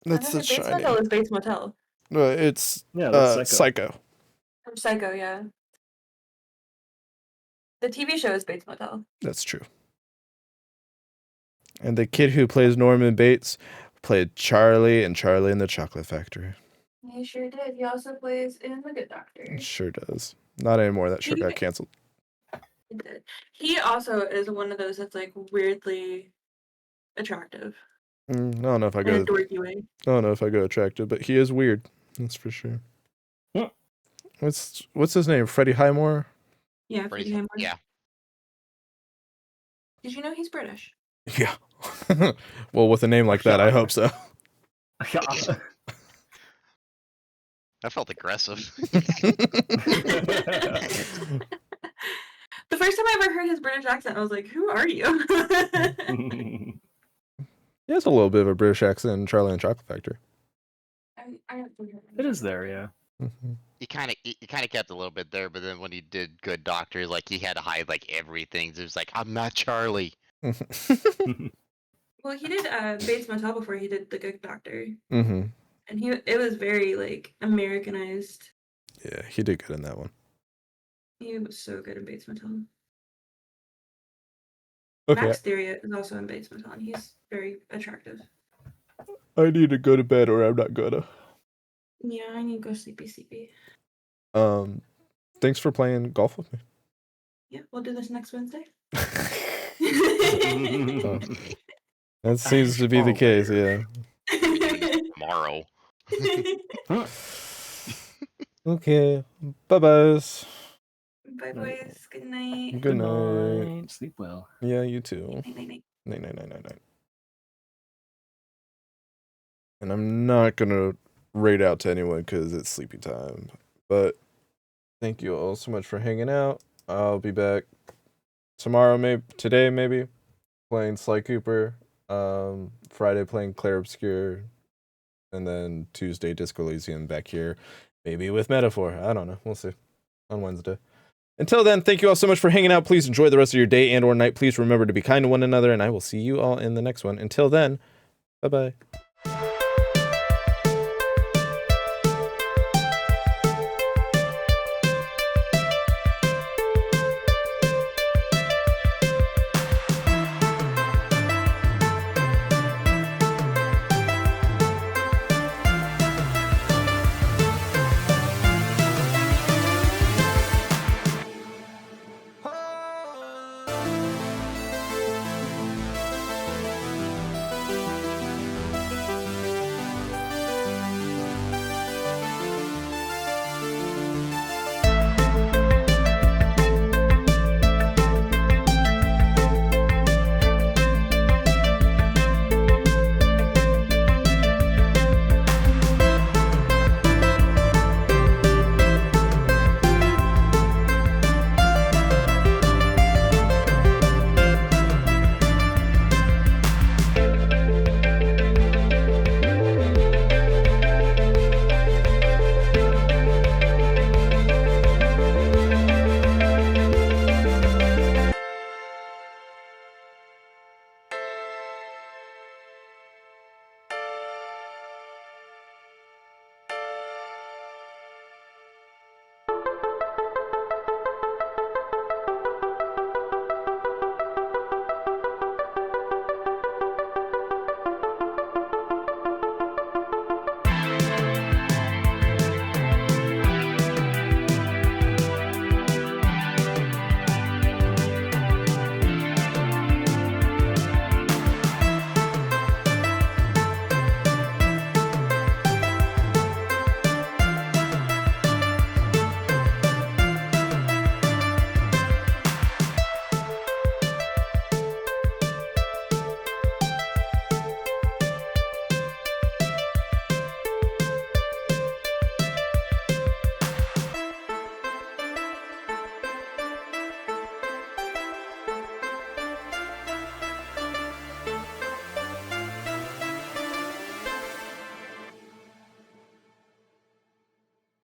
That's the Bates Shining. Motel is Bates Motel. It's Yeah, that's Psycho. Psycho. From Psycho, yeah. The TV show is Bates Motel. That's true. And the kid who plays Norman Bates played Charlie in Charlie and the Chocolate Factory. He sure did. He also plays in The Good Doctor. It sure does. Not anymore. That show got canceled. He did. He also is one of those that's like weirdly attractive I don't know if I in a go. dorky way. I don't know if I go attractive, but he is weird. That's for sure. Yeah. What's his name? Freddie Highmore. Yeah, Freddie Highmore. Yeah. Did you know he's British? Yeah. Well, with a name like that, I hope so. That felt aggressive. The first time I ever heard his British accent, I was like, "Who are you?" He has a little bit of a British accent in Charlie and the Chocolate Factory. I have to hear It is there, yeah. He kind of kept a little bit there, but then when he did Good Doctor, like he had to hide like everything. It was like, I'm not Charlie. Well, he did Bates Motel before he did The Good Doctor, Mm-hmm. and it was very like Americanized. Yeah, he did good in that one. He was so good in Bates Motel. Okay, Max Theria is also in Bates Motel, and he's very attractive. I need to go to bed or I'm not gonna. Yeah, I need to go sleepy. thanks for playing golf with me. Yeah, we'll do this next Wednesday. Oh, that seems to be the case, yeah. Tomorrow. Okay, bye-byes. Bye, boys. Good night. Good night. Sleep well. Yeah, you too. Night, night, night. Night, night, night, night, night. And I'm not gonna raid out to anyone because it's sleepy time. But thank you all so much for hanging out. I'll be back tomorrow, today maybe, playing Sly Cooper. Friday playing Claire Obscure. And then Tuesday Disco Elysium back here. Maybe with Metaphor. I don't know. We'll see. On Wednesday. Until then, thank you all so much for hanging out. Please enjoy the rest of your day and or night. Please remember to be kind to one another, and I will see you all in the next one. Until then, bye-bye.